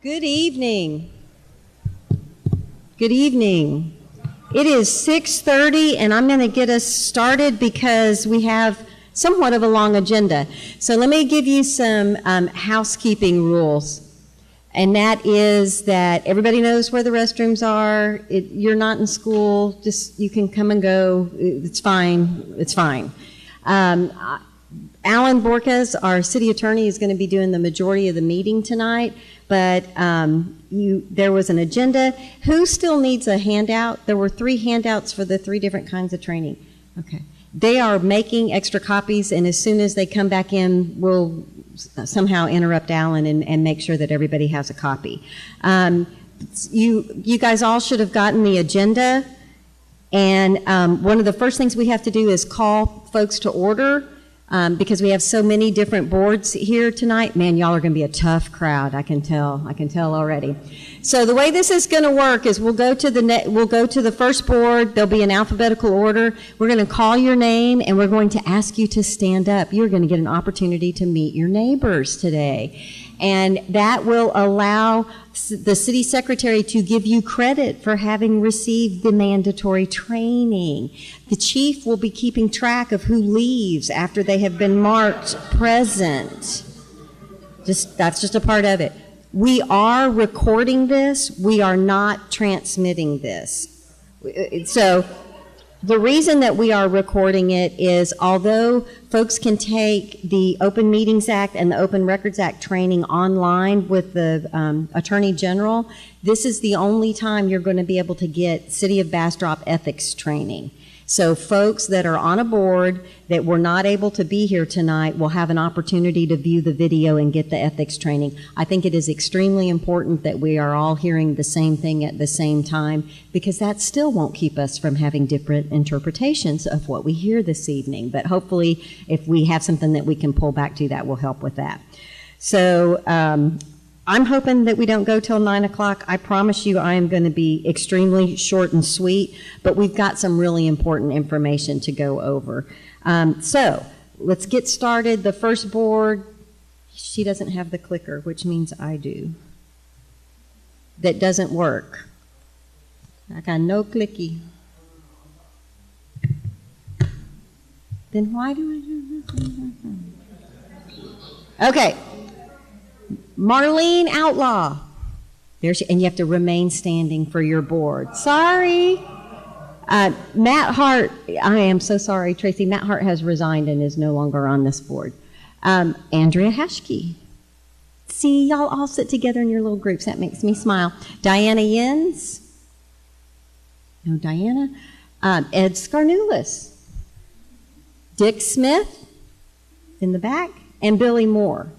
Good evening. Good evening. It is 6:30 and I'm going to get us started because we have somewhat of a long agenda. So let me give you some housekeeping rules. And that is that everybody knows where the restrooms are. You're not in school. Just you can come and go. It's fine. It's fine. Alan Borges, our city attorney, is going to be doing the majority of the meeting tonight, but there was an agenda. Who still needs a handout? There were 3 handouts for the 3 different kinds of training. Okay. They are making extra copies, and as soon as they come back in, we'll somehow interrupt Alan and make sure that everybody has a copy. You guys all should have gotten the agenda, and one of the first things we have to do is call folks to order. Because we have so many different boards here tonight. Man, y'all are going to be a tough crowd. I can tell already. So the way this is going to work is we'll go to the first board. There'll be an alphabetical order. We're going to call your name and we're going to ask you to stand up. You're going to get an opportunity to meet your neighbors today. And that will allow the city secretary to give you credit for having received the mandatory training. The chief will be keeping track of who leaves after they have been marked present. That's just a part of it. We are recording this. We are not transmitting this. So the reason that we are recording it is although folks can take the Open Meetings Act and the Open Records Act training online with the Attorney General, this is the only time you're going to be able to get City of Bastrop ethics training. So folks that are on a board that were not able to be here tonight will have an opportunity to view the video and get the ethics training. I think it is extremely important that we are all hearing the same thing at the same time because that still won't keep us from having different interpretations of what we hear this evening. But hopefully if we have something that we can pull back to, that will help with that. So I'm hoping that we don't go till 9 o'clock. I promise you I am going to be extremely short and sweet, but we've got some really important information to go over. So let's get started. The first board, she doesn't have the clicker, which means I do. That doesn't work. I got no clicky. Then why do I do this? Okay. Marlene Outlaw. There she, and you have to remain standing for your board. Sorry. Matt Hart, I am so sorry, Tracy. Matt Hart has resigned and is no longer on this board. Andrea Hashke. See, y'all all sit together in your little groups. That makes me smile. Diana Yens. No, Diana. Ed Scarnulis. Dick Smith in the back. And Billy Moore.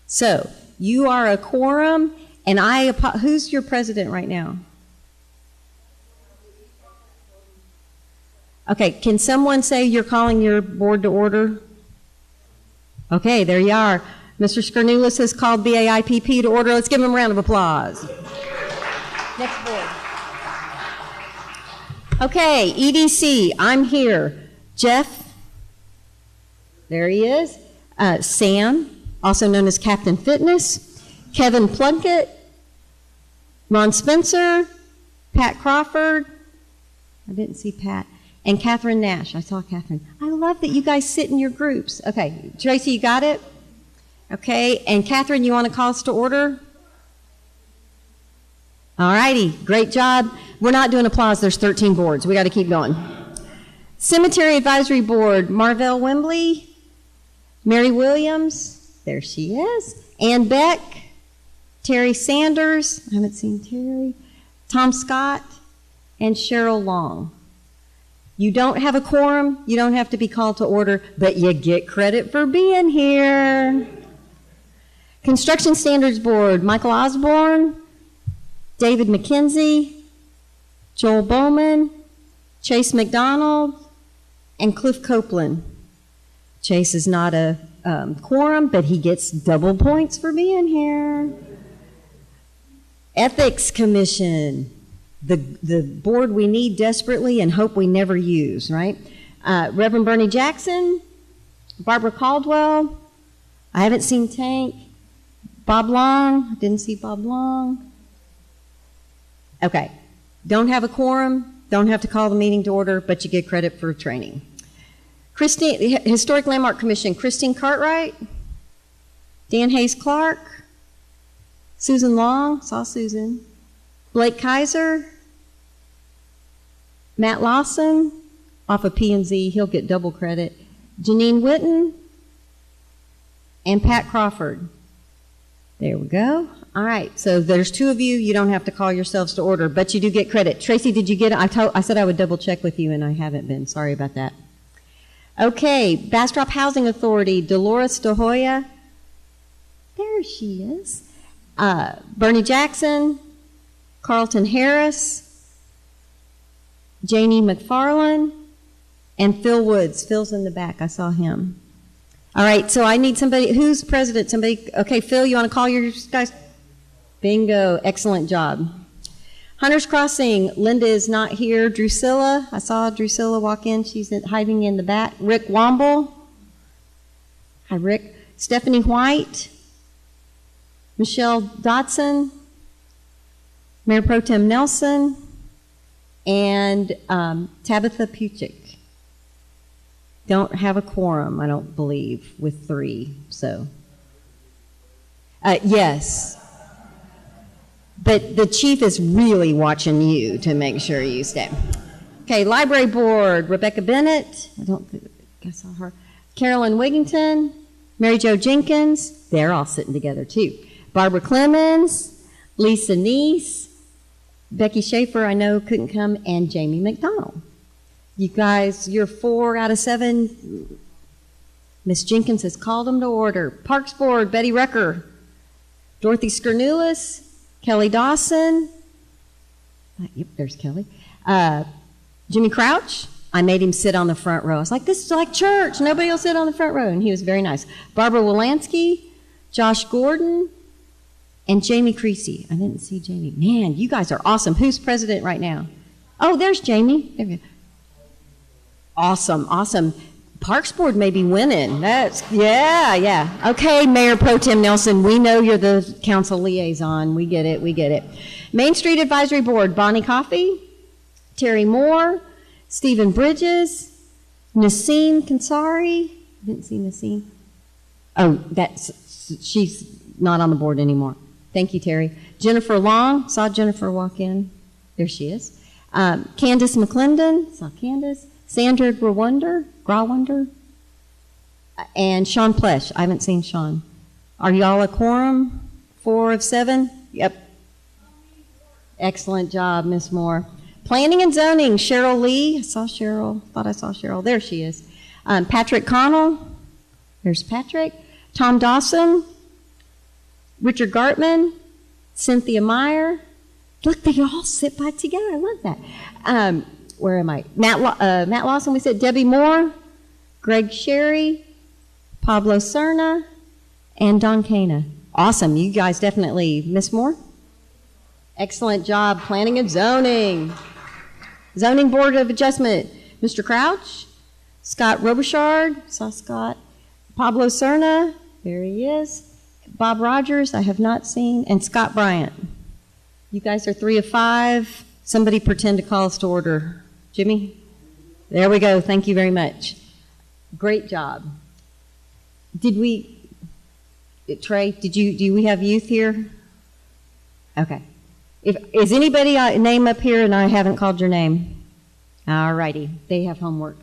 So, you are a quorum, and who's your president right now? Okay, can someone say you're calling your board to order? Okay, there you are. Mr. Skarnulis has called BAIPP to order. Let's give him a round of applause. Next board. Okay, EDC, I'm here. Jeff, there he is. Sam, also known as Captain Fitness, Kevin Plunkett, Ron Spencer, Pat Crawford, I didn't see Pat, and Catherine Nash. I saw Catherine. I love that you guys sit in your groups. Okay, Tracy, you got it? Okay, and Catherine, you want to call us to order? All righty, great job. We're not doing applause. There's 13 boards. We got to keep going. Cemetery Advisory Board, Marvell Wembley, Mary Williams, there she is. Ann Beck, Terry Sanders, I haven't seen Terry, Tom Scott, and Cheryl Long. You don't have a quorum, you don't have to be called to order, but you get credit for being here. Construction Standards Board, Michael Osborne, David McKenzie, Joel Bowman, Chase McDonald, and Cliff Copeland. Chase is not a quorum, but he gets double points for being here. Ethics Commission, the board we need desperately and hope we never use, right? Reverend Bernie Jackson, Barbara Caldwell, I haven't seen Tank, Bob Long, didn't see Bob Long. Okay, don't have a quorum, don't have to call the meeting to order, but you get credit for training. Historic Landmark Commission, Christine Cartwright, Dan Hayes Clark, Susan Long, saw Susan, Blake Kaiser, Matt Lawson, off of P&Z, he'll get double credit, Janine Witten, and Pat Crawford. There we go. All right, so there's two of you. You don't have to call yourselves to order, but you do get credit. Tracy, did you get it? I said I would double check with you, and I haven't been. Sorry about that. Okay, Bastrop Housing Authority, Dolores De Hoya. There she is. Bernie Jackson, Carlton Harris, Janie McFarland, and Phil Woods. Phil's in the back. I saw him. All right, so I need somebody. Who's president? Somebody. Okay, Phil, you want to call your guys? Bingo. Excellent job. Hunters Crossing, Linda is not here. Drusilla, I saw Drusilla walk in. She's hiding in the back. Rick Womble. Hi, Rick. Stephanie White. Michelle Dotson. Mayor Pro Tem Nelson. And Tabitha Puchik. Don't have a quorum, I don't believe, with 3, so. Yes. But the chief is really watching you to make sure you stay. Okay, Library Board, Rebecca Bennett, I don't think I saw her. Carolyn Wigington, Mary Jo Jenkins, they're all sitting together too. Barbara Clemens, Lisa Neese, Becky Schaefer, I know couldn't come, and Jamie McDonald. You guys, you're 4 out of 7. Miss Jenkins has called them to order. Parks Board, Betty Rucker, Dorothy Skirnulis, Kelly Dawson. Yep, there's Kelly. Jimmy Crouch. I made him sit on the front row. I was like, this is like church. Nobody will sit on the front row. And he was very nice. Barbara Wolanski, Josh Gordon, and Jamie Creasy. I didn't see Jamie. Man, you guys are awesome. Who's president right now? Oh, there's Jamie. There we go. Awesome, awesome. Parks Board may be winning. Yeah. Okay, Mayor Pro Tem Nelson, we know you're the council liaison. We get it. Main Street Advisory Board, Bonnie Coffey, Terry Moore, Stephen Bridges, Nassim Kansari. Didn't see Nassim. Oh, she's not on the board anymore. Thank you, Terry. Jennifer Long, saw Jennifer walk in. There she is. Candace McClendon, saw Candace. Sandra Grawunder, and Sean Plesh. I haven't seen Sean. Are y'all a quorum? 4 of 7? Yep. Excellent job, Miss Moore. Planning and Zoning, Cheryl Lee. I saw Cheryl. Thought I saw Cheryl. There she is. Patrick Connell. There's Patrick. Tom Dawson. Richard Gartman. Cynthia Meyer. Look, they all sit by together. I love that. Where am I? Matt Lawson, we said. Debbie Moore, Greg Sherry, Pablo Cerna, and Don Cana. Awesome. You guys definitely. Miss Moore? Excellent job. Planning and Zoning. Zoning Board of Adjustment. Mr. Crouch, Scott Robichard, saw Scott. Pablo Cerna, there he is. Bob Rogers, I have not seen. And Scott Bryant. You guys are 3 of 5. Somebody pretend to call us to order. Jimmy? There we go. Thank you very much. Great job. Trey, do we have youth here? Okay. Is anybody name up here and I haven't called your name? All righty. They have homework.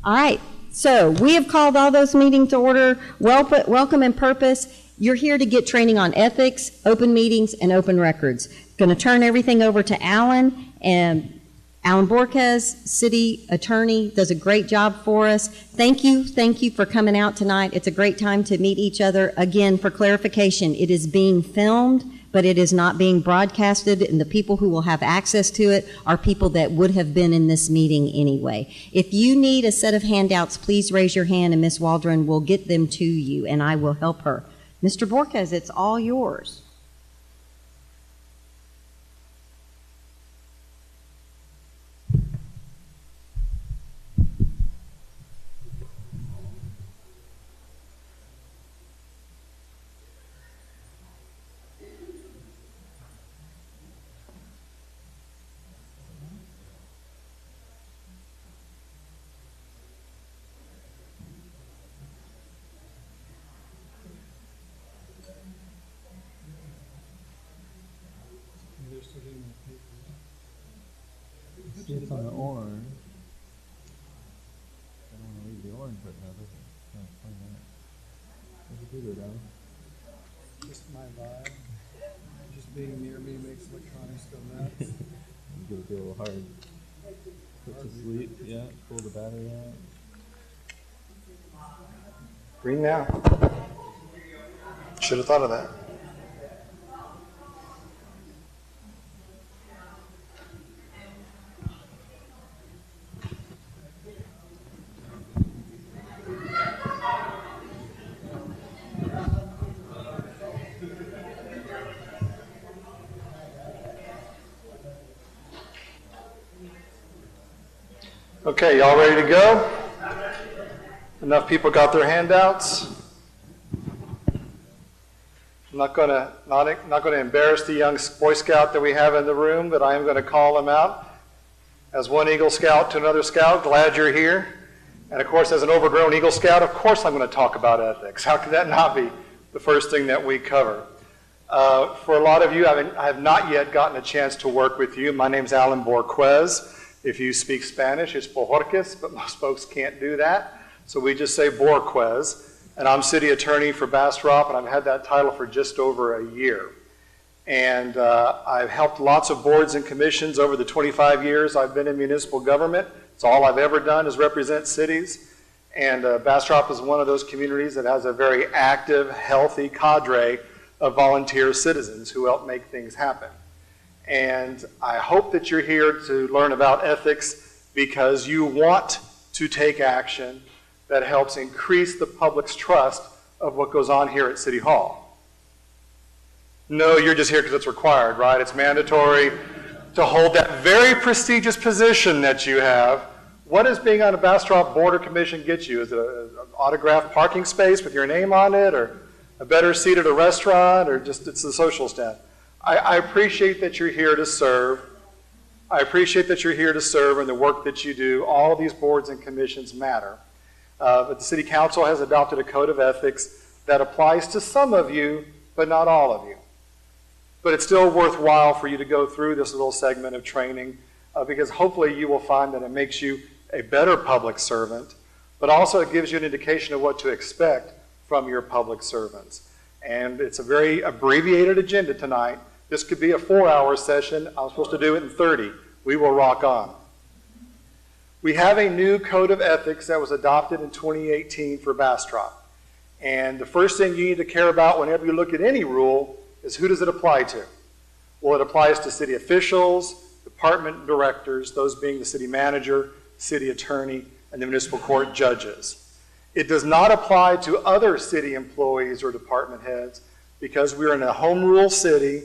All right. So we have called all those meetings to order. Welcome and purpose. You're here to get training on ethics, open meetings, and open records. Going to turn everything over to Alan, and Alan Borquez, city attorney, does a great job for us. Thank you for coming out tonight. It's a great time to meet each other. Again, for clarification, it is being filmed, but it is not being broadcasted, and the people who will have access to it are people that would have been in this meeting anyway. If you need a set of handouts, please raise your hand, and Ms. Waldron will get them to you, and I will help her. Mr. Borquez, it's all yours. See, it's on the orange. I don't want to leave the orange right now, does it? No, why not? What's it do there, Donnie? Just my vibe. Just being near me makes electronics go nuts. You get a little hard. Put to sleep, yeah, pull the battery out. Green now. Should have thought of that. Okay, y'all ready to go? Enough people got their handouts? I'm not going to embarrass the young Boy Scout that we have in the room, but I am going to call him out. As one Eagle Scout to another Scout, glad you're here. And of course, as an overgrown Eagle Scout, of course I'm going to talk about ethics. How could that not be the first thing that we cover? For a lot of you, I have not yet gotten a chance to work with you. My name's Alan Borquez. If you speak Spanish, it's Bojorquez, but most folks can't do that. So we just say Borquez. And I'm city attorney for Bastrop, and I've had that title for just over a year. And I've helped lots of boards and commissions over the 25 years I've been in municipal government. It's all I've ever done is represent cities. And Bastrop is one of those communities that has a very active, healthy cadre of volunteer citizens who help make things happen. And I hope that you're here to learn about ethics because you want to take action that helps increase the public's trust of what goes on here at City Hall. No, you're just here because it's required, right? It's mandatory to hold that very prestigious position that you have. What does being on a Bastrop Board or Commission get you? Is it an autographed parking space with your name on it, or a better seat at a restaurant, or just it's the social stand? I appreciate that you're here to serve. I appreciate that you're here to serve and the work that you do. All of these boards and commissions matter. But the City Council has adopted a code of ethics that applies to some of you, but not all of you. But it's still worthwhile for you to go through this little segment of training because hopefully you will find that it makes you a better public servant, but also it gives you an indication of what to expect from your public servants. And it's a very abbreviated agenda tonight. This could be a 4-hour session. I'm supposed to do it in 30. We will rock on. We have a new code of ethics that was adopted in 2018 for Bastrop. And the first thing you need to care about whenever you look at any rule is who does it apply to? Well, it applies to city officials, department directors, those being the city manager, city attorney, and the municipal court judges. It does not apply to other city employees or department heads because we're in a home rule city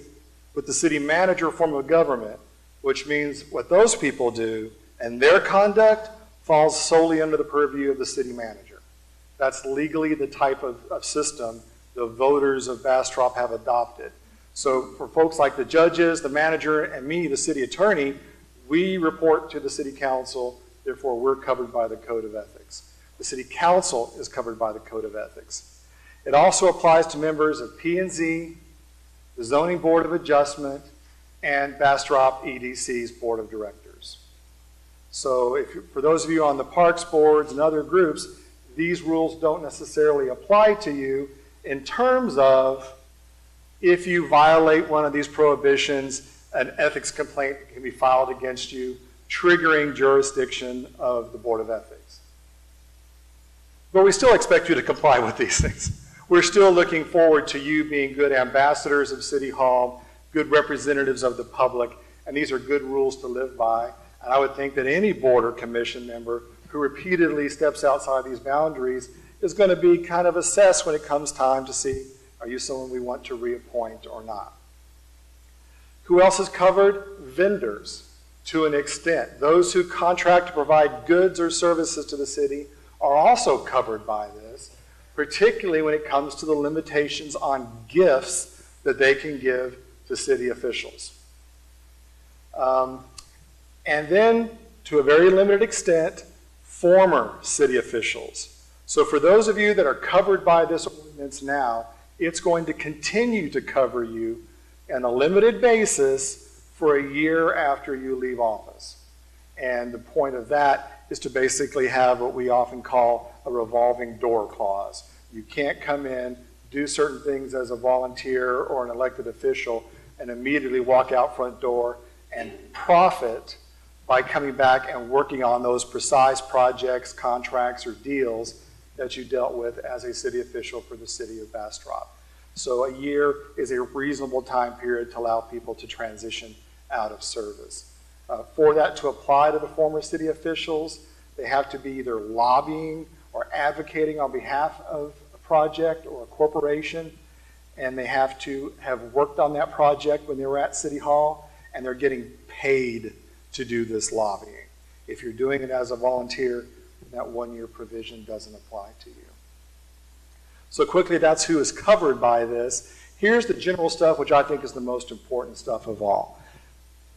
with the city manager form of government, which means what those people do and their conduct falls solely under the purview of the city manager. That's legally the type of system the voters of Bastrop have adopted. So for folks like the judges, the manager, and me, the city attorney, we report to the city council, therefore we're covered by the code of ethics. The city council is covered by the code of ethics. It also applies to members of P&Z, the Zoning Board of Adjustment, and Bastrop EDC's Board of Directors. So for those of you on the parks boards and other groups, these rules don't necessarily apply to you in terms of if you violate one of these prohibitions, an ethics complaint can be filed against you, triggering jurisdiction of the Board of Ethics. But we still expect you to comply with these things. We're still looking forward to you being good ambassadors of City Hall, good representatives of the public, and these are good rules to live by. And I would think that any board or commission member who repeatedly steps outside these boundaries is going to be kind of assessed when it comes time to see, are you someone we want to reappoint or not? Who else is covered? Vendors, to an extent. Those who contract to provide goods or services to the city are also covered by this, particularly when it comes to the limitations on gifts that they can give to city officials. And then, to a very limited extent, former city officials. So for those of you that are covered by this ordinance now, it's going to continue to cover you on a limited basis for a year after you leave office. And the point of that is to basically have what we often call a revolving door clause. You can't come in, do certain things as a volunteer or an elected official, and immediately walk out front door and profit by coming back and working on those precise projects, contracts, or deals that you dealt with as a city official for the city of Bastrop. So a year is a reasonable time period to allow people to transition out of service. For that to apply to the former city officials, they have to be either lobbying or advocating on behalf of a project or a corporation, and they have to have worked on that project when they were at City Hall, and they're getting paid to do this lobbying. If you're doing it as a volunteer, that one-year provision doesn't apply to you. So quickly, that's who is covered by this. Here's the general stuff, which I think is the most important stuff of all.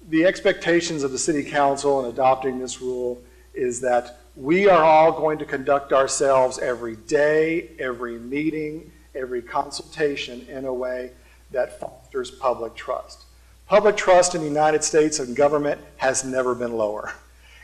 The expectations of the City Council in adopting this rule is that we are all going to conduct ourselves every day, every meeting, every consultation in a way that fosters public trust. Public trust in the United States and government has never been lower.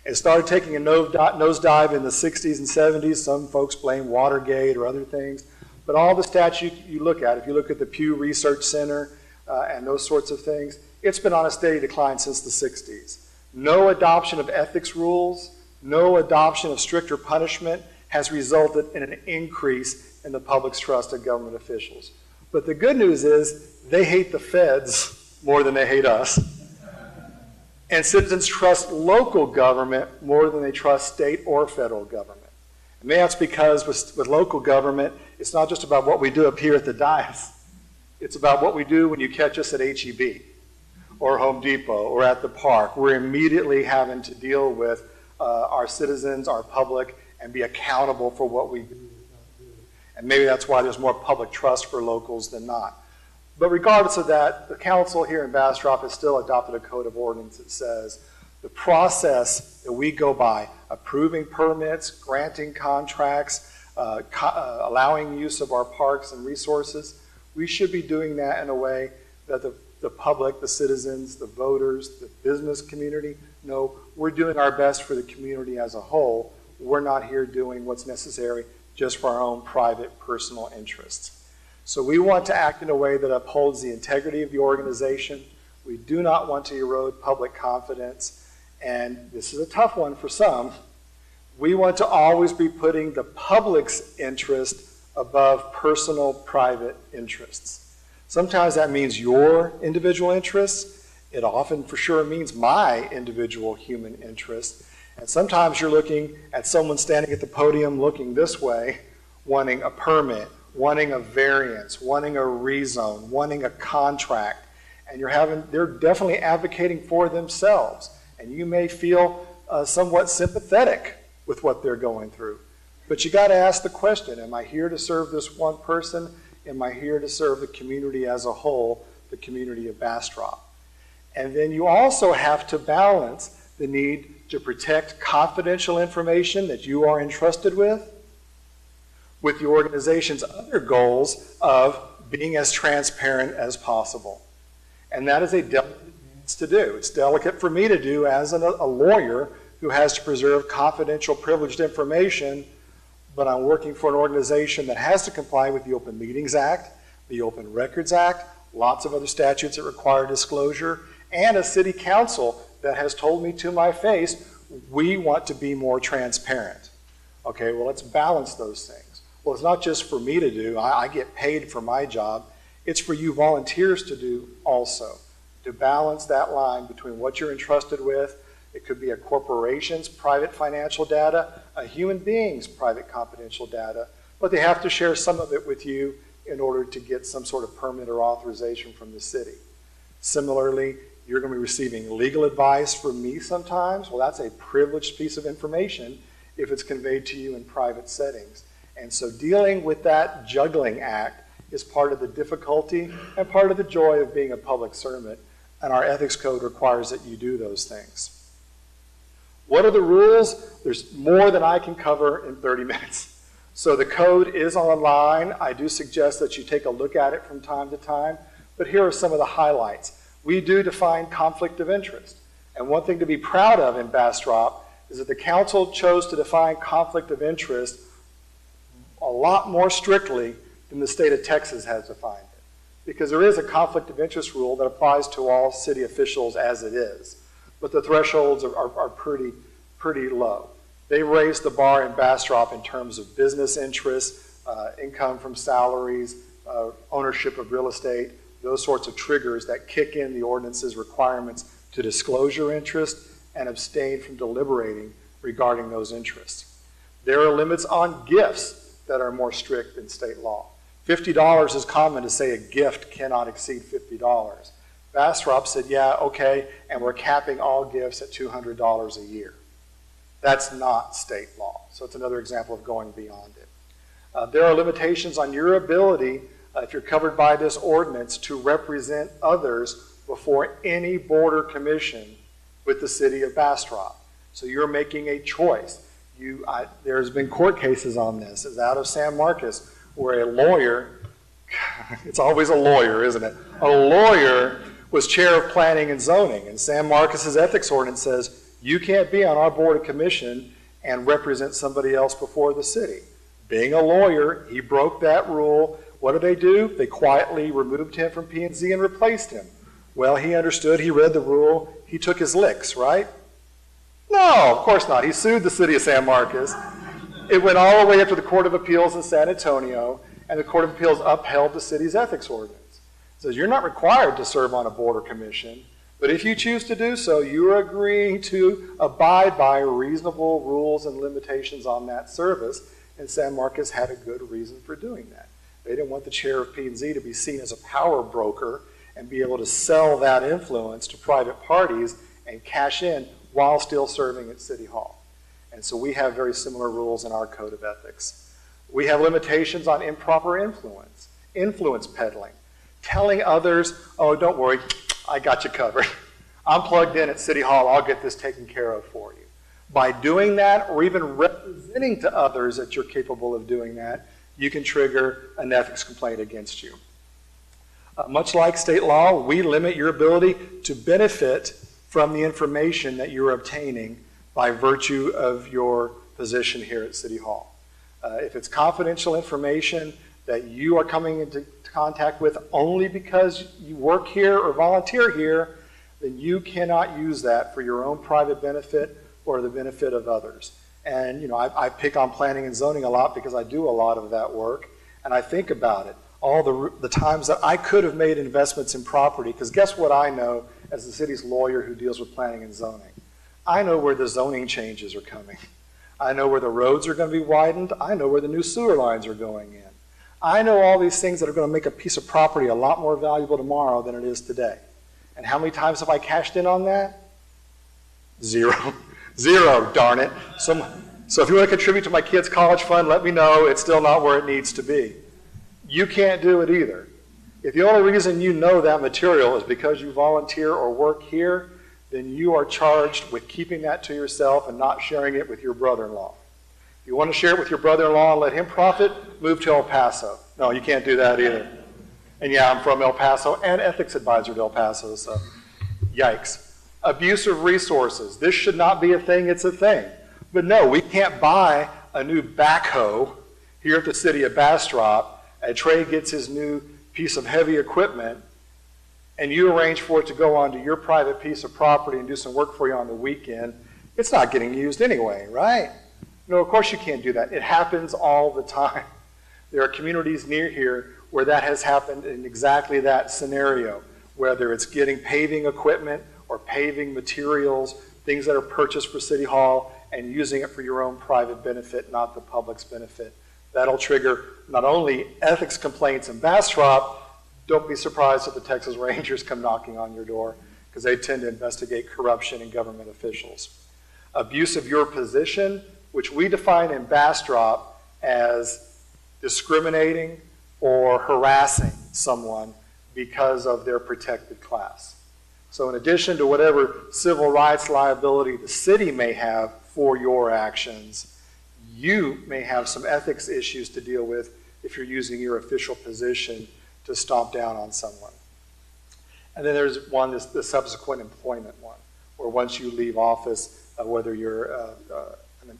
It started taking a nosedive in the 60s and 70s. Some folks blame Watergate or other things. But all the stats you look at, if you look at the Pew Research Center and those sorts of things, it's been on a steady decline since the 60s. No adoption of ethics rules, no adoption of stricter punishment has resulted in an increase in the public's trust of government officials. But the good news is they hate the feds more than they hate us. And citizens trust local government more than they trust state or federal government. And maybe that's because with local government, it's not just about what we do up here at the dais. It's about what we do when you catch us at HEB or Home Depot or at the park. We're immediately having to deal with our citizens, our public, and be accountable for what we do. And maybe that's why there's more public trust for locals than not. But regardless of that, the council here in Bastrop has still adopted a code of ordinance that says the process that we go by, approving permits, granting contracts, allowing use of our parks and resources, we should be doing that in a way that the public, the citizens, the voters, the business community know we're doing our best for the community as a whole. We're not here doing what's necessary just for our own private, personal interests. So we want to act in a way that upholds the integrity of the organization. We do not want to erode public confidence. And this is a tough one for some. We want to always be putting the public's interest above personal, private interests. Sometimes that means your individual interests. It often for sure means my individual human interest. And sometimes you're looking at someone standing at the podium looking this way, wanting a permit, wanting a variance, wanting a rezone, wanting a contract. And they're definitely advocating for themselves. And you may feel somewhat sympathetic with what they're going through. But you got to ask the question, am I here to serve this one person? Am I here to serve the community as a whole, the community of Bastrop? And then you also have to balance the need to protect confidential information that you are entrusted with the organization's other goals of being as transparent as possible. And that is a delicate thing to do. It's delicate for me to do as a lawyer who has to preserve confidential, privileged information, but I'm working for an organization that has to comply with the Open Meetings Act, the Open Records Act, lots of other statutes that require disclosure, and a city council that has told me to my face, we want to be more transparent. Okay, well, let's balance those things. Well, it's not just for me to do. I get paid for my job. It's for you volunteers to do also, to balance that line between what you're entrusted with. It could be a corporation's private financial data, a human being's private confidential data, but they have to share some of it with you in order to get some sort of permit or authorization from the city. Similarly, you're going to be receiving legal advice from me sometimes. Well, that's a privileged piece of information if it's conveyed to you in private settings. And so dealing with that juggling act is part of the difficulty and part of the joy of being a public servant, and our ethics code requires that you do those things. What are the rules? There's more than I can cover in 30 minutes. So the code is online. I do suggest that you take a look at it from time to time, but here are some of the highlights. We do define conflict of interest. And one thing to be proud of in Bastrop is that the council chose to define conflict of interest a lot more strictly than the state of Texas has defined it. Because there is a conflict of interest rule that applies to all city officials as it is. But the thresholds are pretty low. They raised the bar in Bastrop in terms of business interests, income from salaries, ownership of real estate, those sorts of triggers that kick in the ordinance's requirements to disclose your interest and abstain from deliberating regarding those interests. There are limits on gifts that are more strict than state law. $50 is common to say a gift cannot exceed $50. Bastrop said, yeah, okay, and we're capping all gifts at $200 a year. That's not state law, so it's another example of going beyond it. There are limitations on your ability, if you're covered by this ordinance, to represent others before any board or commission with the city of Bastrop. So you're making a choice. There's been court cases on this. It's out of San Marcos where a lawyer, it's always a lawyer, isn't it? A lawyer was chair of planning and zoning, and San Marcos's ethics ordinance says you can't be on our board of commission and represent somebody else before the city. Being a lawyer, he broke that rule. What did they do? They quietly removed him from P&Z and replaced him. Well, he understood, he read the rule, he took his licks, right? No, of course not. He sued the city of San Marcos. It went all the way up to the Court of Appeals in San Antonio, and the Court of Appeals upheld the city's ethics ordinance. It says you're not required to serve on a board or commission, but if you choose to do so, you are agreeing to abide by reasonable rules and limitations on that service, and San Marcos had a good reason for doing that. They didn't want the chair of P&Z to be seen as a power broker and be able to sell that influence to private parties and cash in while still serving at City Hall. And so we have very similar rules in our code of ethics. We have limitations on improper influence peddling, telling others, oh, don't worry, I got you covered. I'm plugged in at City Hall, I'll get this taken care of for you. By doing that, or even representing to others that you're capable of doing that, you can trigger an ethics complaint against you. Much like state law, we limit your ability to benefit from the information that you're obtaining by virtue of your position here at City Hall. If it's confidential information that you are coming into contact with only because you work here or volunteer here, then you cannot use that for your own private benefit or the benefit of others. And I pick on planning and zoning a lot because I do a lot of that work, and I think about it. All the times that I could have made investments in property, because guess what I know as the city's lawyer who deals with planning and zoning? I know where the zoning changes are coming. I know where the roads are going to be widened. I know where the new sewer lines are going in. I know all these things that are going to make a piece of property a lot more valuable tomorrow than it is today. And how many times have I cashed in on that? Zero. Zero, darn it. So if you want to contribute to my kids' college fund, let me know. It's still not where it needs to be. You can't do it either. If the only reason you know that material is because you volunteer or work here, then you are charged with keeping that to yourself and not sharing it with your brother-in-law. If you want to share it with your brother-in-law and let him profit, move to El Paso. No, you can't do that either. And yeah, I'm from El Paso and ethics advisor to El Paso, so yikes. Abuse of resources. This should not be a thing, it's a thing. But no, we can't buy a new backhoe here at the city of Bastrop, and Trey gets his new piece of heavy equipment, and you arrange for it to go onto your private piece of property and do some work for you on the weekend. It's not getting used anyway, right? No, of course you can't do that. It happens all the time. There are communities near here where that has happened in exactly that scenario, whether it's getting paving equipment or paving materials, things that are purchased for City Hall, and using it for your own private benefit, not the public's benefit. That'll trigger not only ethics complaints in Bastrop, don't be surprised if the Texas Rangers come knocking on your door, because they tend to investigate corruption in government officials. Abuse of your position, which we define in Bastrop as discriminating or harassing someone because of their protected class. So in addition to whatever civil rights liability the city may have for your actions, you may have some ethics issues to deal with if you're using your official position to stomp down on someone. And then there's one, the subsequent employment one, where once you leave office, whether you're an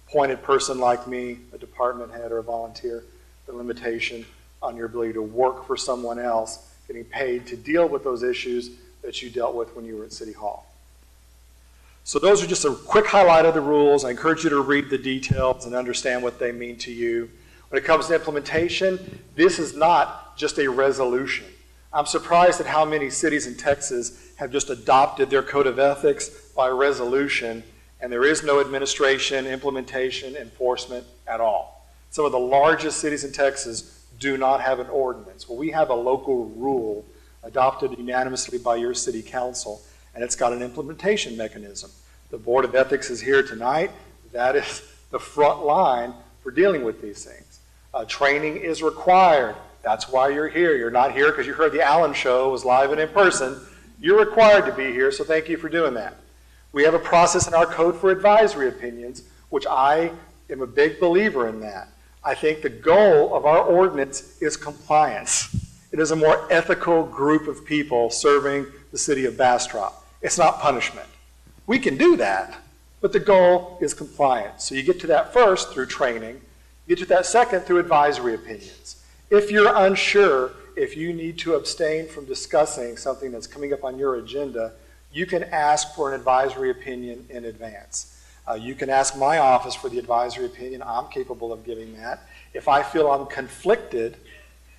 appointed person like me, a department head or a volunteer, the limitation on your ability to work for someone else, getting paid to deal with those issues that you dealt with when you were at City Hall. So those are just a quick highlight of the rules. I encourage you to read the details and understand what they mean to you. When it comes to implementation, this is not just a resolution. I'm surprised at how many cities in Texas have just adopted their code of ethics by resolution, and there is no administration, implementation, enforcement at all. Some of the largest cities in Texas do not have an ordinance. Well, we have a local rule adopted unanimously by your city council, and it's got an implementation mechanism. The Board of Ethics is here tonight. That is the front line for dealing with these things. Training is required. That's why you're here. You're not here because you heard the Allen Show was live and in person. You're required to be here, so thank you for doing that. We have a process in our code for advisory opinions, which I am a big believer in that. I think the goal of our ordinance is compliance. It is a more ethical group of people serving the city of Bastrop. It's not punishment. We can do that, but the goal is compliance. So you get to that first through training. You get to that second through advisory opinions. If you're unsure, if you need to abstain from discussing something that's coming up on your agenda, you can ask for an advisory opinion in advance. You can ask my office for the advisory opinion. I'm capable of giving that. If I feel I'm conflicted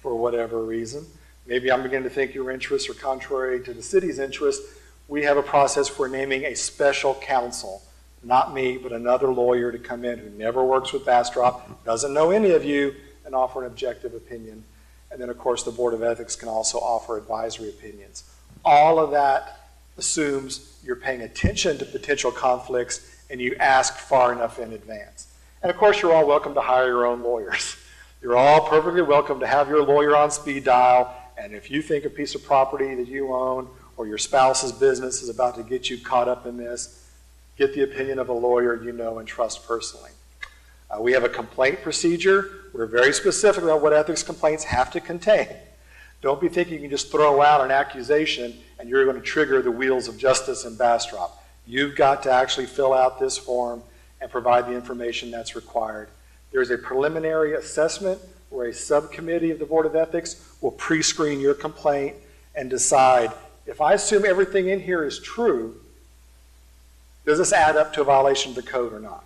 for whatever reason, maybe I'm beginning to think your interests are contrary to the city's interests, we have a process for naming a special counsel. Not me, but another lawyer to come in who never works with Bastrop, doesn't know any of you, and offer an objective opinion. And then, of course, the Board of Ethics can also offer advisory opinions. All of that assumes you're paying attention to potential conflicts and you ask far enough in advance. And, of course, you're all welcome to hire your own lawyers. You're all perfectly welcome to have your lawyer on speed dial, and if you think a piece of property that you own or your spouse's business is about to get you caught up in this, get the opinion of a lawyer you know and trust personally. We have a complaint procedure. We're very specific about what ethics complaints have to contain. Don't be thinking you can just throw out an accusation and you're going to trigger the wheels of justice in Bastrop. You've got to actually fill out this form and provide the information that's required. There's a preliminary assessment where a subcommittee of the Board of Ethics will pre-screen your complaint and decide, if I assume everything in here is true, does this add up to a violation of the code or not?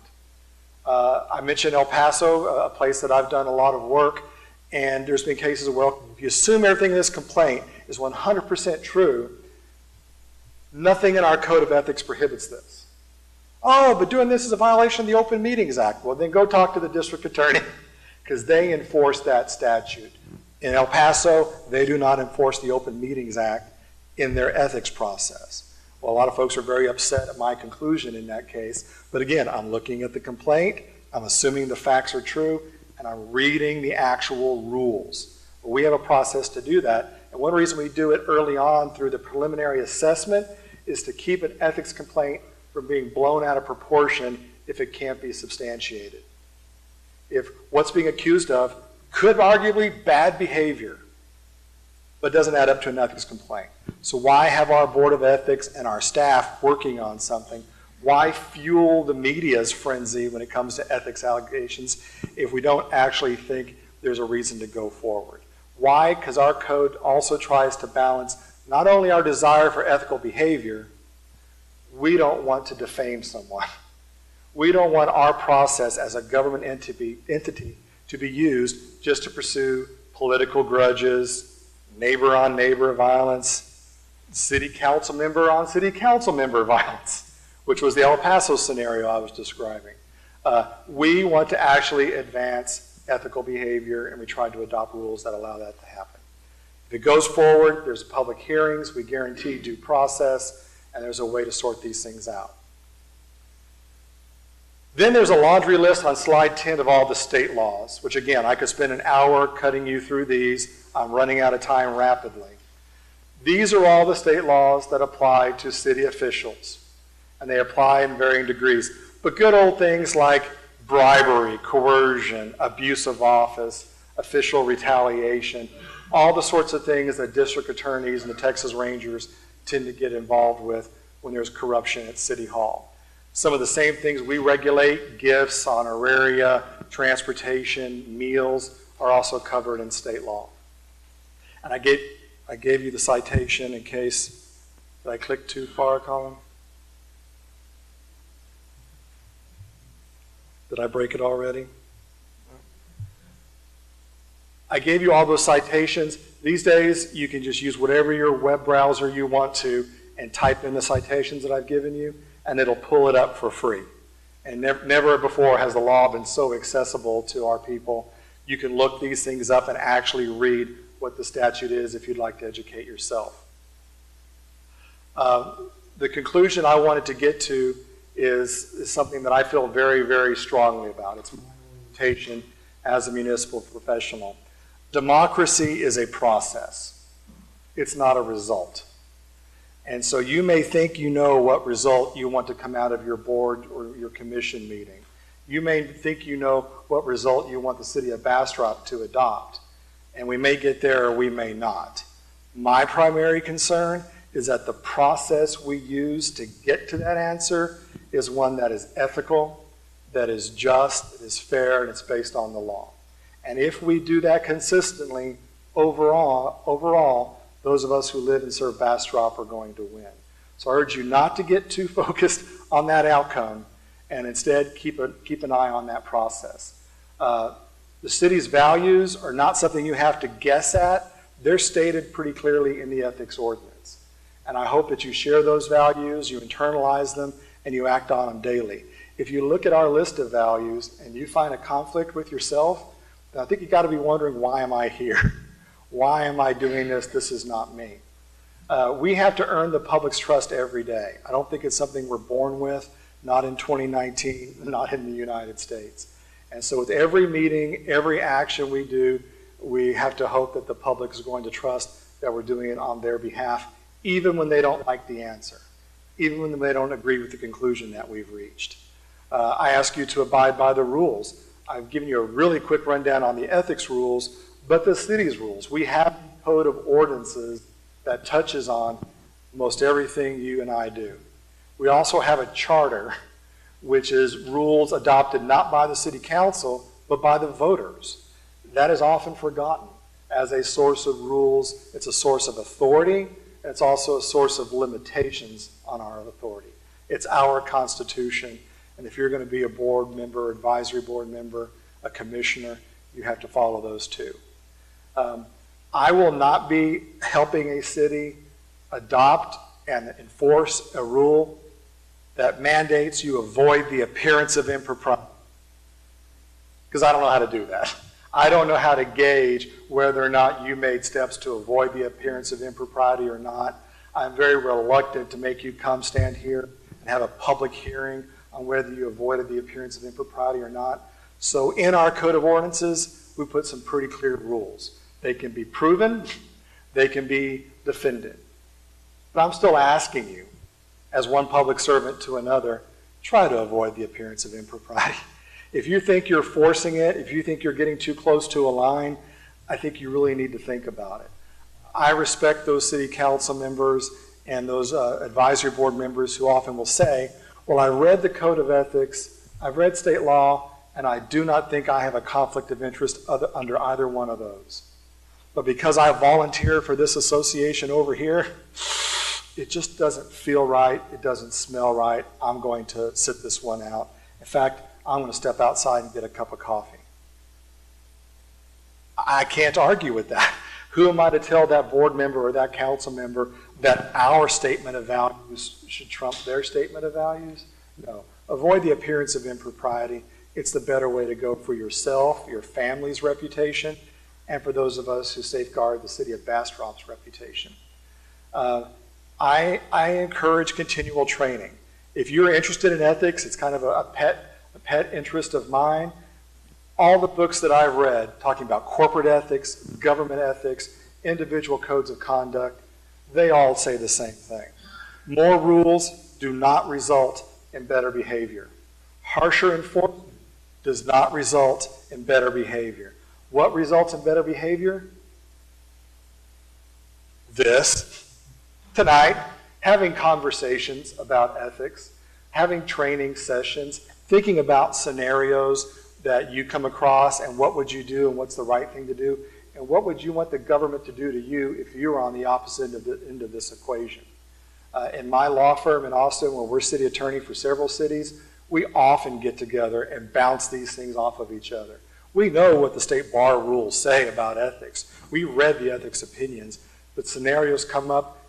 I mentioned El Paso, a place that I've done a lot of work, and there's been cases where if you assume everything in this complaint is 100% true, nothing in our code of ethics prohibits this. Oh, but doing this is a violation of the Open Meetings Act. Well, then go talk to the district attorney because they enforce that statute. In El Paso, they do not enforce the Open Meetings Act in their ethics process. Well, a lot of folks are very upset at my conclusion in that case. But again, I'm looking at the complaint, I'm assuming the facts are true, and I'm reading the actual rules. But we have a process to do that. And one reason we do it early on through the preliminary assessment is to keep an ethics complaint from being blown out of proportion if it can't be substantiated. If what's being accused of could arguably bad behavior, but doesn't add up to an ethics complaint. So why have our Board of Ethics and our staff working on something? Why fuel the media's frenzy when it comes to ethics allegations if we don't actually think there's a reason to go forward? Why? Because our code also tries to balance not only our desire for ethical behavior, we don't want to defame someone. We don't want our process as a government entity to be used just to pursue political grudges, neighbor-on-neighbor violence, city council member on city council member violence, which was the El Paso scenario I was describing. We want to actually advance ethical behavior, and we try to adopt rules that allow that to happen. If it goes forward, there's public hearings, we guarantee due process, and there's a way to sort these things out. Then there's a laundry list on slide 10 of all the state laws, which again, I could spend an hour cutting you through these. I'm running out of time rapidly. These are all the state laws that apply to city officials, and they apply in varying degrees. But good old things like bribery, coercion, abuse of office, official retaliation, all the sorts of things that district attorneys and the Texas Rangers tend to get involved with when there's corruption at City Hall. Some of the same things we regulate, gifts, honoraria, transportation, meals, are also covered in state law. And I gave you the citation in case, did I click too far, Colin? Did I break it already? I gave you all those citations. These days, you can just use whatever your web browser you want to and type in the citations that I've given you, and it'll pull it up for free. And never before has the law been so accessible to our people. You can look these things up and actually read what the statute is if you'd like to educate yourself. The conclusion I wanted to get to is something that I feel very, very strongly about. It's my orientation as a municipal professional. Democracy is a process. It's not a result. And so you may think you know what result you want to come out of your board or your commission meeting. You may think you know what result you want the city of Bastrop to adopt. And we may get there or we may not. My primary concern is that the process we use to get to that answer is one that is ethical, that is just, that is fair, and it's based on the law. And if we do that consistently, overall, those of us who live and serve Bastrop are going to win. So I urge you not to get too focused on that outcome and instead keep an eye on that process. The city's values are not something you have to guess at. They're stated pretty clearly in the ethics ordinance. And I hope that you share those values, you internalize them, and you act on them daily. If you look at our list of values and you find a conflict with yourself, then I think you've got to be wondering, why am I here? Why am I doing this? This is not me. We have to earn the public's trust every day. I don't think it's something we're born with, not in 2019, not in the United States. And so with every meeting, every action we do, we have to hope that the public is going to trust that we're doing it on their behalf, even when they don't like the answer, even when they don't agree with the conclusion that we've reached. I ask you to abide by the rules. I've given you a really quick rundown on the ethics rules, but the city's rules. We have a code of ordinances that touches on most everything you and I do. We also have a charter, which is rules adopted not by the city council, but by the voters. That is often forgotten as a source of rules. It's a source of authority, and it's also a source of limitations on our authority. It's our Constitution, and if you're going to be a board member, advisory board member, a commissioner, you have to follow those too. I will not be helping a city adopt and enforce a rule that mandates you avoid the appearance of impropriety, because I don't know how to do that. I don't know how to gauge whether or not you made steps to avoid the appearance of impropriety or not. I'm very reluctant to make you come stand here and have a public hearing on whether you avoided the appearance of impropriety or not. So in our code of ordinances, we put some pretty clear rules. They can be proven, they can be defended. But I'm still asking you, as one public servant to another, try to avoid the appearance of impropriety. If you think you're forcing it, if you think you're getting too close to a line, I think you really need to think about it. I respect those city council members and those advisory board members who often will say, well, I read the code of ethics, I've read state law, and I do not think I have a conflict of interest under either one of those. But because I volunteer for this association over here, it just doesn't feel right, it doesn't smell right. I'm going to sit this one out. In fact, I'm going to step outside and get a cup of coffee. I can't argue with that. Who am I to tell that board member or that council member that our statement of values should trump their statement of values? No. Avoid the appearance of impropriety. It's the better way to go for yourself, your family's reputation, and for those of us who safeguard the city of Bastrop's reputation. I encourage continual training. If you're interested in ethics, it's kind of a pet interest of mine. All the books that I've read talking about corporate ethics, government ethics, individual codes of conduct, they all say the same thing. More rules do not result in better behavior. Harsher enforcement does not result in better behavior. What results in better behavior? this tonight, having conversations about ethics, having training sessions, thinking about scenarios that you come across and what would you do and what's the right thing to do, and what would you want the government to do to you if you were on the opposite end of this equation. In my law firm in Austin, where we're city attorney for several cities, we often get together and bounce these things off of each other. We know what the state bar rules say about ethics. We read the ethics opinions, but scenarios come up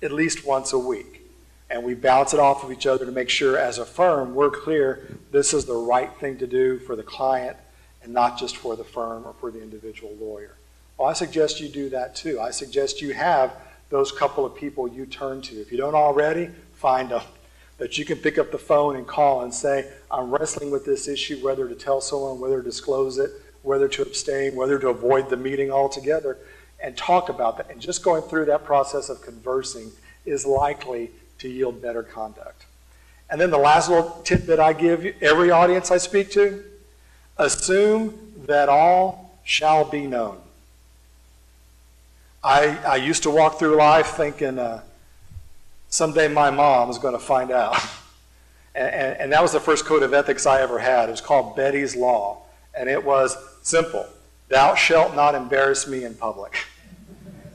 at least once a week. And we bounce it off of each other to make sure as a firm we're clear this is the right thing to do for the client and not just for the firm or for the individual lawyer. Well, I suggest you do that too. I suggest you have those couple of people you turn to. If you don't already, find them that you can pick up the phone and call and say, I'm wrestling with this issue, whether to tell someone, whether to disclose it, whether to abstain, whether to avoid the meeting altogether, and talk about that. And just going through that process of conversing is likely to yield better conduct. And then the last little tidbit I give you, every audience I speak to, assume that all shall be known. I used to walk through life thinking someday my mom is going to find out. And that was the first code of ethics I ever had. It was called Betty's Law. And it was simple. Thou shalt not embarrass me in public.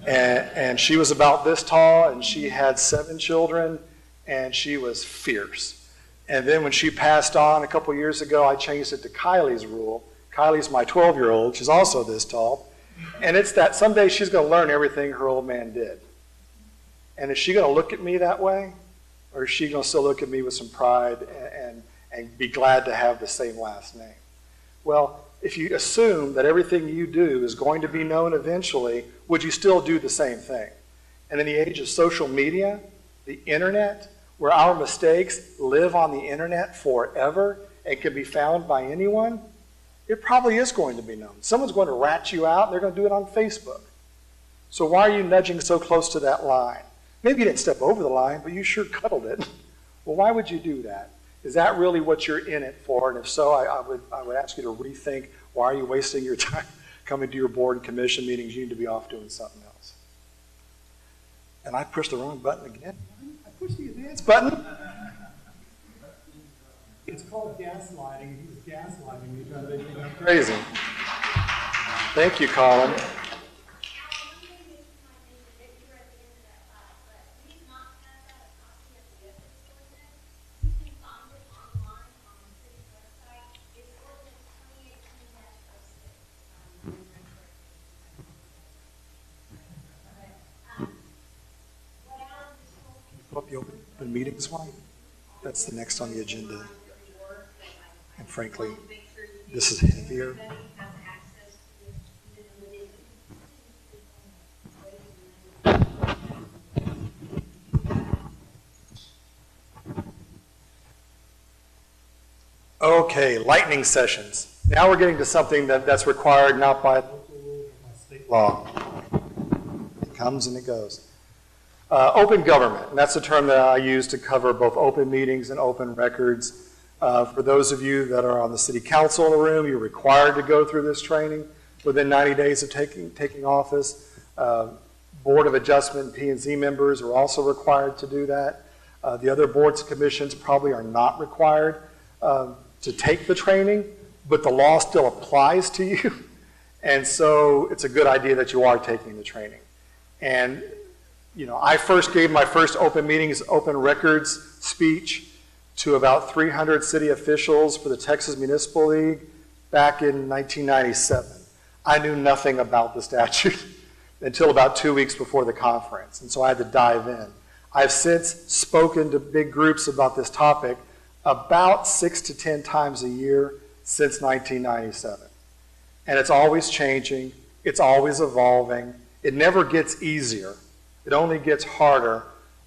And she was about this tall, and she had 7 children, and she was fierce. And then when she passed on a couple years ago, I changed it to Kylie's rule. Kylie's my 12-year-old. She's also this tall. And it's that someday she's going to learn everything her old man did. And is she going to look at me that way? Or is she going to still look at me with some pride and be glad to have the same last name? Well, if you assume that everything you do is going to be known eventually, would you still do the same thing? And in the age of social media, the internet, where our mistakes live on the internet forever and can be found by anyone, it probably is going to be known. Someone's going to rat you out, and they're going to do it on Facebook. So why are you nudging so close to that line? Maybe you didn't step over the line, but you sure cuddled it. Well, why would you do that? Is that really what you're in it for? And if so, I would ask you to rethink, why are you wasting your time coming to your board and commission meetings? You need to be off doing something else. And I pushed the wrong button again. I pushed the advance button. It's called gaslighting. He was gaslighting me, trying to make me crazy. Thank you, Colin. The open meetings one, that's the next on the agenda. And frankly, this is heavier. Okay, lightning sessions. Now we're getting to something that's required not by state law. It comes and it goes. Open government, and that's the term that I use to cover both open meetings and open records. For those of you that are on the city council in the room, you're required to go through this training within 90 days of taking office. Board of Adjustment and P&Z members are also required to do that. The other boards and commissions probably are not required to take the training, but the law still applies to you. And so it's a good idea that you are taking the training. And you know, I first gave my first open meetings, open records speech to about 300 city officials for the Texas Municipal League back in 1997. I knew nothing about the statute until about 2 weeks before the conference, and so I had to dive in. I've since spoken to big groups about this topic about 6 to 10 times a year since 1997. And it's always changing, it's always evolving, it never gets easier. It only gets harder,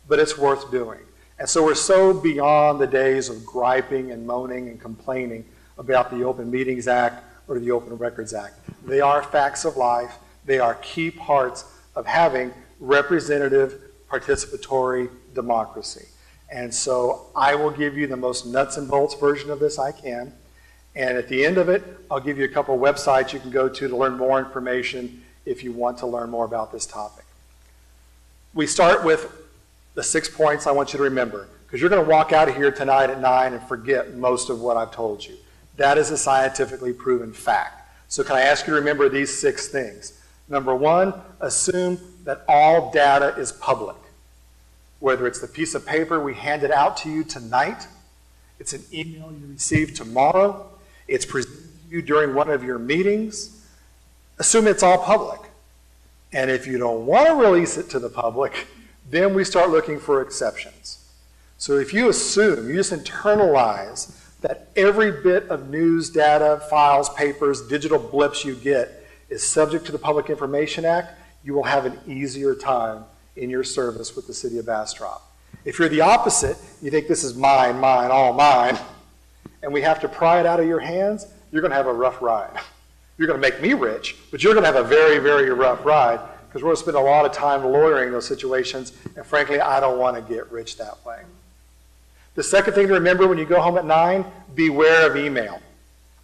but it's worth doing. And so we're so beyond the days of griping and moaning and complaining about the Open Meetings Act or the Open Records Act. They are facts of life. They are key parts of having representative participatory democracy. And so I will give you the most nuts and bolts version of this I can. And at the end of it, I'll give you a couple of websites you can go to learn more information if you want to learn more about this topic. we start with the 6 points I want you to remember, because you're going to walk out of here tonight at 9 and forget most of what I've told you. That is a scientifically proven fact. So can I ask you to remember these 6 things? Number 1, assume that all data is public. Whether it's the piece of paper we handed out to you tonight, it's an email you receive tomorrow, it's presented to you during one of your meetings, assume it's all public. And if you don't want to release it to the public, then we start looking for exceptions. So if you assume, you just internalize that every bit of news, data, files, papers, digital blips you get is subject to the Public Information Act, you will have an easier time in your service with the city of Bastrop. If you're the opposite, you think this is mine, mine, all mine, and we have to pry it out of your hands, you're going to have a rough ride. You're going to make me rich, but you're going to have a very, very rough ride because we're going to spend a lot of time lawyering those situations, and frankly, I don't want to get rich that way. The second thing to remember when you go home at 9, beware of email.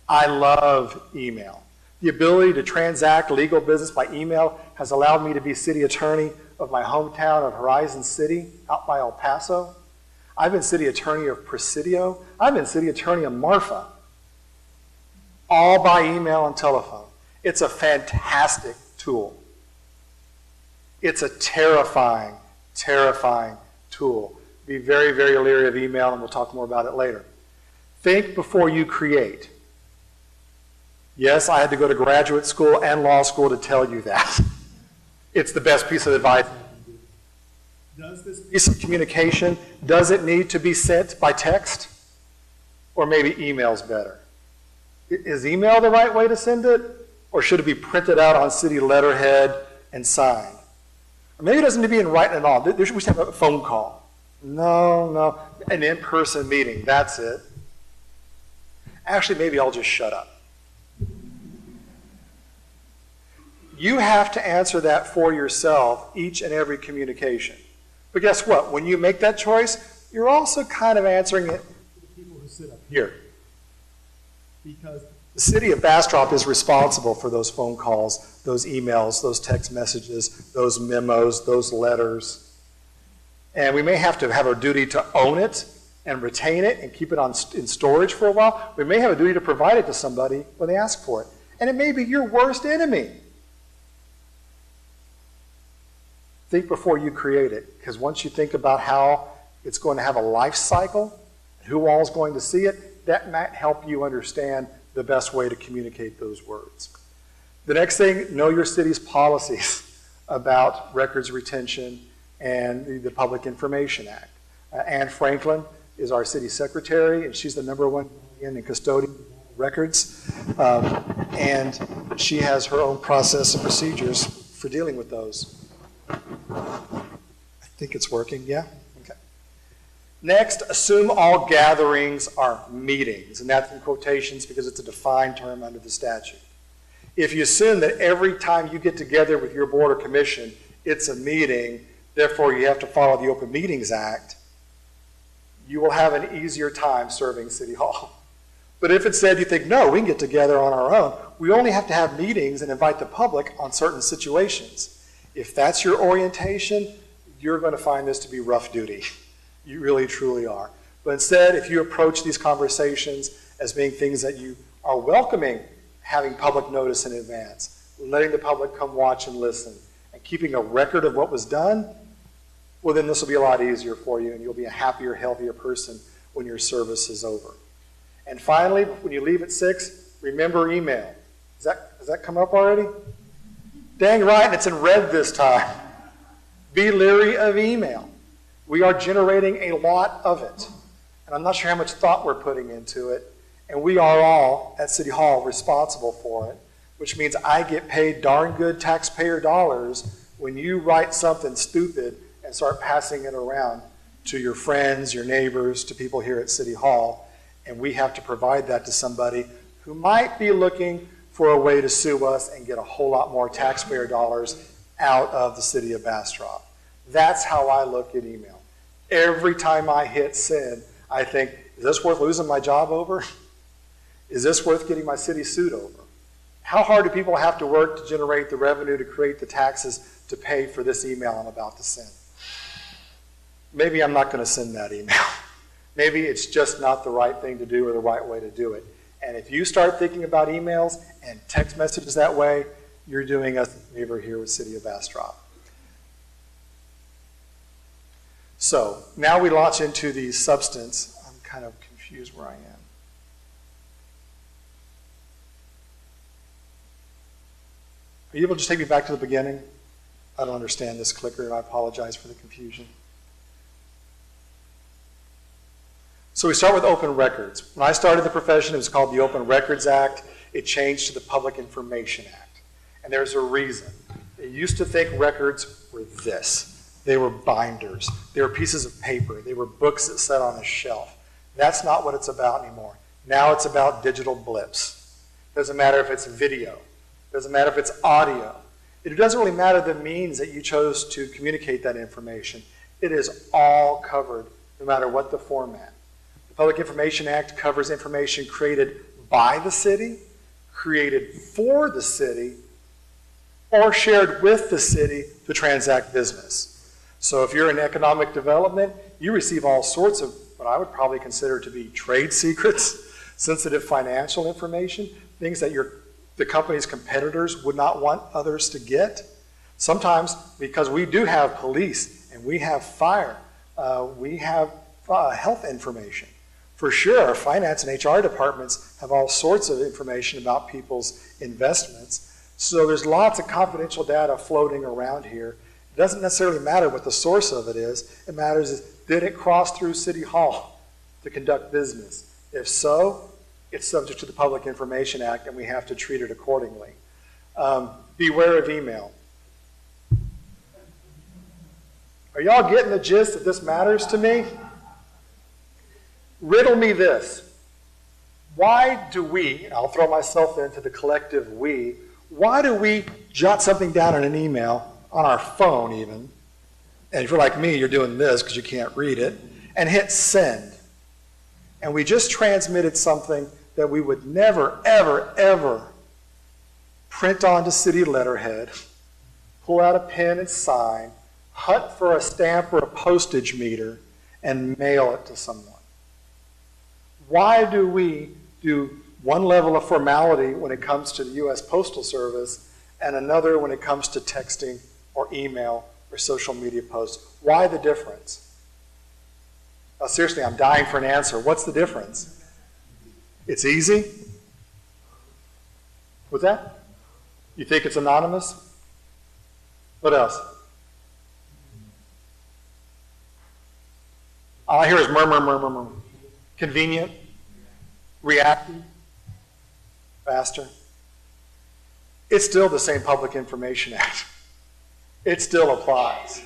I love email. The ability to transact legal business by email has allowed me to be city attorney of my hometown of Horizon City out by El Paso. I've been city attorney of Presidio. I've been city attorney of Marfa. All by email and telephone. It's a fantastic tool. It's a terrifying, terrifying tool. Be very, very leery of email, and we'll talk more about it later. Think before you create. Yes, I had to go to graduate school and law school to tell you that. It's the best piece of advice. Does this piece of communication, does it need to be sent by text? Or maybe email's better? Is email the right way to send it? Or should it be printed out on city letterhead and signed? Or maybe it doesn't need to be in writing at all. We should have a phone call. No, an in-person meeting, that's it. Actually, maybe I'll just shut up. You have to answer that for yourself each and every communication. But guess what? When you make that choice, you're also kind of answering it to the people who sit up here. Because the city of Bastrop is responsible for those phone calls, those emails, those text messages, those memos, those letters. And we may have to have a duty to own it and retain it and keep it in storage for a while. We may have a duty to provide it to somebody when they ask for it. And it may be your worst enemy. Think before you create it, because once you think about how it's going to have a life cycle, who all is going to see it, that might help you understand the best way to communicate those words. The next thing, know your city's policies about records retention and the Public Information Act. Anne Franklin is our city secretary, and she's the #1 in custodian of records, and she has her own process and procedures for dealing with those. I think it's working, yeah? Okay. Next, assume all gatherings are meetings, and that's in quotations because it's a defined term under the statute. If you assume that every time you get together with your board or commission, it's a meeting, therefore you have to follow the Open Meetings Act, you will have an easier time serving City Hall. But if instead you think, no, we can get together on our own, we only have to have meetings and invite the public on certain situations. If that's your orientation, you're going to find this to be rough duty. You really, truly are. But instead, if you approach these conversations as being things that you are welcoming, having public notice in advance, letting the public come watch and listen, and keeping a record of what was done, well, then this will be a lot easier for you, and you'll be a happier, healthier person when your service is over. And finally, when you leave at 6, remember email. Has that come up already? Dang right, and it's in red this time. Be leery of email. We are generating a lot of it. And I'm not sure how much thought we're putting into it. And we are all, at City Hall, responsible for it, which means I get paid darn good taxpayer dollars when you write something stupid and start passing it around to your friends, your neighbors, to people here at City Hall. And we have to provide that to somebody who might be looking for a way to sue us and get a whole lot more taxpayer dollars out of the city of Bastrop. That's how I look at email. Every time I hit send, I think, is this worth losing my job over? Is this worth getting my city sued over? How hard do people have to work to generate the revenue to create the taxes to pay for this email I'm about to send? maybe I'm not going to send that email. Maybe it's just not the right thing to do or the right way to do it. And if you start thinking about emails and text messages that way, you're doing us a favor here with City of Bastrop. So now we launch into the substance. I'm kind of confused where I am. Are you able to just take me back to the beginning? I don't understand this clicker, and I apologize for the confusion. So we start with open records. When I started the profession, it was called the Open Records Act. It changed to the Public Information Act. And there's a reason. They used to think records were this. They were binders. They were pieces of paper. They were books that sat on a shelf. That's not what it's about anymore. Now it's about digital blips. Doesn't matter if it's video. Doesn't matter if it's audio. It doesn't really matter the means that you chose to communicate that information. It is all covered, no matter what the format. The Public Information Act covers information created by the city, created for the city, or shared with the city to transact business. So if you're in economic development, you receive all sorts of what I would probably consider to be trade secrets, sensitive financial information, things that the company's competitors would not want others to get. Sometimes, because we do have police and we have fire, we have health information. For sure, our finance and HR departments have all sorts of information about people's investments. So there's lots of confidential data floating around here. It doesn't necessarily matter what the source of it is. It matters is, did it cross through City Hall to conduct business? If so, it's subject to the Public Information Act, and we have to treat it accordingly. Beware of email. Are y'all getting the gist that this matters to me? Riddle me this. Why do we, and I'll throw myself into the collective we, why do we jot something down in an email, on our phone even, and if you're like me, you're doing this because you can't read it, and hit send? And we just transmitted something that we would never, ever, ever print onto city letterhead, pull out a pen and sign, hunt for a stamp or a postage meter, and mail it to someone. Why do we do one level of formality when it comes to the U.S. Postal Service and another when it comes to texting or email or social media posts? Why the difference? Seriously, I'm dying for an answer. What's the difference? It's easy? What's that? You think it's anonymous? What else? All I hear is murmur, murmur, murmur. Convenient? Reactive? Faster? It's still the same Public Information Act. It still applies.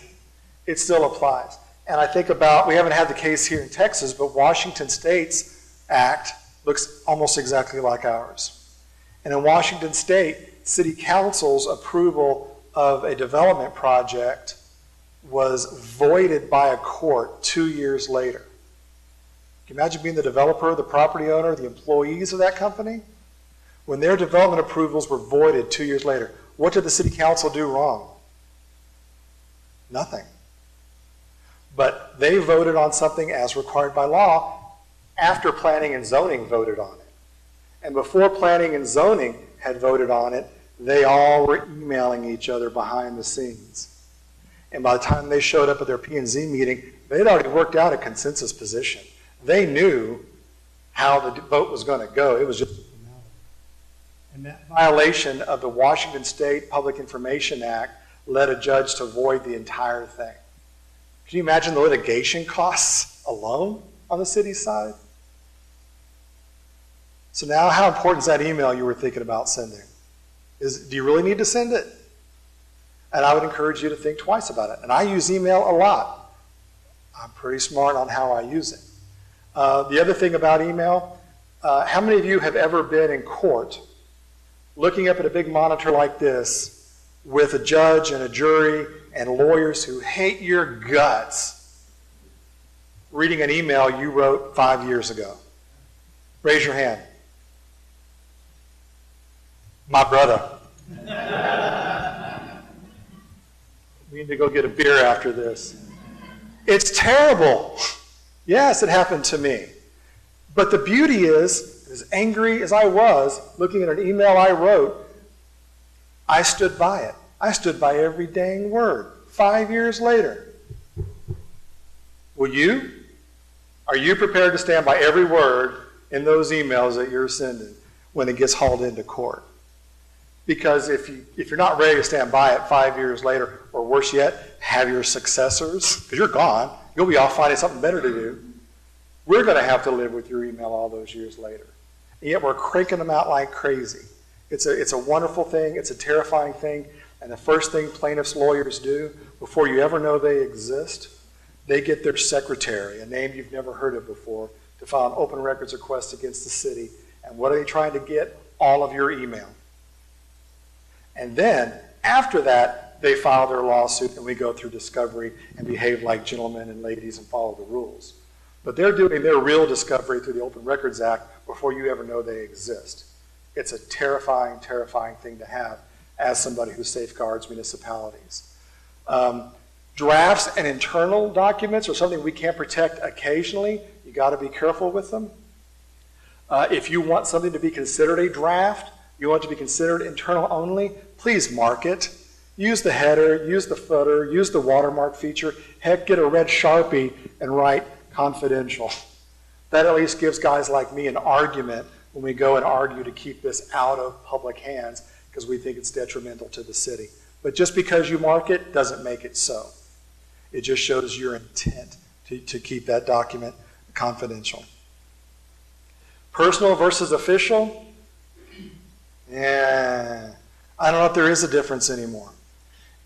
It still applies. And I think about, we haven't had the case here in Texas, but Washington State's act looks almost exactly like ours. And in Washington State, City Council's approval of a development project was voided by a court 2 years later. Can you imagine being the developer, the property owner, the employees of that company? When their development approvals were voided 2 years later, what did the City Council do wrong? Nothing. But they voted on something as required by law after Planning and Zoning voted on it. And before Planning and Zoning had voted on it, they all were emailing each other behind the scenes. And by the time they showed up at their P&Z meeting, they'd already worked out a consensus position. They knew how the vote was going to go. It was just a formality. And that violation of the Washington State Public Information Act led a judge to void the entire thing. Can you imagine the litigation costs alone on the city's side? So now how important is that email you were thinking about sending? Do you really need to send it? And I would encourage you to think twice about it. And I use email a lot. I'm pretty smart on how I use it. The other thing about email, how many of you have ever been in court looking up at a big monitor like this with a judge and a jury and lawyers who hate your guts reading an email you wrote 5 years ago? Raise your hand. My brother. We need to go get a beer after this. It's terrible. Yes, it happened to me. But the beauty is, as angry as I was looking at an email I wrote, I stood by it. I stood by every dang word. 5 years later. Will you? Are you prepared to stand by every word in those emails that you're sending when it gets hauled into court? Because if you're not ready to stand by it 5 years later, or worse yet, have your successors, because you're gone, you'll be off finding something better to do. We're going to have to live with your email all those years later. And yet we're cranking them out like crazy. It's a wonderful thing. It's a terrifying thing. And the first thing plaintiffs' lawyers do, before you ever know they exist, they get their secretary, a name you've never heard of before, to file an open records request against the city. And what are they trying to get? All of your email. And then, after that, they file their lawsuit and we go through discovery and behave like gentlemen and ladies and follow the rules. But they're doing their real discovery through the Open Records Act before you ever know they exist. It's a terrifying, terrifying thing to have as somebody who safeguards municipalities. Drafts and internal documents are something we can't protect occasionally. You got to be careful with them. If you want something to be considered a draft, you want it to be considered internal only, please mark it. Use the header, use the footer, use the watermark feature. Heck, get a red Sharpie and write confidential. That at least gives guys like me an argument when we go and argue to keep this out of public hands because we think it's detrimental to the city. But just because you mark it doesn't make it so. It just shows your intent to keep that document confidential. Personal versus official? Yeah, I don't know if there is a difference anymore.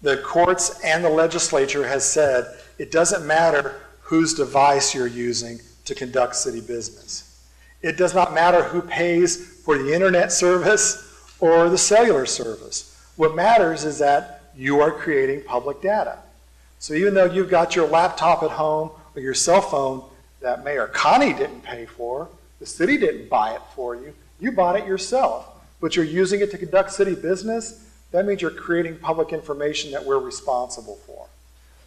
The courts and the legislature has said it doesn't matter whose device you're using to conduct city business. It does not matter who pays for the internet service or the cellular service. What matters is that you are creating public data. So even though you've got your laptop at home or your cell phone that Mayor Connie didn't pay for, the city didn't buy it for you, you bought it yourself, but you're using it to conduct city business, that means you're creating public information that we're responsible for.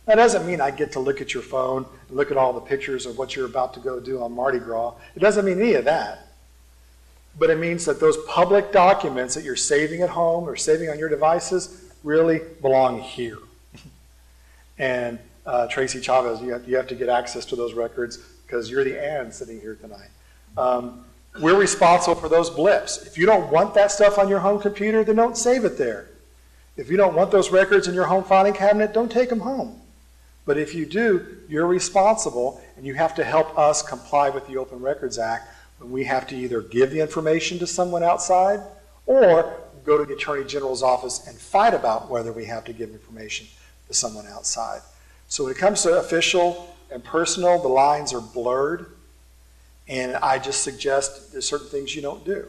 That doesn't mean I get to look at your phone and look at all the pictures of what you're about to go do on Mardi Gras. It doesn't mean any of that. But it means that those public documents that you're saving at home or saving on your devices really belong here. And Tracy Chavez, you have to get access to those records because you're the Ann sitting here tonight. We're responsible for those blips. If you don't want that stuff on your home computer, then don't save it there. If you don't want those records in your home filing cabinet, don't take them home. But if you do, you're responsible, and you have to help us comply with the Open Records Act when we have to either give the information to someone outside or go to the Attorney General's office and fight about whether we have to give information to someone outside. So when it comes to official and personal, the lines are blurred, and I just suggest there's certain things you don't do.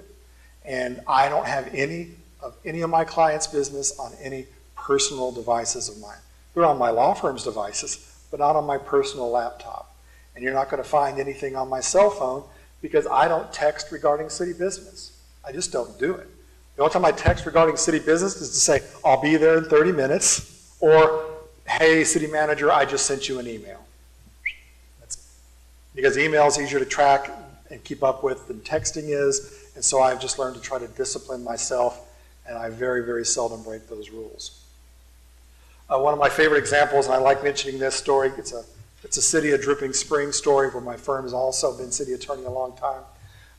And I don't have any of my clients' business on any personal devices of mine. They're on my law firm's devices, but not on my personal laptop. And you're not going to find anything on my cell phone because I don't text regarding city business. I just don't do it. The only time I text regarding city business is to say, I'll be there in 30 minutes, or, hey, city manager, I just sent you an email. That's it. Because email is easier to track and keep up with than texting is, and so I've just learned to try to discipline myself, and I very, very seldom break those rules. One of my favorite examples, and I like mentioning this story, it's a City of Dripping Springs story where my firm has also been city attorney a long time.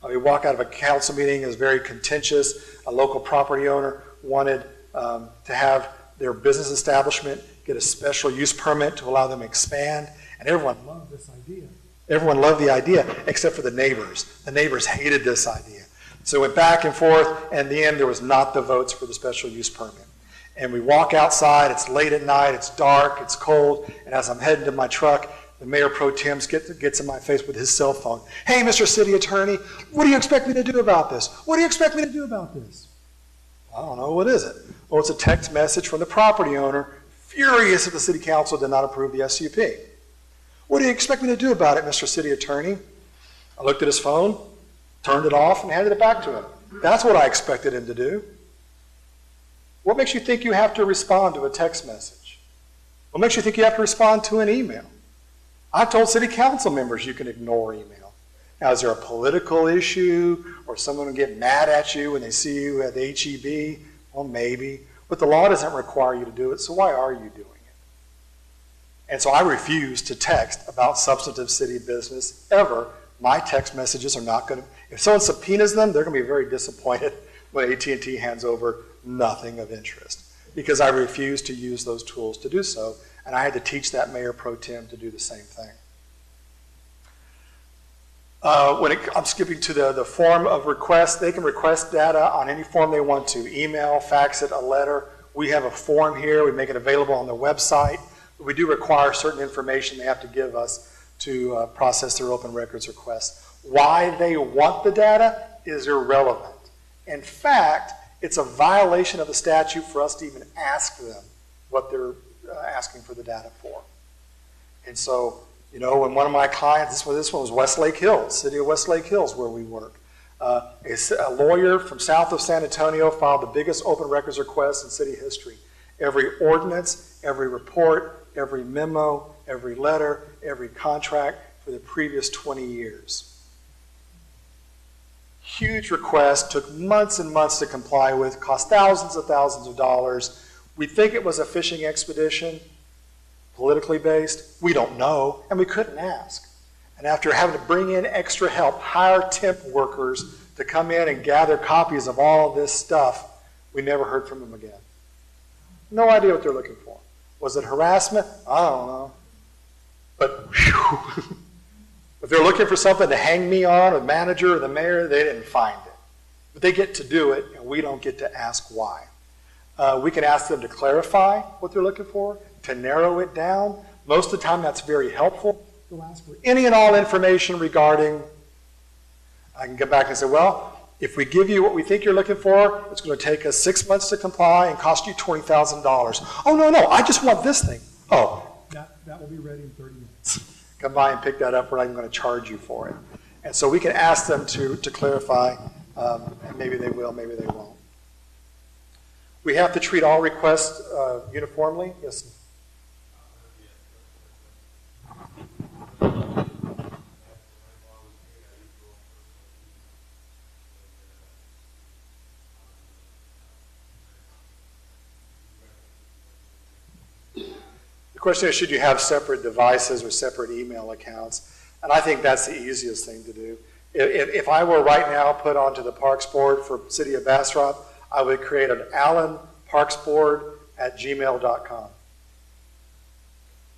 We walk out of a council meeting, it was very contentious. A local property owner wanted to have their business establishment get a special use permit to allow them to expand, and everyone loved this idea. Everyone loved the idea except for the neighbors. The neighbors hated this idea. So it went back and forth, and in the end there was not the votes for the special use permit. And we walk outside, it's late at night, it's dark, it's cold, and as I'm heading to my truck, the mayor pro tem gets in my face with his cell phone. Hey, Mr. City Attorney, what do you expect me to do about this? What do you expect me to do about this? I don't know, what is it? Well, it's a text message from the property owner, furious that the city council did not approve the SUP. What do you expect me to do about it, Mr. City Attorney? I looked at his phone, turned it off, and handed it back to him. That's what I expected him to do. What makes you think you have to respond to a text message? What makes you think you have to respond to an email? I've told city council members you can ignore email. Now, is there a political issue or someone will get mad at you when they see you at the HEB? Well, maybe. But the law doesn't require you to do it, so why are you doing it? And so I refuse to text about substantive city business ever. My text messages are not going to, if someone subpoenas them, they're going to be very disappointed when AT&T hands over nothing of interest, because I refuse to use those tools to do so, and I had to teach that mayor pro tem to do the same thing. I'm skipping to the form of request. They can request data on any form they want to, email, fax it, a letter. We have a form here. We make it available on the website. But we do require certain information they have to give us to process their open records request. Why they want the data is irrelevant. In fact, it's a violation of the statute for us to even ask them what they're asking for the data for. And so, you know, when one of my clients, this one was Westlake Hills, city of Westlake Hills, where we work. A lawyer from south of San Antonio filed the biggest open records request in city history. Every ordinance, every report, every memo, every letter, every contract for the previous 20 years. Huge request, took months and months to comply with, cost thousands of dollars. We think it was a fishing expedition, politically based. We don't know, and we couldn't ask. And after having to bring in extra help, hire temp workers to come in and gather copies of all this stuff, we never heard from them again. No idea what they're looking for. Was it harassment? I don't know. But whew, if they're looking for something to hang me on, or the manager or the mayor, they didn't find it. But they get to do it, and we don't get to ask why. We can ask them to clarify what they're looking for, to narrow it down. Most of the time, that's very helpful. We'll ask for any and all information regarding, I can get back and say, well, if we give you what we think you're looking for, it's going to take us 6 months to comply and cost you $20,000. Oh, no, I just want this thing. Oh. That will be ready in 30 minutes. Come by and pick that up. We're not even going to charge you for it. And so we can ask them to clarify, and maybe they will, maybe they won't. We have to treat all requests uniformly. Yes. The question is, should you have separate devices or separate email accounts? And I think that's the easiest thing to do. If I were right now put onto the Parks Board for City of Bastrop, I would create an allenparksboard@gmail.com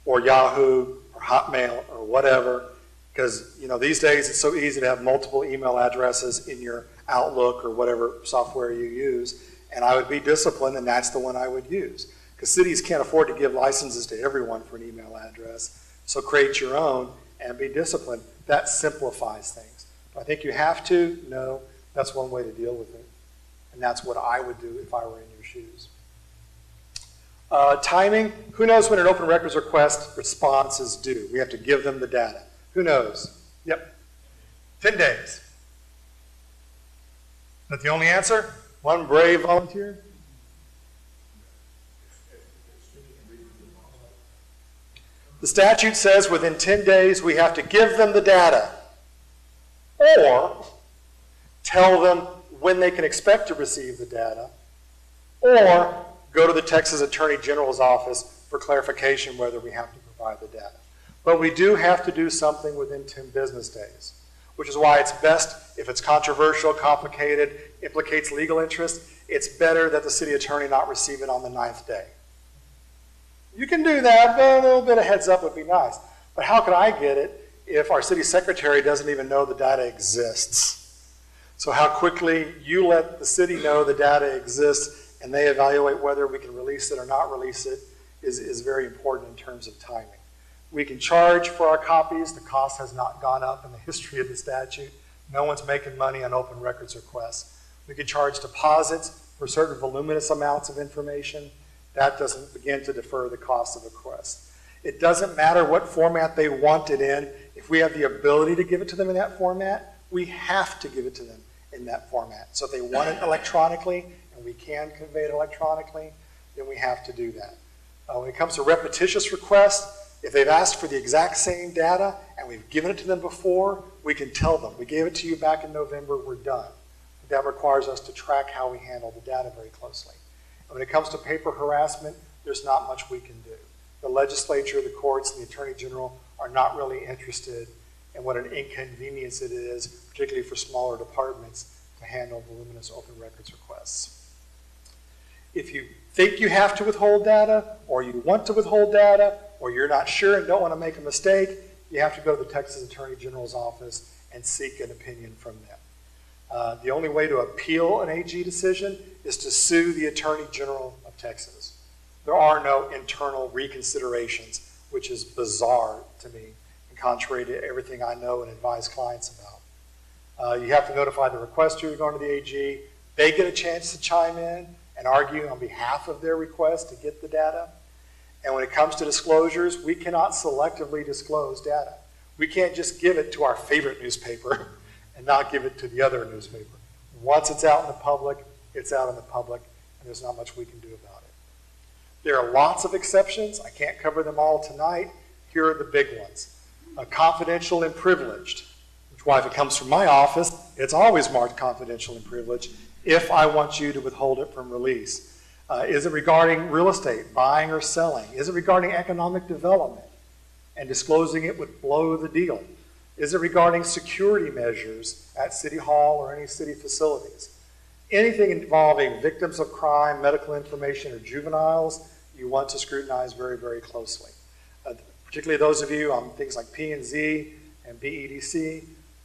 or Yahoo or Hotmail or whatever, because you know these days it's so easy to have multiple email addresses in your Outlook or whatever software you use, and I would be disciplined, and that's the one I would use. Because cities can't afford to give licenses to everyone for an email address. So create your own and be disciplined. That simplifies things. Do I think you have to? No. That's one way to deal with it. And that's what I would do if I were in your shoes. Timing. Who knows when an open records request response is due? We have to give them the data. Who knows? Yep. 10 days. Is that the only answer? One brave volunteer? The statute says within 10 days we have to give them the data or tell them when they can expect to receive the data or go to the Texas Attorney General's office for clarification whether we have to provide the data. But we do have to do something within 10 business days, which is why it's best if it's controversial, complicated, implicates legal interest, it's better that the city attorney not receive it on the 9th day. You can do that, but a little bit of heads up would be nice. But how can I get it if our city secretary doesn't even know the data exists? So how quickly you let the city know the data exists and they evaluate whether we can release it or not release it is very important in terms of timing. We can charge for our copies. The cost has not gone up in the history of the statute. No one's making money on open records requests. We can charge deposits for certain voluminous amounts of information. That doesn't begin to defer the cost of a request. It doesn't matter what format they want it in. If we have the ability to give it to them in that format, we have to give it to them in that format. So if they want it electronically, and we can convey it electronically, then we have to do that. When it comes to repetitious requests, If they've asked for the exact same data and we've given it to them before, we can tell them, we gave it to you back in November, we're done. That requires us to track how we handle the data very closely. And when it comes to paper harassment, there's not much we can do. The legislature, the courts, and the Attorney General are not really interested in what an inconvenience it is, particularly for smaller departments, to handle voluminous open records requests. If you think you have to withhold data, or you want to withhold data, or you're not sure and don't want to make a mistake, you have to go to the Texas Attorney General's office and seek an opinion from them. The only way to appeal an AG decision is to sue the Attorney General of Texas. There are no internal reconsiderations, which is bizarre to me and contrary to everything I know and advise clients about. You have to notify the requester you're going to the AG. They get a chance to chime in and argue on behalf of their request to get the data. And when it comes to disclosures, we cannot selectively disclose data. We can't just give it to our favorite newspaper and not give it to the other newspaper. Once it's out in the public, it's out in the public, and there's not much we can do about it. There are lots of exceptions. I can't cover them all tonight. Here are the big ones. Confidential and privileged, which is why if it comes from my office, it's always marked confidential and privileged if I want you to withhold it from release. Is it regarding real estate, buying or selling? Is it regarding economic development? And disclosing it would blow the deal. Is it regarding security measures at City Hall or any city facilities? Anything involving victims of crime, medical information, or juveniles, you want to scrutinize very, very closely. Particularly those of you on things like P&Z and BEDC,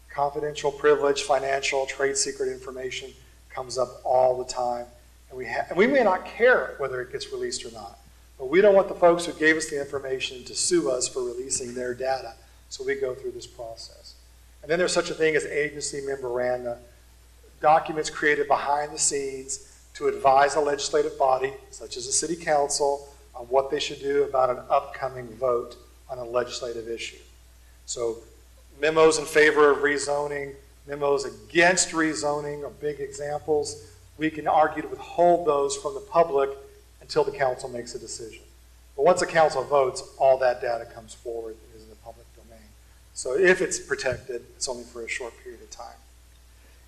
confidential, privileged, financial, trade secret information comes up all the time. And we may not care whether it gets released or not, but we don't want the folks who gave us the information to sue us for releasing their data, so we go through this process. And then there's such a thing as agency memoranda, documents created behind the scenes to advise a legislative body, such as a city council, on what they should do about an upcoming vote on a legislative issue. So memos in favor of rezoning, memos against rezoning are big examples. We can argue to withhold those from the public until the council makes a decision. But once the council votes, all that data comes forward and is in the public domain. So if it's protected, it's only for a short period of time.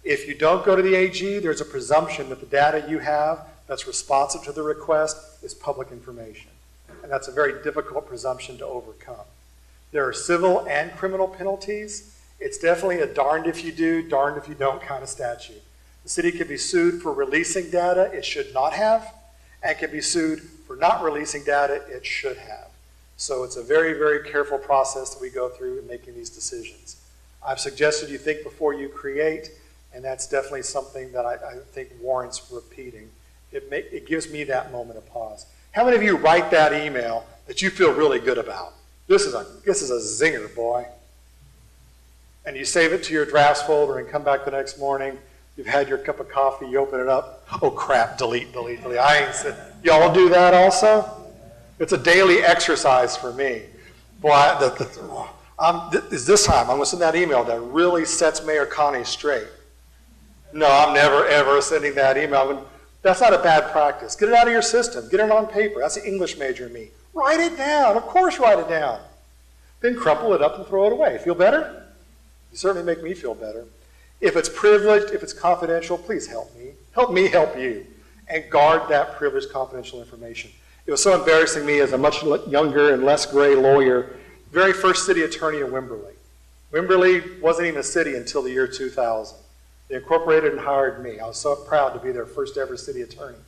If you don't go to the AG, there's a presumption that the data you have that's responsive to the request is public information. And that's a very difficult presumption to overcome. There are civil and criminal penalties. It's definitely a darned if you do, darned if you don't kind of statute. The city can be sued for releasing data it should not have, and can be sued for not releasing data it should have. So it's a very, very careful process that we go through in making these decisions. I've suggested you think before you create, and that's definitely something that I think warrants repeating. It gives me that moment of pause. How many of you write that email that you feel really good about? This is a zinger, boy. And you save it to your drafts folder and come back the next morning. You've had your cup of coffee, you open it up. Oh crap, delete, delete, delete. I ain't said, y'all do that also? It's a daily exercise for me. Boy, this time I'm gonna send that email that really sets Mayor Connie straight. No, I'm never ever sending that email. That's not a bad practice. Get it out of your system, get it on paper. That's the English major in me. Write it down, of course write it down. Then crumple it up and throw it away. Feel better? You certainly make me feel better. If it's privileged, if it's confidential, please help me. Help me help you. And guard that privileged confidential information. It was so embarrassing to me as a much younger and less gray lawyer, very first city attorney in Wimberley. Wimberley wasn't even a city until the year 2000. They incorporated and hired me. I was so proud to be their first ever city attorney.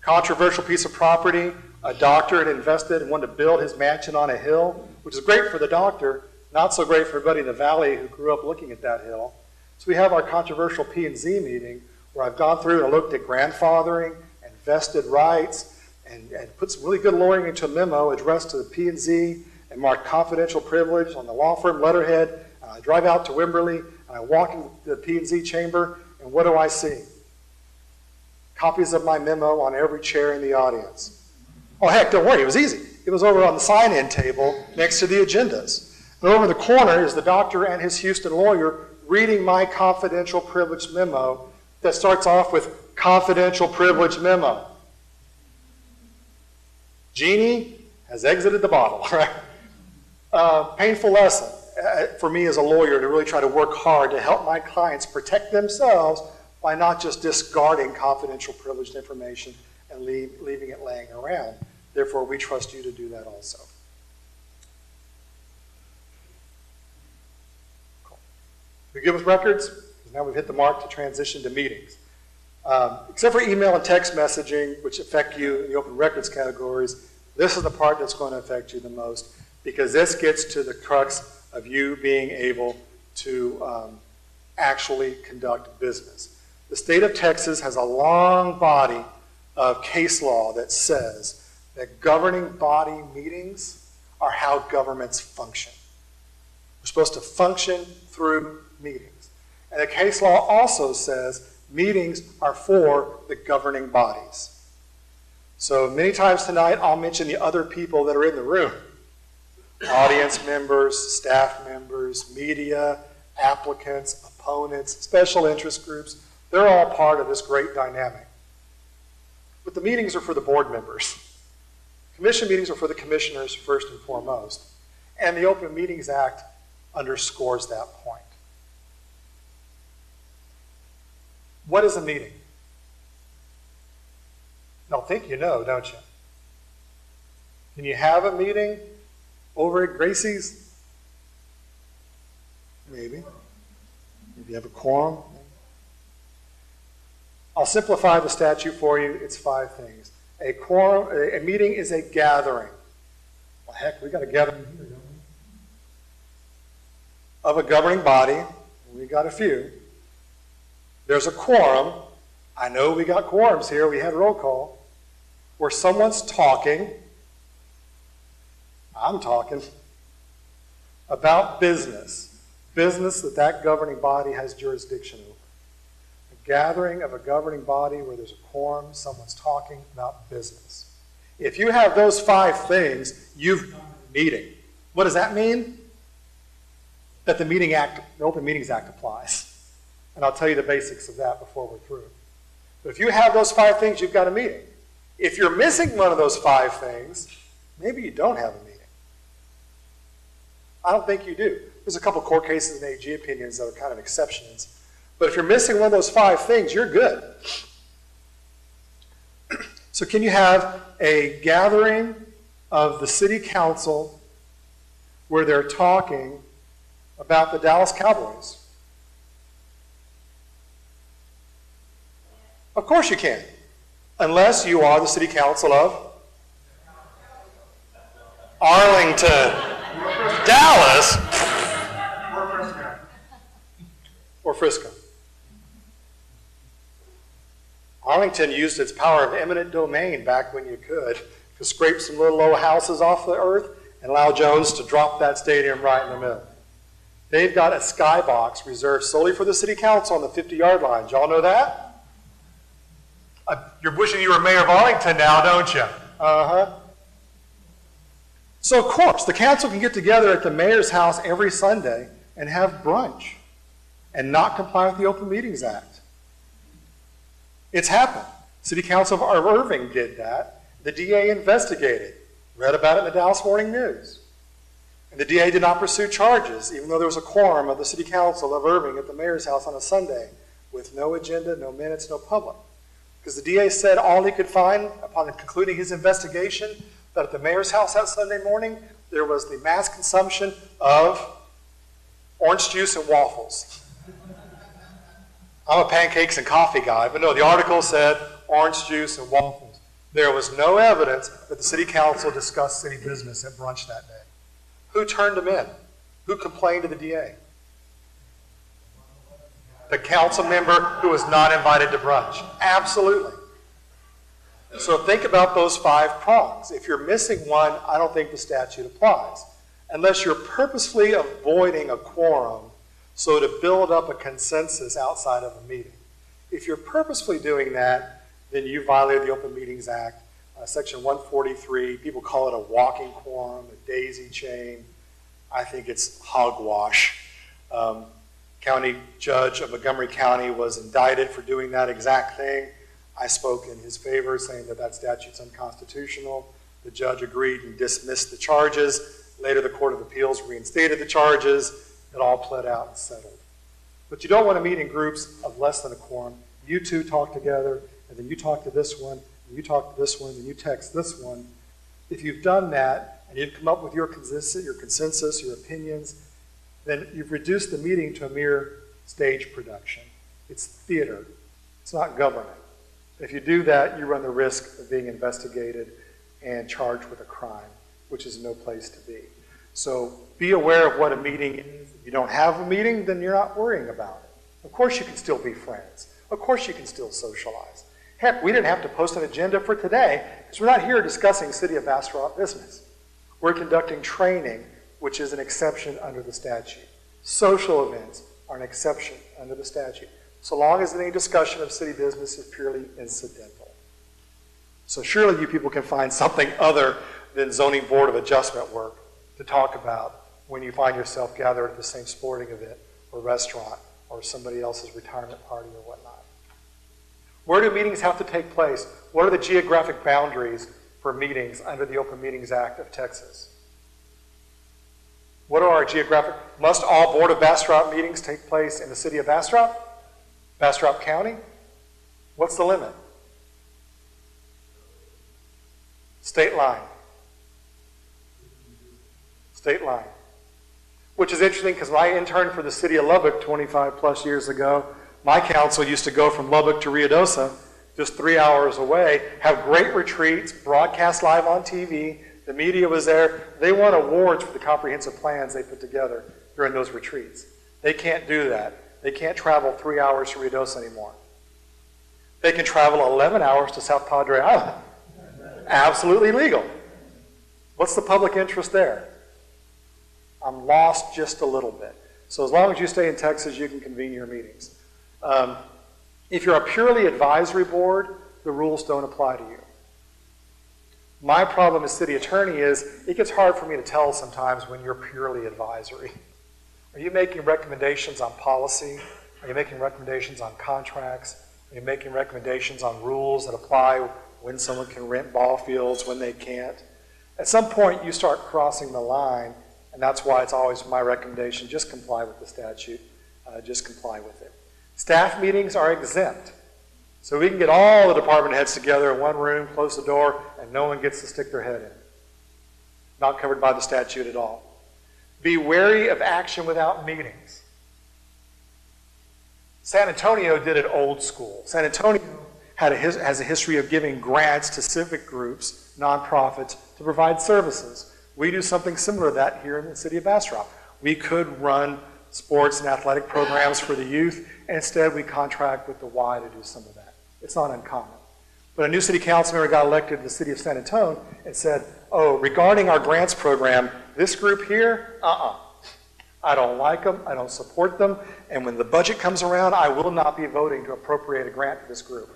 Controversial piece of property. A doctor had invested and wanted to build his mansion on a hill, which is great for the doctor, not so great for everybody in the valley who grew up looking at that hill. So we have our controversial P&Z meeting where I've gone through and looked at grandfathering and vested rights and put some really good lawyering into a memo addressed to the P&Z and marked confidential privilege on the law firm letterhead. I drive out to Wimberley and I walk into the P&Z chamber, and what do I see? Copies of my memo on every chair in the audience. Oh heck, don't worry, it was easy. It was over on the sign-in table next to the agendas. And over in the corner is the doctor and his Houston lawyer reading my confidential privilege memo that starts off with confidential privilege memo. Genie has exited the bottle, right? Painful lesson for me as a lawyer to really try to work hard to help my clients protect themselves by not just discarding confidential privileged information and leaving it laying around. Therefore, we trust you to do that also. Cool. You good with records? Because now we've hit the mark to transition to meetings. Except for email and text messaging, which affect you in the open records categories, this is the part that's going to affect you the most, because this gets to the crux of you being able to actually conduct business. The state of Texas has a long body of case law that says that governing body meetings are how governments function. We're supposed to function through meetings. And the case law also says meetings are for the governing bodies. So many times tonight I'll mention the other people that are in the room. Audience members, staff members, media, applicants, opponents, special interest groups. They're all part of this great dynamic. But the meetings are for the board members. Commission meetings are for the commissioners first and foremost. And the Open Meetings Act underscores that point. What is a meeting? Y'all think you know, don't you? Can you have a meeting over at Gracie's? Maybe. Maybe you have a quorum. I'll simplify the statute for you. It's 5 things. A quorum, a meeting is a gathering. Well, heck, we got a gathering here, don't we? Of a governing body. We got a few. There's a quorum. I know we got quorums here. We had roll call. Where someone's talking. I'm talking about business. Business that governing body has jurisdiction over. A gathering of a governing body where there's a quorum, someone's talking about business. If you have those 5 things, you've done a meeting. What does that mean? That the Open Meetings Act applies. And I'll tell you the basics of that before we're through. But if you have those 5 things, you've got a meeting. If you're missing one of those 5 things, maybe you don't have a meeting. I don't think you do. There's a couple court cases and AG opinions that are kind of exceptions. But if you're missing one of those 5 things, you're good. So can you have a gathering of the city council where they're talking about the Dallas Cowboys? Of course you can. Unless you are the city council of Arlington, Dallas, or Frisco. Arlington used its power of eminent domain back when you could to scrape some little old houses off the earth and allow Jones to drop that stadium right in the middle. They've got a skybox reserved solely for the city council on the 50-yard line. Did y'all know that? You're wishing you were mayor of Arlington now, don't you? Uh-huh. So, of course, the council can get together at the mayor's house every Sunday and have brunch and not comply with the Open Meetings Act. It's happened. City Council of Irving did that. The DA investigated. Read about it in the Dallas Morning News. And the DA did not pursue charges, even though there was a quorum of the City Council of Irving at the mayor's house on a Sunday with no agenda, no minutes, no public. Because the DA said all he could find upon concluding his investigation that at the mayor's house that Sunday morning, there was the mass consumption of orange juice and waffles. I'm a pancakes and coffee guy, but no, the article said orange juice and waffles. There was no evidence that the city council discussed city business at brunch that day. Who turned them in? Who complained to the DA? The council member who was not invited to brunch. Absolutely. So think about those 5 prongs. If you're missing one, I don't think the statute applies. Unless you're purposefully avoiding a quorum so to build up a consensus outside of a meeting. If you're purposefully doing that, then you violate the Open Meetings Act. Section 143, people call it a walking quorum, a daisy chain. I think it's hogwash. County judge of Montgomery County was indicted for doing that exact thing. I spoke in his favor, saying that that statute's unconstitutional. The judge agreed and dismissed the charges. Later, the Court of Appeals reinstated the charges. It all pled out and settled. But you don't want to meet in groups of less than a quorum. You two talk together, and then you talk to this one, and you talk to this one, and you text this one. If you've done that, and you've come up with your consensus, your opinions, then you've reduced the meeting to a mere stage production. It's theater. It's not government. If you do that, you run the risk of being investigated and charged with a crime, which is no place to be. So be aware of what a meeting is. If you don't have a meeting, then you're not worrying about it. Of course you can still be friends. Of course you can still socialize. Heck, we didn't have to post an agenda for today because we're not here discussing City of Bastrop business. We're conducting training, which is an exception under the statute. Social events are an exception under the statute, so long as any discussion of city business is purely incidental. So surely you people can find something other than zoning board of adjustment work to talk about when you find yourself gathered at the same sporting event or restaurant or somebody else's retirement party or whatnot. Where do meetings have to take place? What are the geographic boundaries for meetings under the Open Meetings Act of Texas? What are our geographic? Must all Board of Bastrop meetings take place in the city of Bastrop? Bastrop County? What's the limit? State line. State line. Which is interesting because when I interned for the city of Lubbock 25 plus years ago, my council used to go from Lubbock to Ruidoso, just 3 hours away, have great retreats, broadcast live on TV. The media was there. They won awards for the comprehensive plans they put together during those retreats. They can't do that. They can't travel 3 hours to Ruidoso anymore. They can travel 11 hours to South Padre Island. Absolutely legal. What's the public interest there? I'm lost just a little bit. So as long as you stay in Texas, you can convene your meetings. If you're a purely advisory board, the rules don't apply to you. My problem as city attorney is it gets hard for me to tell sometimes when you're purely advisory. Are you making recommendations on policy? Are you making recommendations on contracts? Are you making recommendations on rules that apply when someone can rent ball fields, when they can't? At some point, you start crossing the line, and that's why it's always my recommendation, just comply with the statute. Just comply with it. Staff meetings are exempt. So we can get all the department heads together in one room, close the door, and no one gets to stick their head in. Not covered by the statute at all. Be wary of action without meetings. San Antonio did it old school. San Antonio has a history of giving grants to civic groups, nonprofits, to provide services. We do something similar to that here in the city of Bastrop. We could run sports and athletic programs for the youth, and instead we contract with the Y to do some of that. It's not uncommon. But a new city council member got elected to the city of San Antonio and said, oh, regarding our grants program, this group here, I don't like them, I don't support them, and when the budget comes around, I will not be voting to appropriate a grant to this group.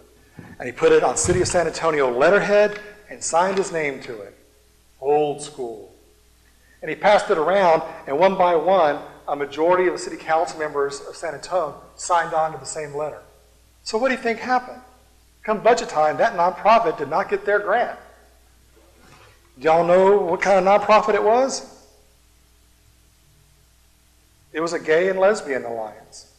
And he put it on City of San Antonio letterhead and signed his name to it. Old school. And he passed it around, and one by one, a majority of the city council members of San Antonio signed on to the same letter. So what do you think happened? Come budget time, that nonprofit did not get their grant. Do y'all know what kind of nonprofit it was? It was a gay and lesbian alliance.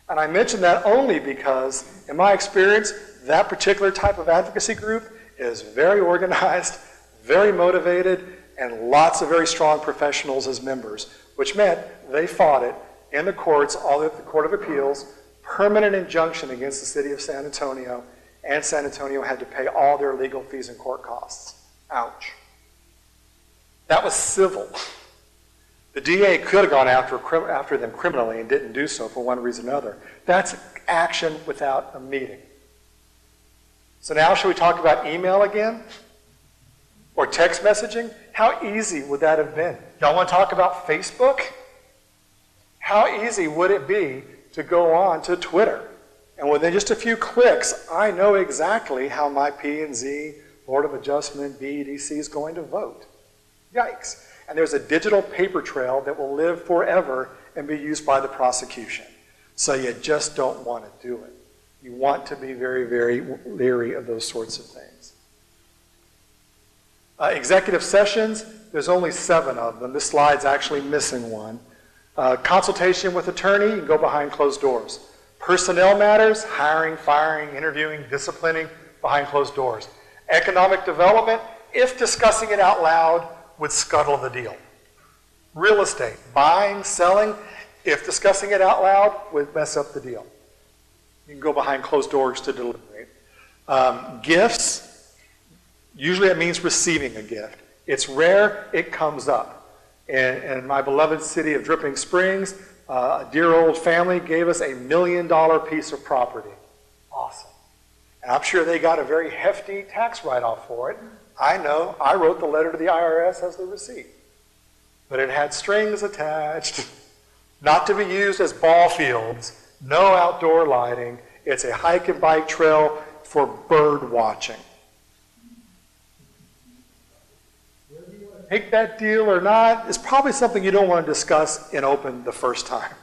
And I mention that only because, in my experience, that particular type of advocacy group is very organized, very motivated, and lots of very strong professionals as members, which meant they fought it in the courts, all at the Court of Appeals, permanent injunction against the city of San Antonio, and San Antonio had to pay all their legal fees and court costs. Ouch. That was civil. The DA could have gone after them criminally and didn't do so for one reason or another. That's action without a meeting. So now should we talk about email again? Or text messaging? How easy would that have been? Y'all want to talk about Facebook? How easy would it be to go on to Twitter? And within just a few clicks, I know exactly how my P&Z, Board of Adjustment, BEDC is going to vote. Yikes. And there's a digital paper trail that will live forever and be used by the prosecution. So you just don't want to do it. You want to be very, very leery of those sorts of things. Executive sessions, there's only 7 of them. This slide's actually missing one. Consultation with attorney, you can go behind closed doors. Personnel matters, hiring, firing, interviewing, disciplining, behind closed doors. Economic development, if discussing it out loud, would scuttle the deal. Real estate, buying, selling, if discussing it out loud, would mess up the deal. You can go behind closed doors to deliberate. Gifts, usually it means receiving a gift. It's rare, it comes up. In my beloved city of Dripping Springs, a dear old family gave us $1 million piece of property. Awesome. And I'm sure they got a very hefty tax write-off for it. I know, I wrote the letter to the IRS as the receipt. But it had strings attached, not to be used as ball fields, no outdoor lighting. It's a hike and bike trail for bird watching. Take that deal or not is probably something you don't want to discuss in open the first time.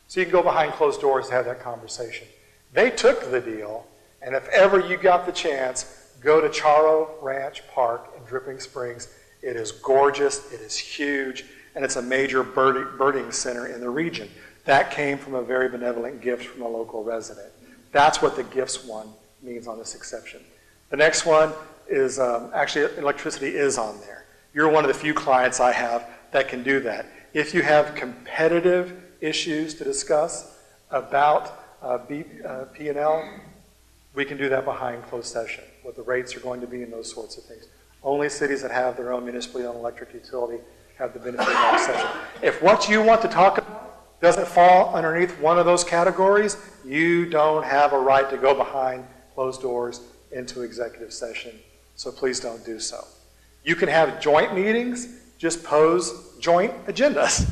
So you can go behind closed doors to have that conversation. They took the deal, and if ever you got the chance, go to Charo Ranch Park in Dripping Springs. It is gorgeous, it is huge, and it's a major birding center in the region. That came from a very benevolent gift from a local resident. That's what the gifts one means on this exception. The next one is, actually electricity is on there. You're one of the few clients I have that can do that. If you have competitive issues to discuss about P&L, we can do that behind closed session, what the rates are going to be and those sorts of things. Only cities that have their own municipally owned electric utility have the benefit of that session. If what you want to talk about doesn't fall underneath one of those categories, you don't have a right to go behind closed doors into executive session, so please don't do so. You can have joint meetings, just pose joint agendas.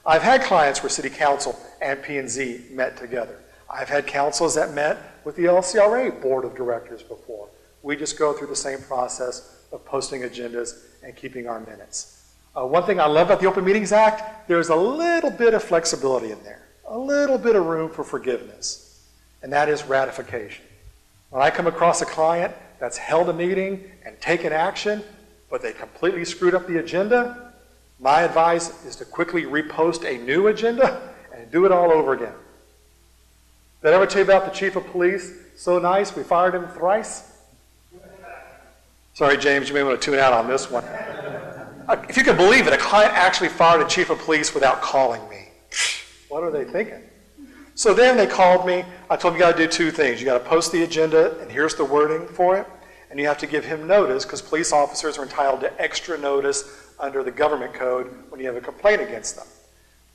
I've had clients where City Council and P&Z met together. I've had councils that met with the LCRA Board of Directors before. We just go through the same process of posting agendas and keeping our minutes. One thing I love about the Open Meetings Act, there's a little bit of flexibility in there, a little bit of room for forgiveness, and that is ratification. When I come across a client that's held a meeting and taken action, but they completely screwed up the agenda, my advice is to quickly repost a new agenda and do it all over again. Did I ever tell you about the chief of police? So nice, we fired him thrice. Sorry, James, you may want to tune out on this one. If you can believe it, a client actually fired a chief of police without calling me. What are they thinking? So then they called me. I told them you got to do 2 things. You got to post the agenda, and here's the wording for it. And you have to give him notice, because police officers are entitled to extra notice under the government code when you have a complaint against them.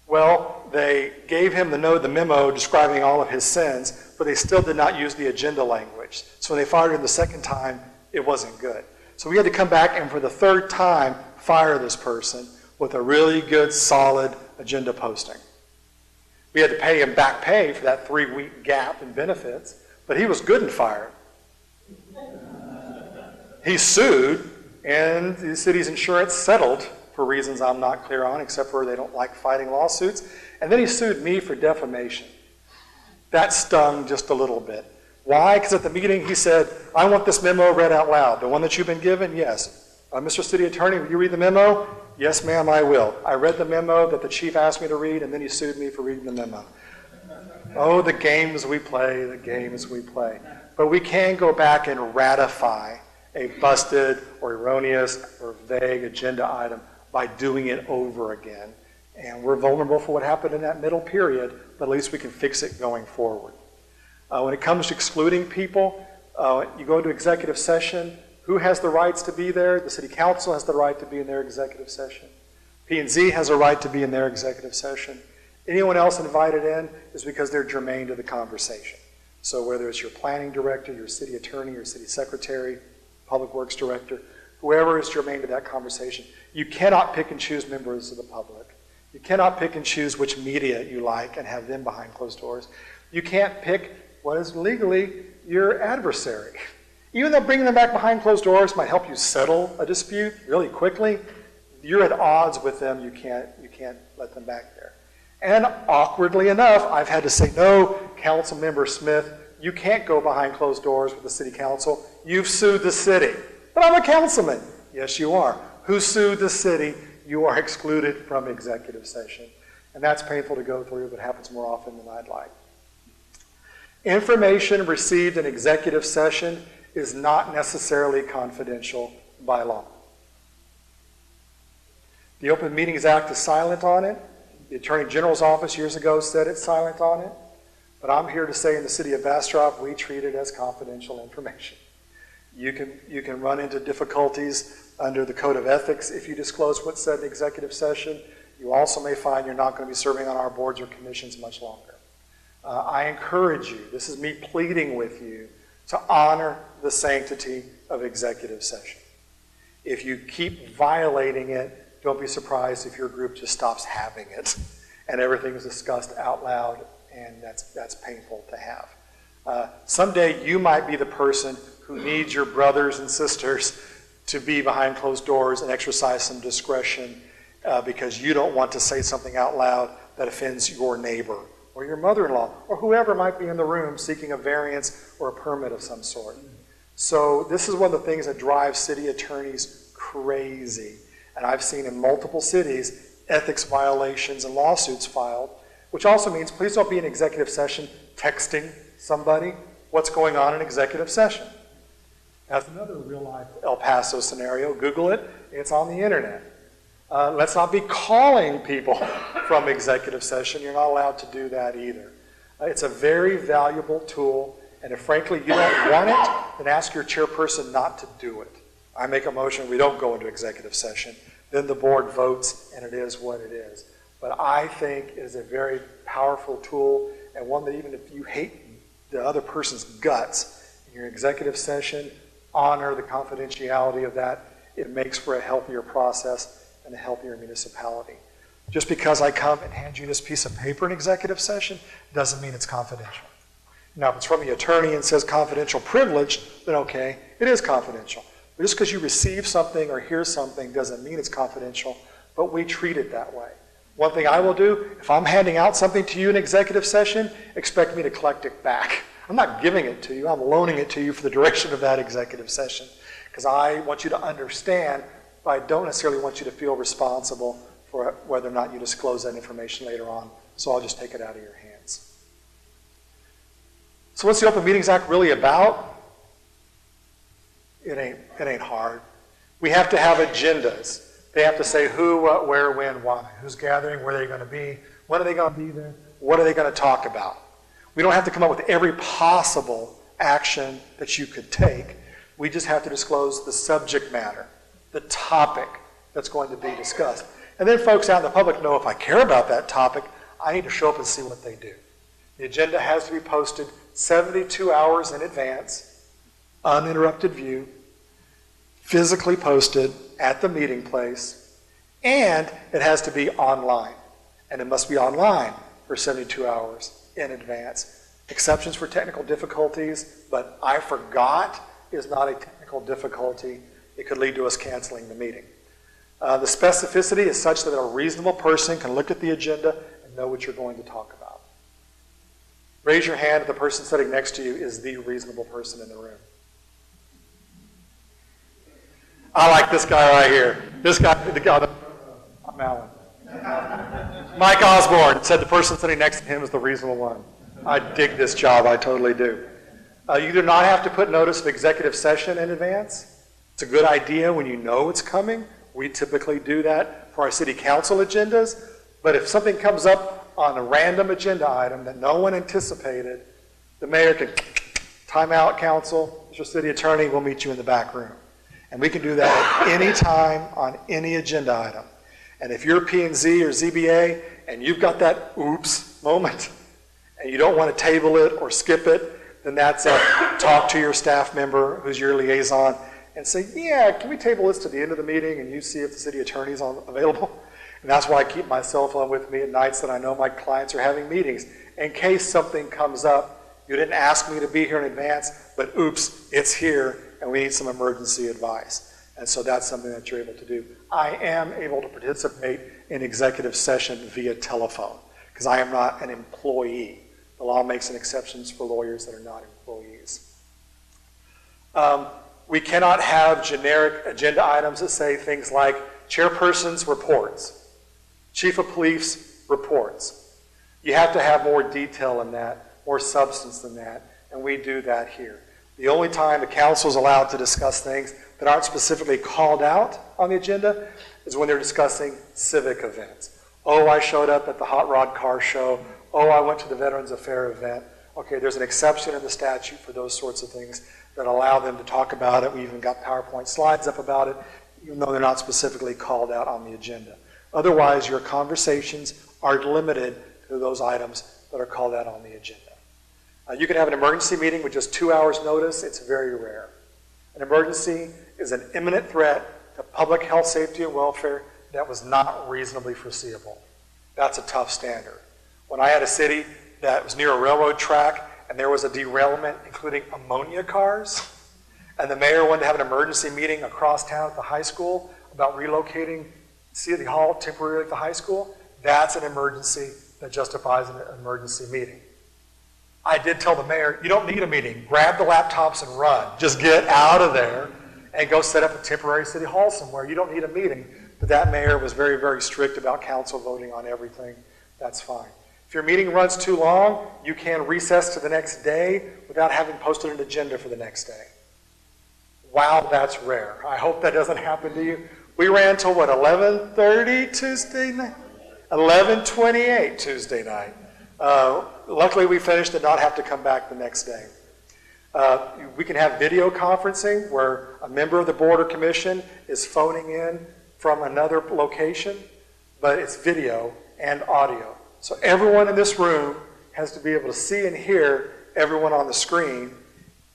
Well, they gave him the memo describing all of his sins, but they still did not use the agenda language. So when they fired him the second time, it wasn't good. So we had to come back and for the 3rd time, fire this person with a really good, solid agenda posting. We had to pay him back pay for that 3-week gap in benefits, but he was good and fired. He sued, and the city's insurance settled for reasons I'm not clear on, except for they don't like fighting lawsuits. And then he sued me for defamation. That stung just a little bit. Why? Because at the meeting he said, I want this memo read out loud. The one that you've been given? Yes. Mr. City Attorney, will you read the memo? Yes, ma'am, I will. I read the memo that the chief asked me to read, and then he sued me for reading the memo. Oh, the games we play, the games we play. But we can go back and ratify a busted or erroneous or vague agenda item by doing it over again. And we're vulnerable for what happened in that middle period, but at least we can fix it going forward. When it comes to excluding people, you go into executive session. Who has the rights to be there? The City Council has the right to be in their executive session. P&Z has a right to be in their executive session. Anyone else invited in is because they're germane to the conversation. So whether it's your planning director, your city attorney, your city secretary, public works director, whoever is germane to that conversation, you cannot pick and choose members of the public. You cannot pick and choose which media you like and have them behind closed doors. You can't pick what is legally your adversary. Even though bringing them back behind closed doors might help you settle a dispute really quickly, you're at odds with them. You can't let them back there. And awkwardly enough, I've had to say, no, Council Member Smith, you can't go behind closed doors with the City Council. You've sued the city. But I'm a councilman. Yes, you are. Who sued the city? You are excluded from executive session. And that's painful to go through, but happens more often than I'd like. Information received in executive session is not necessarily confidential by law. The Open Meetings Act is silent on it. The Attorney General's office years ago said it's silent on it. But I'm here to say in the city of Bastrop, we treat it as confidential information. You can run into difficulties under the Code of Ethics if you disclose what's said in executive session. You also may find you're not going to be serving on our boards or commissions much longer. I encourage you, this is me pleading with you, to honor the sanctity of executive session. If you keep violating it, don't be surprised if your group just stops having it and everything is discussed out loud, and that's painful to have. Someday you might be the person who needs your brothers and sisters to be behind closed doors and exercise some discretion because you don't want to say something out loud that offends your neighbor or your mother-in-law or whoever might be in the room seeking a variance or a permit of some sort. So this is one of the things that drives city attorneys crazy. And I've seen in multiple cities ethics violations and lawsuits filed, which also means please don't be in executive session texting somebody what's going on in executive session. That's another real-life El Paso scenario. Google it. It's on the internet. Let's not be calling people from executive session. You're not allowed to do that either. It's a very valuable tool, and if frankly you don't want it, then ask your chairperson not to do it. I make a motion, we don't go into executive session. Then the board votes, and it is what it is. But I think it is a very powerful tool, and one that even if you hate the other person's guts in your executive session, honor the confidentiality of that. It makes for a healthier process and a healthier municipality. Just because I come and hand you this piece of paper in executive session doesn't mean it's confidential. Now, if it's from the attorney and says confidential privilege, then okay, it is confidential. But just because you receive something or hear something doesn't mean it's confidential, but we treat it that way. One thing I will do, if I'm handing out something to you in executive session, expect me to collect it back. I'm not giving it to you, I'm loaning it to you for the duration of that executive session. Because I want you to understand, but I don't necessarily want you to feel responsible for whether or not you disclose that information later on. So I'll just take it out of your hands. So what's the Open Meetings Act really about? It ain't hard. We have to have agendas. They have to say who, what, where, when, why. Who's gathering, where are they going to be, when are they going to be there, what are they going to talk about. We don't have to come up with every possible action that you could take. We just have to disclose the subject matter, the topic that's going to be discussed. And then folks out in the public know if I care about that topic, I need to show up and see what they do. The agenda has to be posted 72 hours in advance, uninterrupted view, physically posted at the meeting place, and it has to be online. And it must be online for 72 hours in advance. Exceptions for technical difficulties, but I forgot is not a technical difficulty. It could lead to us canceling the meeting. The specificity is such that a reasonable person can look at the agenda and know what you're going to talk about. Raise your hand if the person sitting next to you is the reasonable person in the room. I like this guy right here. This guy, I'm Alan. Mike Osborne said the person sitting next to him is the reasonable one. I dig this job, I totally do. You do not have to put notice of executive session in advance. It's a good idea when you know it's coming. We typically do that for our city council agendas. But if something comes up on a random agenda item that no one anticipated, the mayor can time out council, Mr. City Attorney, we'll meet you in the back room. And we can do that at any time on any agenda item. And if you're P&Z or ZBA and you've got that oops moment and you don't want to table it or skip it, then that's a talk to your staff member who's your liaison and say, yeah, can we table this to the end of the meeting and you see if the city attorney's available? And that's why I keep my cell phone with me at nights that I know my clients are having meetings. In case something comes up, you didn't ask me to be here in advance, but oops, it's here and we need some emergency advice. And so that's something that you're able to do. I am able to participate in executive session via telephone because I am not an employee. The law makes an exceptions for lawyers that are not employees. We cannot have generic agenda items that say things like chairperson's reports, chief of police reports. You have to have more detail in that, more substance than that, and we do that here. The only time the council is allowed to discuss things that aren't specifically called out on the agenda is when they're discussing civic events. Oh, I showed up at the Hot Rod Car Show. Oh, I went to the Veterans Affair event. Okay, there's an exception in the statute for those sorts of things that allow them to talk about it. We even got PowerPoint slides up about it, even though they're not specifically called out on the agenda. Otherwise, your conversations are limited to those items that are called out on the agenda. You can have an emergency meeting with just 2 hours notice. It's very rare. An emergency is an imminent threat to public health, safety, and welfare that was not reasonably foreseeable. That's a tough standard. When I had a city that was near a railroad track and there was a derailment including ammonia cars, and the mayor wanted to have an emergency meeting across town at the high school about relocating City Hall temporarily at the high school, that's an emergency that justifies an emergency meeting. I did tell the mayor, you don't need a meeting. Grab the laptops and run. Just get out of there and go set up a temporary city hall somewhere. You don't need a meeting. But that mayor was very, very strict about council voting on everything. That's fine. If your meeting runs too long, you can recess to the next day without having posted an agenda for the next day. Wow, that's rare. I hope that doesn't happen to you. We ran till what, 11:30 Tuesday night? 11:28 Tuesday night. Luckily, we finished and not have to come back the next day. We can have video conferencing where a member of the board or commission is phoning in from another location, but it's video and audio. So everyone in this room has to be able to see and hear everyone on the screen,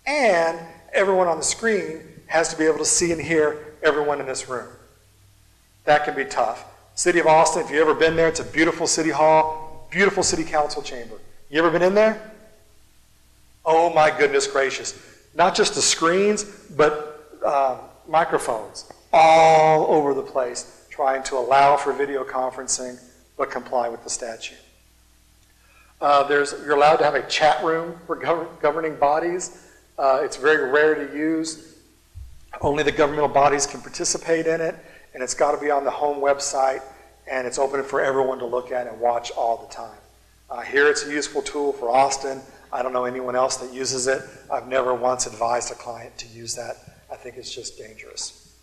and everyone on the screen has to be able to see and hear everyone in this room. That can be tough. City of Austin, if you've ever been there, it's a beautiful city hall, beautiful city council chamber. You ever been in there? Oh my goodness gracious. Not just the screens, but microphones all over the place trying to allow for video conferencing but comply with the statute. You're allowed to have a chat room for governing bodies. It's very rare to use. Only the governmental bodies can participate in it, and it's got to be on the home website, and it's open for everyone to look at and watch all the time. Here it's a useful tool for Austin. I don't know anyone else that uses it. I've never once advised a client to use that. I think it's just dangerous.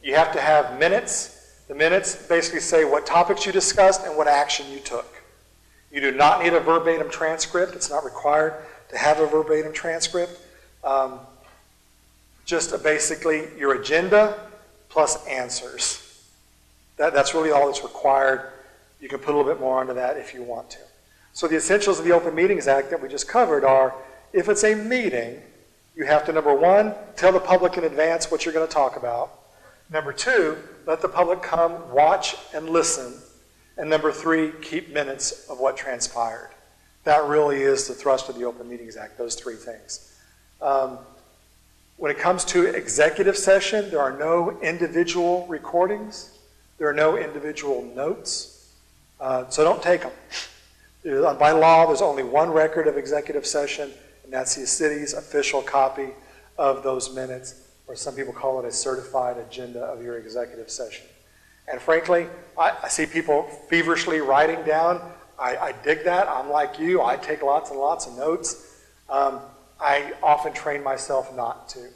You have to have minutes. The minutes basically say what topics you discussed and what action you took. You do not need a verbatim transcript. It's not required to have a verbatim transcript. Just basically your agenda plus answers. That's really all that's required. You can put a little bit more onto that if you want to. So the essentials of the Open Meetings Act that we just covered are, if it's a meeting, you have to, number one, tell the public in advance what you're going to talk about. Number two, let the public come, watch, and listen. And number three, keep minutes of what transpired. That really is the thrust of the Open Meetings Act, those three things. When it comes to executive session, there are no individual recordings. There are no individual notes. So don't take them. By law, there's only one record of executive session, and that's the city's official copy of those minutes, or some people call it a certified agenda of your executive session. And frankly, I see people feverishly writing down. I dig that. I'm like you. I take lots and lots of notes. I often train myself not to.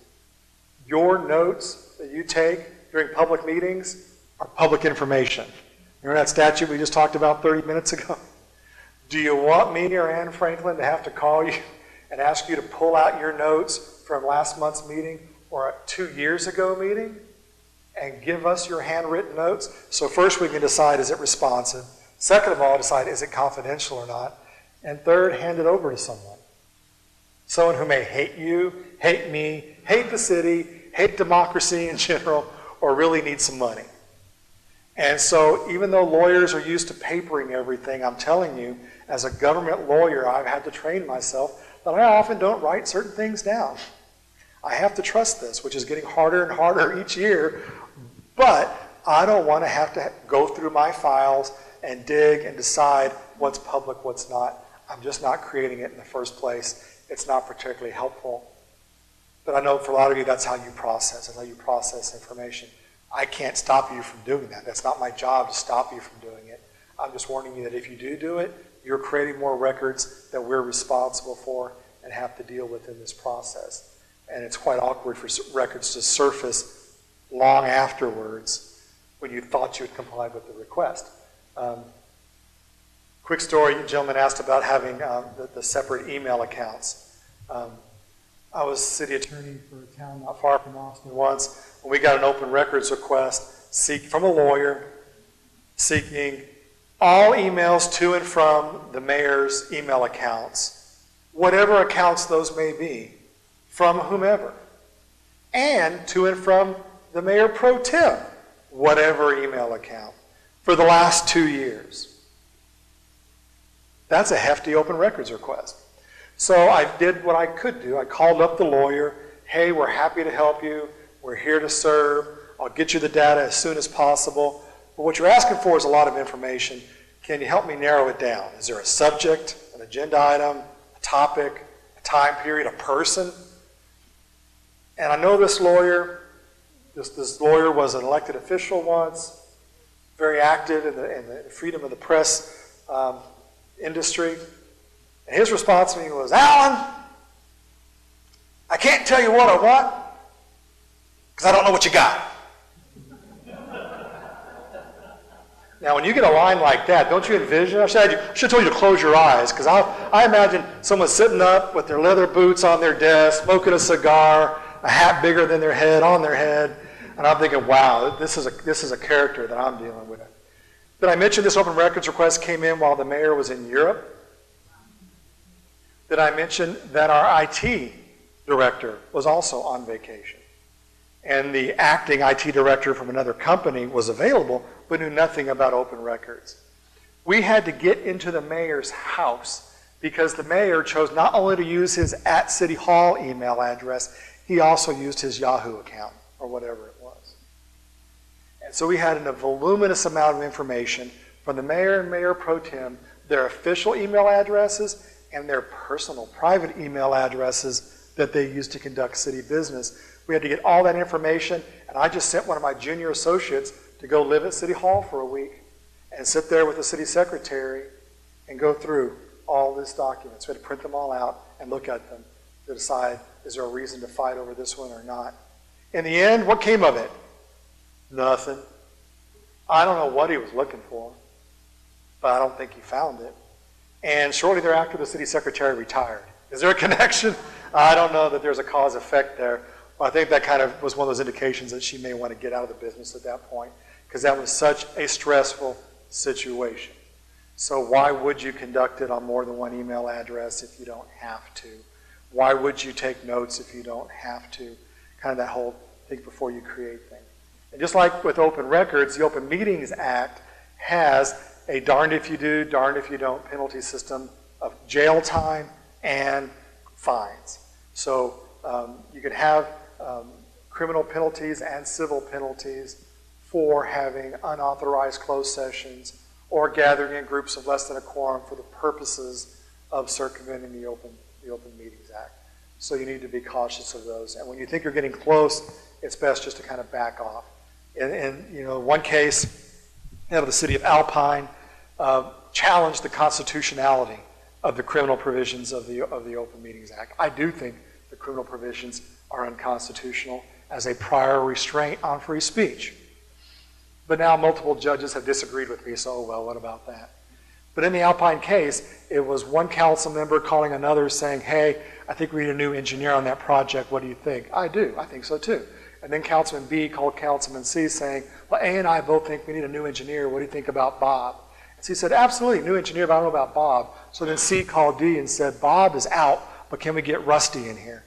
Your notes that you take during public meetings are public information. Remember that statute we just talked about 30 minutes ago? Do you want me or Anne Franklin to have to call you and ask you to pull out your notes from last month's meeting or a 2 years ago meeting and give us your handwritten notes? So first we can decide, is it responsive? Second of all, decide, is it confidential or not? And third, hand it over to someone. Someone who may hate you, hate me, hate the city, hate democracy in general, or really need some money. And so even though lawyers are used to papering everything, I'm telling you, as a government lawyer, I've had to train myself that I often don't write certain things down. I have to trust this, which is getting harder and harder each year, but I don't want to have to go through my files and dig and decide what's public, what's not. I'm just not creating it in the first place. It's not particularly helpful. But I know for a lot of you, that's how you process. That's how you process information. I can't stop you from doing that. That's not my job to stop you from doing it. I'm just warning you that if you do it, you're creating more records that we're responsible for and have to deal with in this process. And it's quite awkward for records to surface long afterwards when you thought you had complied with the request. Quick story, a gentleman asked about having the separate email accounts. I was city attorney for a town not far from Austin once, when we got an open records request from a lawyer seeking all emails to and from the mayor's email accounts, whatever accounts those may be, from whomever, and to and from the mayor pro tem, whatever email account, for the last 2 years. That's a hefty open records request. So I did what I could do. I called up the lawyer. Hey, we're happy to help you. We're here to serve. I'll get you the data as soon as possible. But what you're asking for is a lot of information. Can you help me narrow it down? Is there a subject, an agenda item, a topic, a time period, a person? And I know this lawyer, this lawyer was an elected official once, very active in the freedom of the press industry. And his response to me was, Alan, I can't tell you what I want because I don't know what you got. Now, when you get a line like that, don't you envision? I should have told you to close your eyes, because I imagine someone sitting up with their leather boots on their desk, smoking a cigar, a hat bigger than their head on their head, and I'm thinking, wow, this is a character that I'm dealing with. Did I mention this open records request came in while the mayor was in Europe? Did I mention that our IT director was also on vacation? And the acting IT director from another company was available, but knew nothing about open records. We had to get into the mayor's house because the mayor chose not only to use his @City Hall email address, he also used his Yahoo account, or whatever it was. And so we had a voluminous amount of information from the mayor and mayor pro tem, their official email addresses, and their personal private email addresses that they used to conduct city business. We had to get all that information, and I just sent one of my junior associates to go live at City Hall for a week and sit there with the city secretary and go through all these documents. We had to print them all out and look at them to decide, is there a reason to fight over this one or not? In the end, what came of it? Nothing. I don't know what he was looking for, but I don't think he found it. And shortly thereafter, the city secretary retired. Is there a connection? I don't know that there's a cause-effect there. But I think that kind of was one of those indications that she may want to get out of the business at that point, because that was such a stressful situation. So why would you conduct it on more than one email address if you don't have to? Why would you take notes if you don't have to? Kind of that whole think before you create thing. And just like with open records, the Open Meetings Act has a darned if you do, darned if you don't penalty system of jail time and fines. So you could have criminal penalties and civil penalties for having unauthorized closed sessions or gathering in groups of less than a quorum for the purposes of circumventing the Open Meetings Act. So you need to be cautious of those. And when you think you're getting close, it's best just to kind of back off. In one case, the city of Alpine challenged the constitutionality of the criminal provisions of the Open Meetings Act. I do think the criminal provisions are unconstitutional as a prior restraint on free speech. But now multiple judges have disagreed with me, so well, what about that? But in the Alpine case, it was one council member calling another saying, hey, I think we need a new engineer on that project. What do you think? I do. I think so too. And then Councilman B called Councilman C saying, well, A and I both think we need a new engineer. What do you think about Bob? And C said, absolutely, new engineer, but I don't know about Bob. So then C called D and said, Bob is out, but can we get Rusty in here?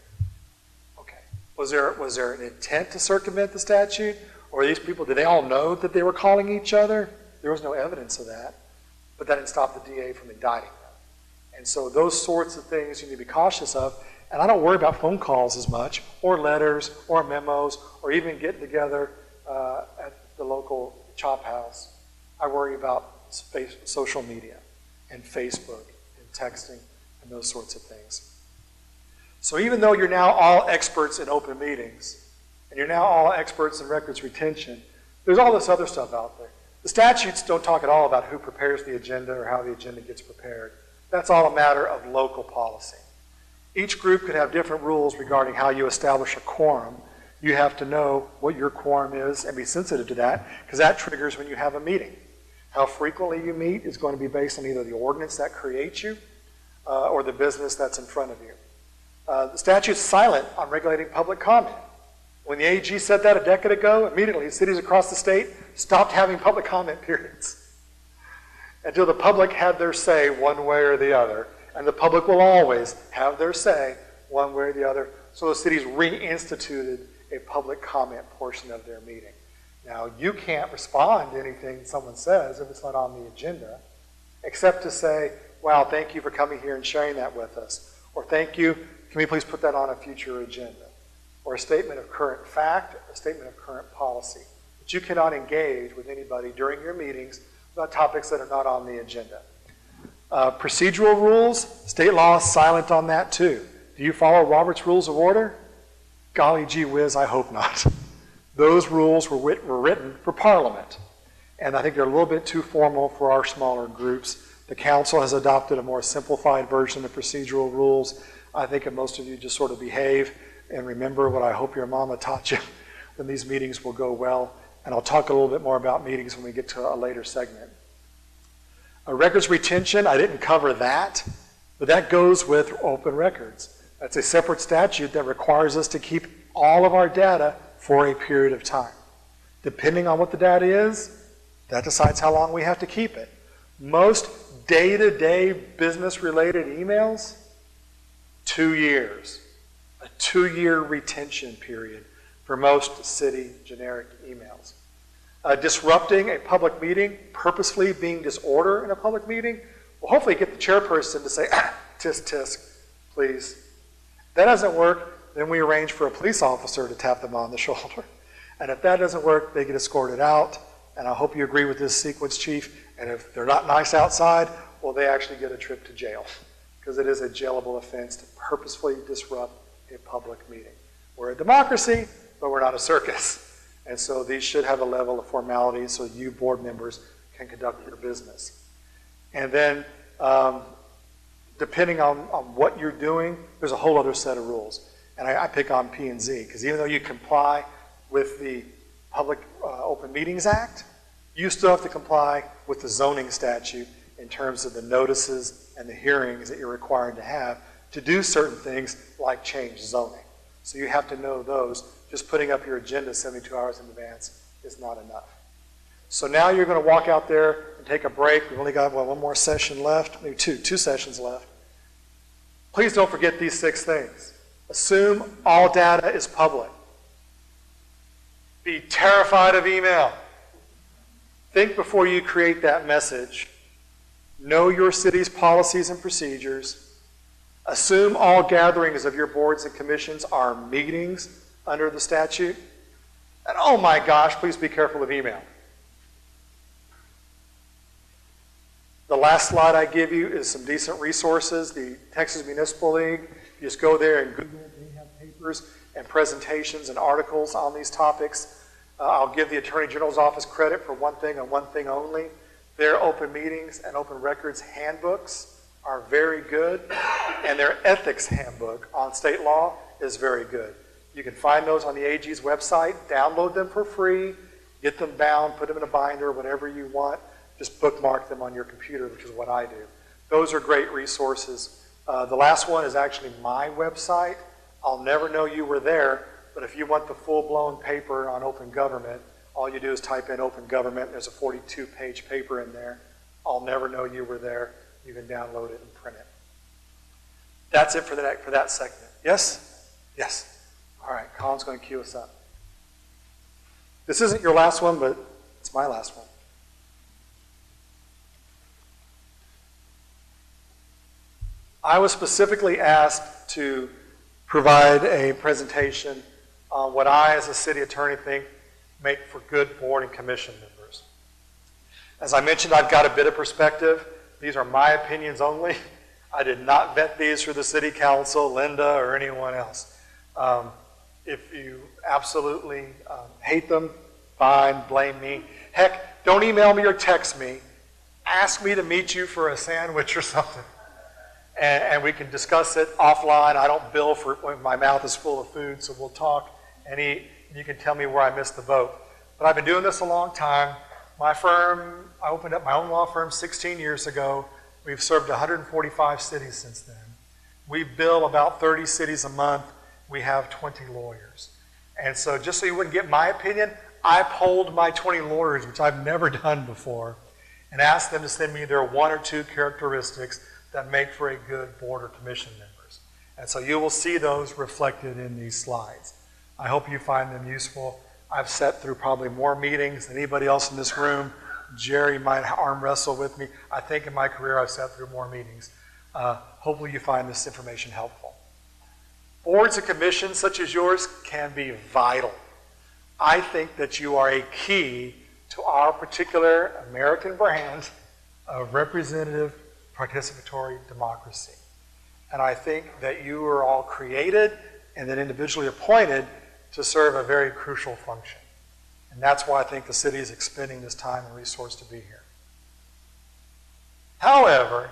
Okay. Was there an intent to circumvent the statute? Or these people, did they all know that they were calling each other? There was no evidence of that. But that didn't stop the DA from indicting them. And so those sorts of things you need to be cautious of. And I don't worry about phone calls as much, or letters, or memos, or even getting together at the local chop house. I worry about social media and Facebook and texting and those sorts of things. So even though you're now all experts in open meetings, and you're now all experts in records retention, there's all this other stuff out there. The statutes don't talk at all about who prepares the agenda or how the agenda gets prepared. That's all a matter of local policy. Each group could have different rules regarding how you establish a quorum. You have to know what your quorum is and be sensitive to that, because that triggers when you have a meeting. How frequently you meet is going to be based on either the ordinance that creates you or the business that's in front of you. The statute's silent on regulating public comment. When the AG said that a decade ago, immediately cities across the state stopped having public comment periods until the public had their say one way or the other. And the public will always have their say one way or the other. So the cities reinstituted a public comment portion of their meeting. Now, you can't respond to anything someone says if it's not on the agenda, except to say, wow, thank you for coming here and sharing that with us. Or thank you, can we please put that on a future agenda? Or a statement of current fact, a statement of current policy. But you cannot engage with anybody during your meetings about topics that are not on the agenda. Procedural rules, state law is silent on that too. Do you follow Robert's Rules of Order? Golly gee whiz, I hope not. Those rules were written for Parliament. And I think they're a little bit too formal for our smaller groups. The council has adopted a more simplified version of procedural rules. I think that most of you just sort of behave and remember what I hope your mama taught you, then these meetings will go well. And I'll talk a little bit more about meetings when we get to a later segment. Records retention, I didn't cover that, but that goes with open records. That's a separate statute that requires us to keep all of our data for a period of time. Depending on what the data is, that decides how long we have to keep it. Most day-to-day business-related emails, 2 years. A 2-year retention period for most city generic emails. Disrupting a public meeting, purposefully being disorder in a public meeting, will hopefully get the chairperson to say, tisk, tisk, please. If that doesn't work, then we arrange for a police officer to tap them on the shoulder. And if that doesn't work, they get escorted out. And I hope you agree with this sequence, Chief. And if they're not nice outside, well, they actually get a trip to jail, because it is a jailable offense to purposefully disrupt a public meeting. We're a democracy, but we're not a circus. And so these should have a level of formality so you board members can conduct your business. And then depending on what you're doing, there's a whole other set of rules. And I pick on P and Z, because even though you comply with the Public Open Meetings Act, you still have to comply with the zoning statute in terms of the notices and the hearings that you're required to have to do certain things like change zoning. So you have to know those. Just putting up your agenda 72 hours in advance is not enough. So now you're going to walk out there and take a break. We've only got one more session left, maybe two sessions left. Please don't forget these 6 things. Assume all data is public. Be terrified of email. Think before you create that message. Know your city's policies and procedures. Assume all gatherings of your boards and commissions are meetings under the statute. And oh my gosh, please be careful of email. The last slide I give you is some decent resources. The Texas Municipal League, you just go there and Google it. They have papers and presentations and articles on these topics. I'll give the Attorney General's office credit for one thing and one thing only. Their open meetings and open records handbooks are very good, and their ethics handbook on state law is very good. You can find those on the AG's website, download them for free, get them bound, put them in a binder, whatever you want. Just bookmark them on your computer, which is what I do. Those are great resources. The last one is actually my website. I'll never know you were there, but if you want the full-blown paper on open government, all you do is type in open government. There's a 42-page paper in there. I'll never know you were there. You can download it and print it. That's it for that segment. Yes? Yes. All right, Colin's going to cue us up. This isn't your last one, but it's my last one. I was specifically asked to provide a presentation on what I, as a city attorney, think make for good board and commission members. As I mentioned, I've got a bit of perspective. These are my opinions only. I did not vet these for the city council, Linda, or anyone else. If you absolutely hate them, fine, blame me. Heck, don't email me or text me. Ask me to meet you for a sandwich or something. And we can discuss it offline. I don't bill for when my mouth is full of food, so we'll talk and eat. You can tell me where I missed the boat. But I've been doing this a long time. My firm, I opened up my own law firm 16 years ago. We've served 145 cities since then. We bill about 30 cities a month. We have 20 lawyers. And so just so you wouldn't get my opinion, I polled my 20 lawyers, which I've never done before, and asked them to send me their 1 or 2 characteristics that make for a good board or commission members. And so you will see those reflected in these slides. I hope you find them useful. I've sat through probably more meetings than anybody else in this room. Jerry might arm wrestle with me. I think in my career I've sat through more meetings. Hopefully you find this information helpful. Boards and commissions such as yours can be vital. I think that you are a key to our particular American brand of representative participatory democracy. And I think that you are all created and then individually appointed to serve a very crucial function. And that's why I think the city is expending this time and resource to be here. However,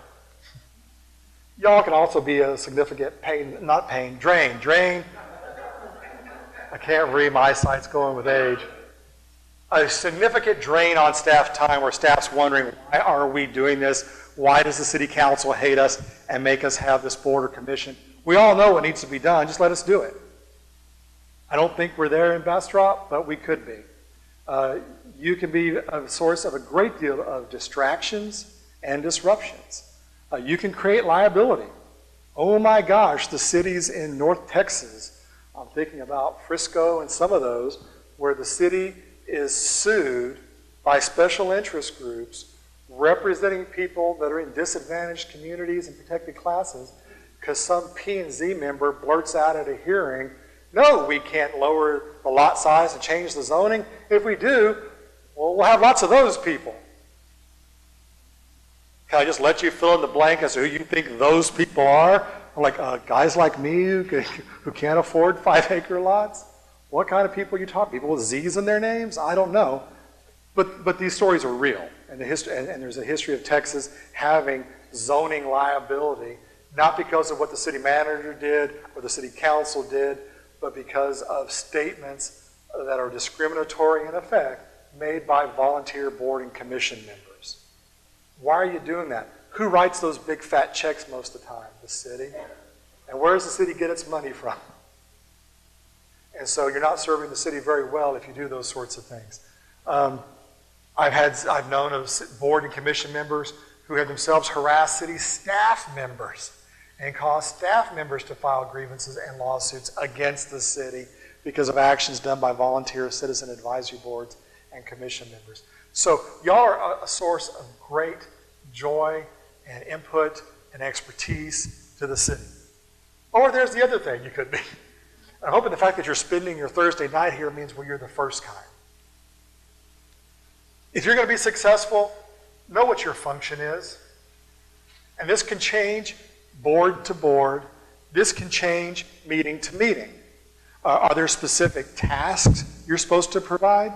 y'all can also be a significant drain. I can't read, my eyesight's going with age. A significant drain on staff time where staff's wondering, why are we doing this? Why does the city council hate us and make us have this board or commission? We all know what needs to be done, just let us do it. I don't think we're there in Bastrop, but we could be. You can be a source of a great deal of distractions and disruptions. You can create liability. Oh my gosh, the cities in North Texas, I'm thinking about Frisco and some of those, where the city is sued by special interest groups representing people that are in disadvantaged communities and protected classes because some P&Z member blurts out at a hearing, no, we can't lower the lot size and change the zoning. If we do, well, we'll have lots of those people. Can I just let you fill in the blank as to who you think those people are? Like guys like me who can't afford 5-acre lots? What kind of people are you talking? People with Z's in their names? I don't know. But these stories are real. And there's a history of Texas having zoning liability, not because of what the city manager did or the city council did, but because of statements that are discriminatory in effect made by volunteer board and commission members. Why are you doing that? Who writes those big fat checks most of the time? The city. And where does the city get its money from? And so you're not serving the city very well if you do those sorts of things. I've known of board and commission members who have themselves harassed city staff members and caused staff members to file grievances and lawsuits against the city because of actions done by volunteer citizen advisory boards and commission members. So y'all are a source of great joy and input and expertise to the city. Or there's the other thing you could be. I'm hoping the fact that you're spending your Thursday night here means you're the first kind. If you're going to be successful, know what your function is. And this can change board to board. This can change meeting to meeting. Are there specific tasks you're supposed to provide?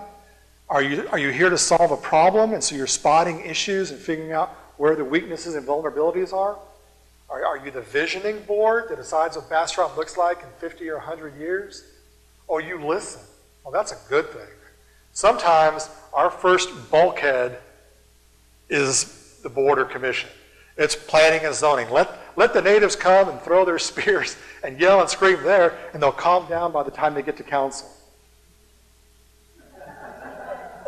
Are you here to solve a problem, and so you're spotting issues and figuring out where the weaknesses and vulnerabilities are? Are you the visioning board that decides what Bastrop looks like in 50 or 100 years? Or you listen? Well, that's a good thing. Sometimes our first bulkhead is the board or commission. It's planning and zoning. Let the natives come and throw their spears and yell and scream there, and they'll calm down by the time they get to council.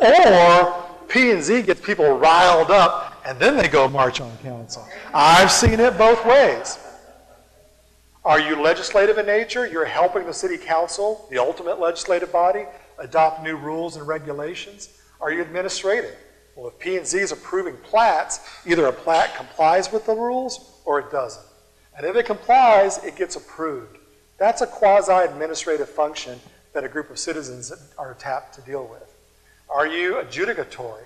Or P&Z gets people riled up, and then they go march on council. I've seen it both ways. Are you legislative in nature? You're helping the city council, the ultimate legislative body, adopt new rules and regulations. Are you administrative? Well, if P&Z is approving plats, either a plat complies with the rules or it doesn't. And if it complies, it gets approved. That's a quasi-administrative function that a group of citizens are tapped to deal with. Are you adjudicatory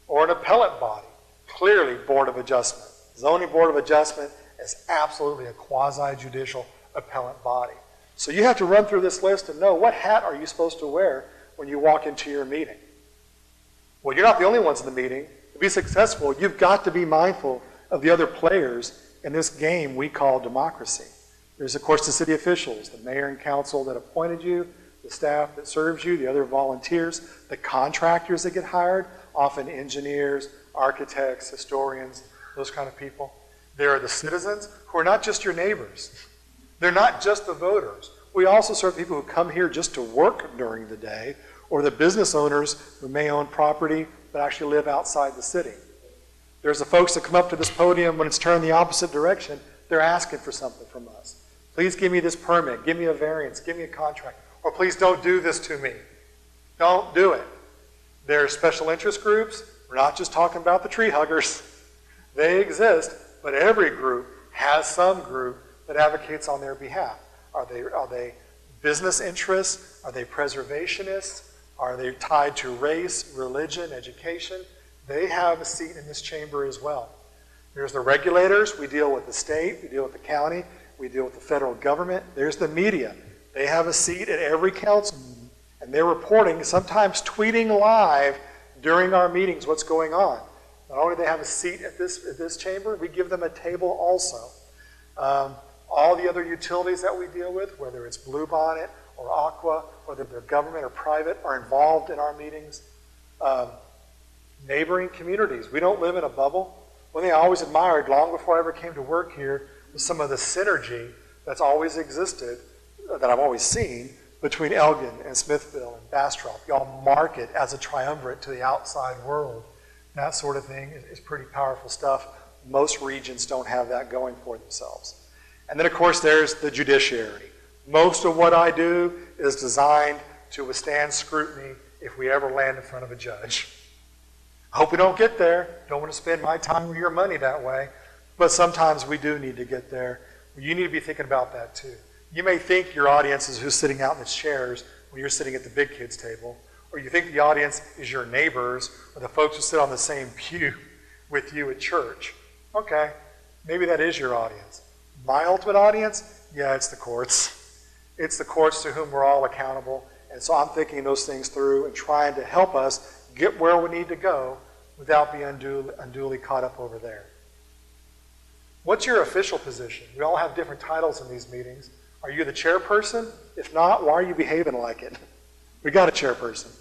or an appellate body? Clearly, Board of Adjustment. Zoning Board of Adjustment is absolutely a quasi-judicial appellate body. So you have to run through this list and know what hat are you supposed to wear when you walk into your meeting. Well, you're not the only ones in the meeting. To be successful, you've got to be mindful of the other players in this game we call democracy. There's, of course, the city officials, the mayor and council that appointed you, the staff that serves you, the other volunteers, the contractors that get hired, often engineers, architects, historians, those kind of people. There are the citizens who are not just your neighbors. They're not just the voters. We also serve people who come here just to work during the day, or the business owners who may own property but actually live outside the city. There's the folks that come up to this podium when it's turned the opposite direction. They're asking for something from us. Please give me this permit, give me a variance, give me a contract, or please don't do this to me. Don't do it. There are special interest groups. We're not just talking about the tree huggers. They exist, but every group has some group that advocates on their behalf. Are they business interests? Are they preservationists? Are they tied to race, religion, education? They have a seat in this chamber as well. There's the regulators. We deal with the state. We deal with the county. We deal with the federal government. There's the media. They have a seat at every council meeting, and they're reporting, sometimes tweeting live during our meetings what's going on. Not only do they have a seat at this chamber, we give them a table also. All the other utilities that we deal with, whether it's Blue Bonnet or Aqua, whether they're government or private, are involved in our meetings. Neighboring communities. We don't live in a bubble. One thing I always admired long before I ever came to work here was some of the synergy that's always existed, that I've always seen, between Elgin and Smithville and Bastrop. Y'all market as a triumvirate to the outside world. That sort of thing is pretty powerful stuff. Most regions don't have that going for themselves. And then, of course, there's the judiciary. Most of what I do is designed to withstand scrutiny if we ever land in front of a judge. I hope we don't get there. Don't want to spend my time or your money that way. But sometimes we do need to get there. You need to be thinking about that too. You may think your audience is who's sitting out in the chairs when you're sitting at the big kids table, or you think the audience is your neighbors or the folks who sit on the same pew with you at church. Okay, maybe that is your audience. My ultimate audience? Yeah, it's the courts. It's the courts to whom we're all accountable. And so I'm thinking those things through and trying to help us get where we need to go without being unduly caught up over there. What's your official position? We all have different titles in these meetings. Are you the chairperson? If not, why are you behaving like it? We got a chairperson.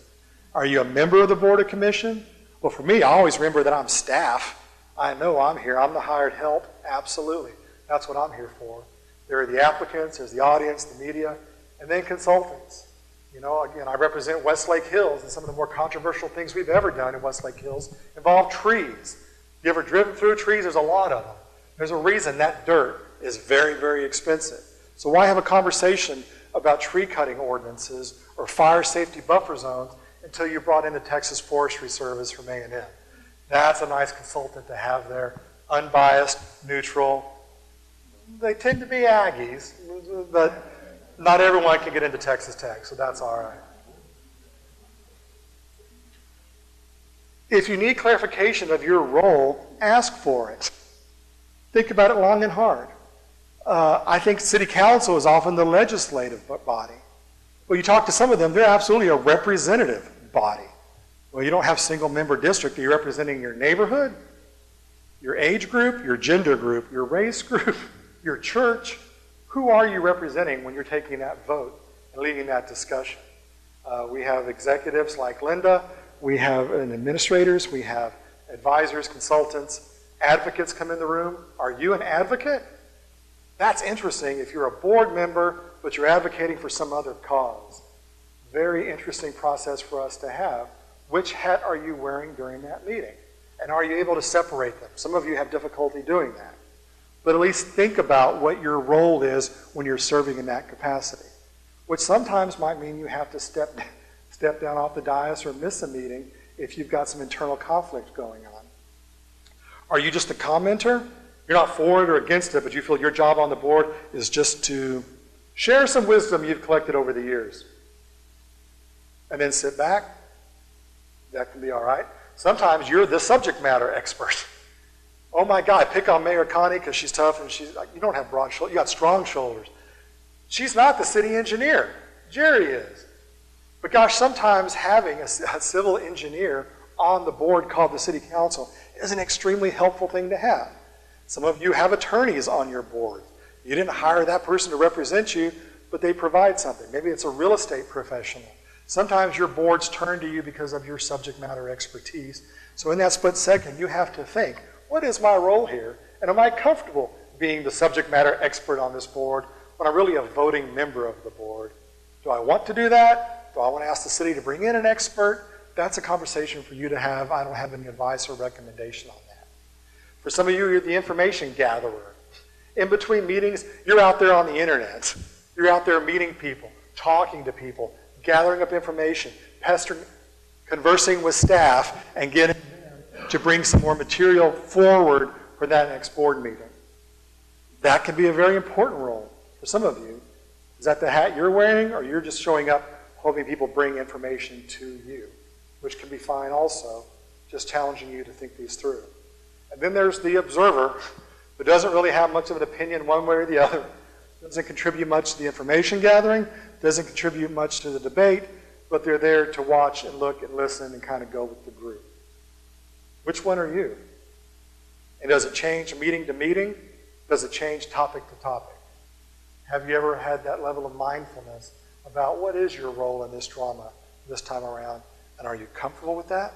Are you a member of the board or commission? Well, for me, I always remember that I'm staff. I know I'm here. I'm the hired help. Absolutely. That's what I'm here for. There are the applicants, there's the audience, the media, and then consultants. You know, again, I represent Westlake Hills, and some of the more controversial things we've ever done in Westlake Hills involve trees. You ever driven through trees? There's a lot of them. There's a reason that dirt is very, very expensive. So why have a conversation about tree cutting ordinances or fire safety buffer zones until you brought in the Texas Forestry Service from A&M? That's a nice consultant to have there, unbiased, neutral. They tend to be Aggies, but not everyone can get into Texas Tech, so that's all right. If you need clarification of your role, ask for it. Think about it long and hard. I think city council is often the legislative body. Well, you talk to some of them, they're absolutely a representative body. Well, you don't have single-member district. Are you representing your neighborhood, your age group, your gender group, your race group, your church? Who are you representing when you're taking that vote and leading that discussion? We have executives like Linda. We have administrators. We have advisors, consultants. Advocates come in the room. Are you an advocate? That's interesting if you're a board member, but you're advocating for some other cause. Very interesting process for us to have. Which hat are you wearing during that meeting? And are you able to separate them? Some of you have difficulty doing that. But at least think about what your role is when you're serving in that capacity, which sometimes might mean you have to step down off the dais or miss a meeting if you've got some internal conflict going on. Are you just a commenter? You're not for it or against it, but you feel your job on the board is just to share some wisdom you've collected over the years. And then sit back. That can be all right. Sometimes you're the subject matter expert. Oh my God, pick on Mayor Connie because she's tough and she's like, you don't have broad shoulders, you got strong shoulders. She's not the city engineer. Jerry is. But gosh, sometimes having a civil engineer on the board called the city council is an extremely helpful thing to have. Some of you have attorneys on your board. You didn't hire that person to represent you, but they provide something. Maybe it's a real estate professional. Sometimes your boards turn to you because of your subject matter expertise. So in that split second, you have to think, what is my role here? And am I comfortable being the subject matter expert on this board when I'm really a voting member of the board? Do I want to do that? Do I want to ask the city to bring in an expert? That's a conversation for you to have. I don't have any advice or recommendation on that. For some of you, you're the information gatherer. In between meetings, you're out there on the internet. You're out there meeting people, talking to people, gathering up information, pestering, conversing with staff, and getting them to bring some more material forward for that next board meeting. That can be a very important role for some of you. Is that the hat you're wearing, or you're just showing up hoping people bring information to you, which can be fine also, just challenging you to think these through. And then there's the observer, who doesn't really have much of an opinion one way or the other, doesn't contribute much to the information gathering, doesn't contribute much to the debate, but they're there to watch and look and listen and kind of go with the group. Which one are you? And does it change meeting to meeting? Does it change topic to topic? Have you ever had that level of mindfulness about what is your role in this drama this time around? And are you comfortable with that?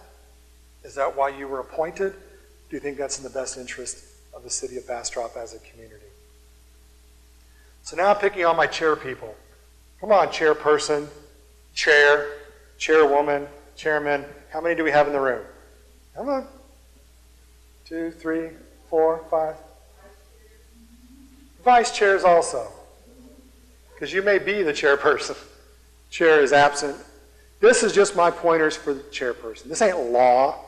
Is that why you were appointed? Do you think that's in the best interest of the city of Bastrop as a community? So now I'm picking on my chair people. Come on, chairperson, chair, chairwoman, chairman. How many do we have in the room? Come on. 2, 3, 4, 5. Vice chairs also. Because you may be the chairperson. Chair is absent. This is just my pointers for the chairperson. This ain't law.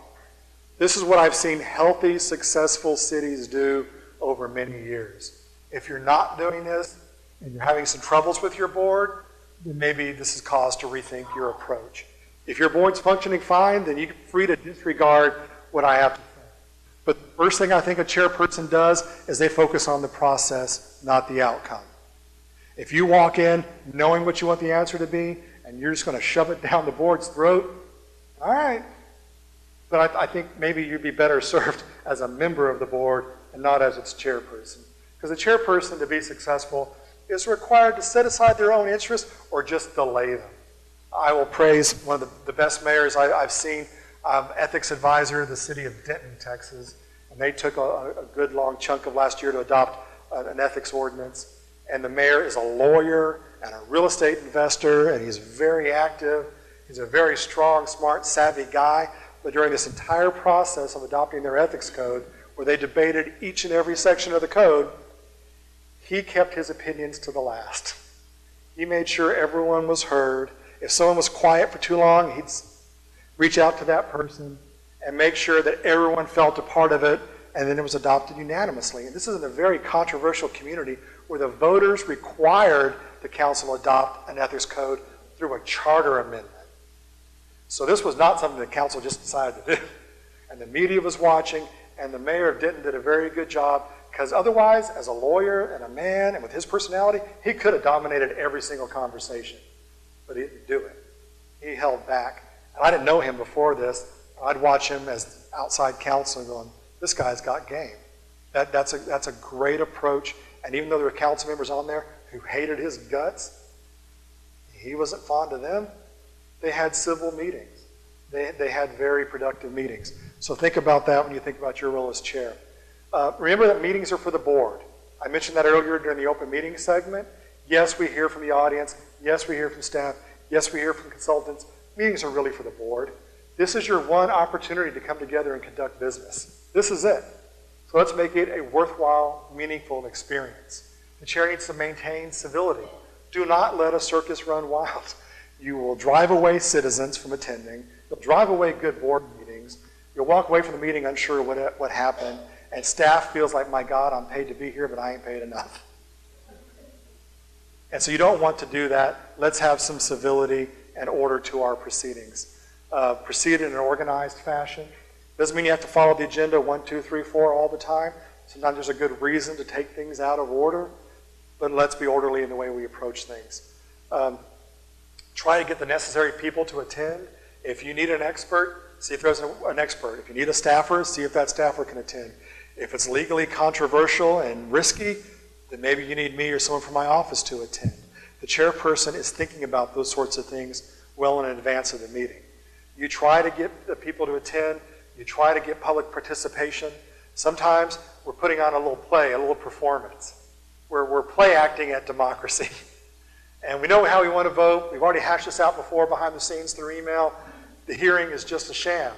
This is what I've seen healthy, successful cities do over many years. If you're not doing this and you're having some troubles with your board, then maybe this is cause to rethink your approach. If your board's functioning fine, then you're free to disregard what I have to say. But the first thing I think a chairperson does is they focus on the process, not the outcome. If you walk in knowing what you want the answer to be, and you're just going to shove it down the board's throat, all right. But I think maybe you'd be better served as a member of the board and not as its chairperson. Because the chairperson, to be successful, is required to set aside their own interests or just delay them. I will praise one of the best mayors I've seen, ethics advisor, the city of Denton, Texas. And they took a good long chunk of last year to adopt an ethics ordinance. And the mayor is a lawyer and a real estate investor, and he's very active. He's a very strong, smart, savvy guy. But during this entire process of adopting their ethics code, where they debated each and every section of the code, he kept his opinions to the last. He made sure everyone was heard. If someone was quiet for too long, he'd reach out to that person and make sure that everyone felt a part of it, and then it was adopted unanimously. And this is in a very controversial community where the voters required the council adopt an ethics code through a charter amendment. So this was not something the council just decided to do. And the media was watching, and the mayor of Denton did a very good job, because otherwise, as a lawyer and a man, and with his personality, he could have dominated every single conversation. But he didn't do it. He held back. And I didn't know him before this. I'd watch him as outside counsel going, this guy's got game. That's a great approach. And even though there were council members on there who hated his guts, he wasn't fond of them. They had civil meetings. They had very productive meetings. So think about that when you think about your role as chair. Remember that meetings are for the board. I mentioned that earlier during the open meeting segment. Yes, we hear from the audience. Yes, we hear from staff. Yes, we hear from consultants. Meetings are really for the board. This is your one opportunity to come together and conduct business. This is it. So let's make it a worthwhile, meaningful experience. The chair needs to maintain civility. Do not let a circus run wild. You will drive away citizens from attending. You'll drive away good board meetings. You'll walk away from the meeting unsure what happened. And staff feels like, my God, I'm paid to be here, but I ain't paid enough. And so you don't want to do that. Let's have some civility and order to our proceedings. Proceed in an organized fashion. Doesn't mean you have to follow the agenda 1, 2, 3, 4 all the time. Sometimes there's a good reason to take things out of order, but let's be orderly in the way we approach things. Try to get the necessary people to attend. If you need an expert, see if there's an expert. If you need a staffer, see if that staffer can attend. If it's legally controversial and risky, then maybe you need me or someone from my office to attend. The chairperson is thinking about those sorts of things well in advance of the meeting. You try to get the people to attend. You try to get public participation. Sometimes we're putting on a little play, a little performance. We're play acting at democracy. And we know how we want to vote. We've already hashed this out before behind the scenes through email. The hearing is just a sham.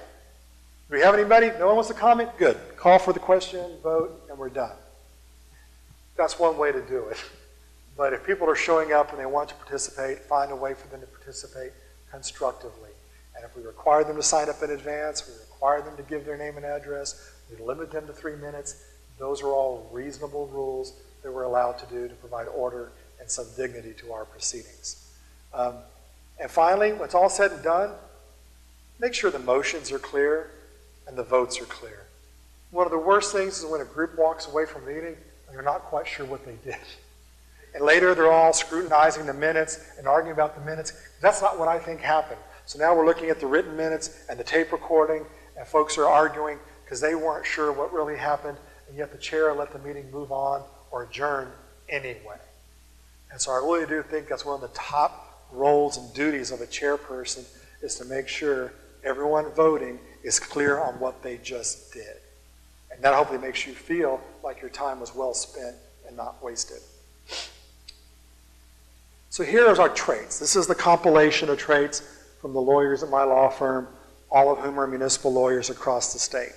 Do we have anybody? No one wants to comment? Good. Call for the question, vote, and we're done. That's one way to do it. But if people are showing up and they want to participate, find a way for them to participate constructively. And if we require them to sign up in advance, we require them to give their name and address, we limit them to 3 minutes, those are all reasonable rules that we're allowed to do to provide order and some dignity to our proceedings. And finally, when it's all said and done, make sure the motions are clear and the votes are clear. One of the worst things is when a group walks away from a meeting and they're not quite sure what they did. And later they're all scrutinizing the minutes and arguing about the minutes. That's not what I think happened. So now we're looking at the written minutes and the tape recording, and folks are arguing because they weren't sure what really happened, and yet the chair let the meeting move on or adjourn anyway. And so I really do think that's one of the top roles and duties of a chairperson is to make sure everyone voting is clear on what they just did. And that hopefully makes you feel like your time was well spent and not wasted. So here is our traits. This is the compilation of traits from the lawyers at my law firm, all of whom are municipal lawyers across the state.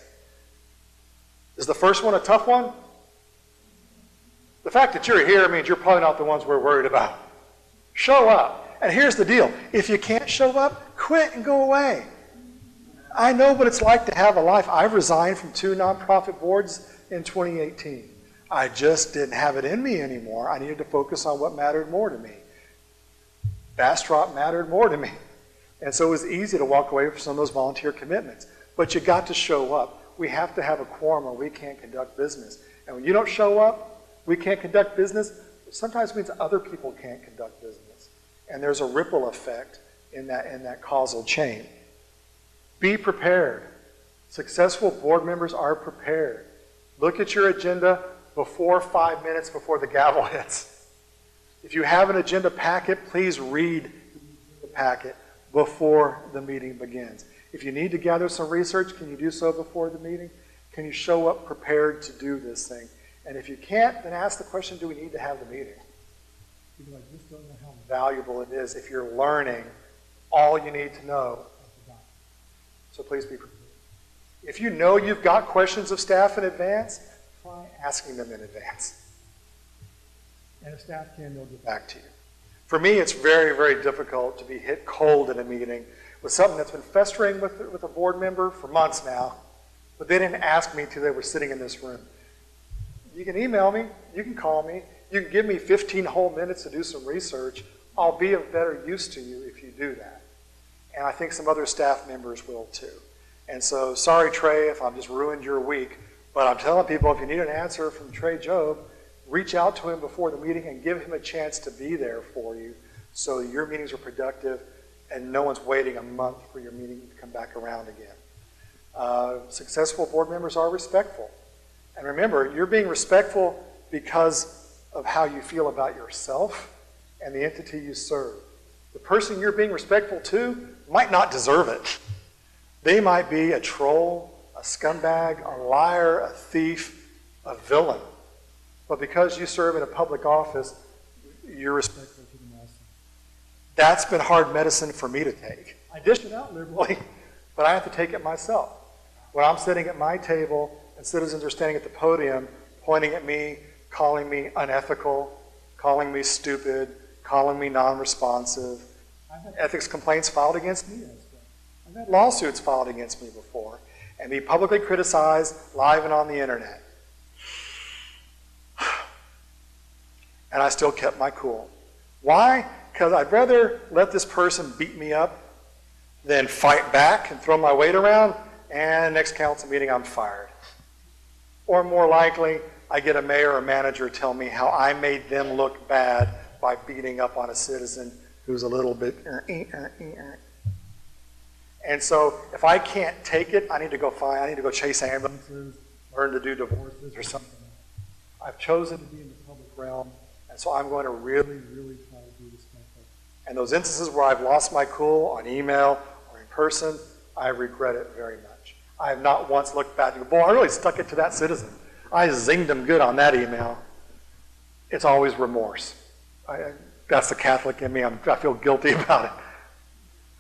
Is the first one a tough one? The fact that you're here means you're probably not the ones we're worried about. Show up. And here's the deal. If you can't show up, quit and go away. I know what it's like to have a life. I've resigned from 2 nonprofit boards in 2018. I just didn't have it in me anymore. I needed to focus on what mattered more to me. Bastrop mattered more to me. And so it was easy to walk away from some of those volunteer commitments. But you got to show up. We have to have a quorum or we can't conduct business. And when you don't show up, we can't conduct business. Sometimes it means other people can't conduct business. And there's a ripple effect in that causal chain. Be prepared. Successful board members are prepared. Look at your agenda before 5 minutes before the gavel hits. If you have an agenda packet, please read the packet before the meeting begins. If you need to gather some research, can you do so before the meeting? Can you show up prepared to do this thing? And if you can't, then ask the question, do we need to have the meeting? People like, just don't know how Valuable it is if you're learning all you need to know. So please be prepared. If you know you've got questions of staff in advance, try asking them in advance. And if staff can, they'll get Back to you. For me, it's very, very difficult to be hit cold in a meeting with something that's been festering with a board member for months now, but they didn't ask me till they were sitting in this room. You can email me, you can call me, you can give me 15 whole minutes to do some research. I'll be of better use to you if you do that. And I think some other staff members will too. And so, sorry Trey if I've just ruined your week, but I'm telling people if you need an answer from Trey Job, reach out to him before the meeting and give him a chance to be there for you so your meetings are productive and no one's waiting a month for your meeting to come back around again. Successful board members are respectful. And remember, you're being respectful because of how you feel about yourself and the entity you serve. The person you're being respectful to might not deserve it. They might be a troll, a scumbag, a liar, a thief, a villain. But because you serve in a public office, you're respectful to them also. That's been hard medicine for me to take. I dish it out liberally, but I have to take it myself. When I'm sitting at my table and citizens are standing at the podium pointing at me, calling me unethical, calling me stupid, calling me non-responsive. I've had ethics complaints filed against me. I've had lawsuits filed against me before and be publicly criticized live and on the internet. And I still kept my cool. Why? Because I'd rather let this person beat me up than fight back and throw my weight around and next council meeting I'm fired. Or more likely, I get a mayor or manager tell me how I made them look bad by beating up on a citizen who's a little bit. And so if I can't take it, I need to go chase ambulances, learn to do divorces or something. I've chosen to be in the public realm, and so I'm going to really, really try to be respectful. And those instances where I've lost my cool on email or in person, I regret it very much. I have not once looked back and go, boy, I really stuck it to that citizen. I zinged him good on that email. It's always remorse. That's the Catholic in me. I feel guilty about it.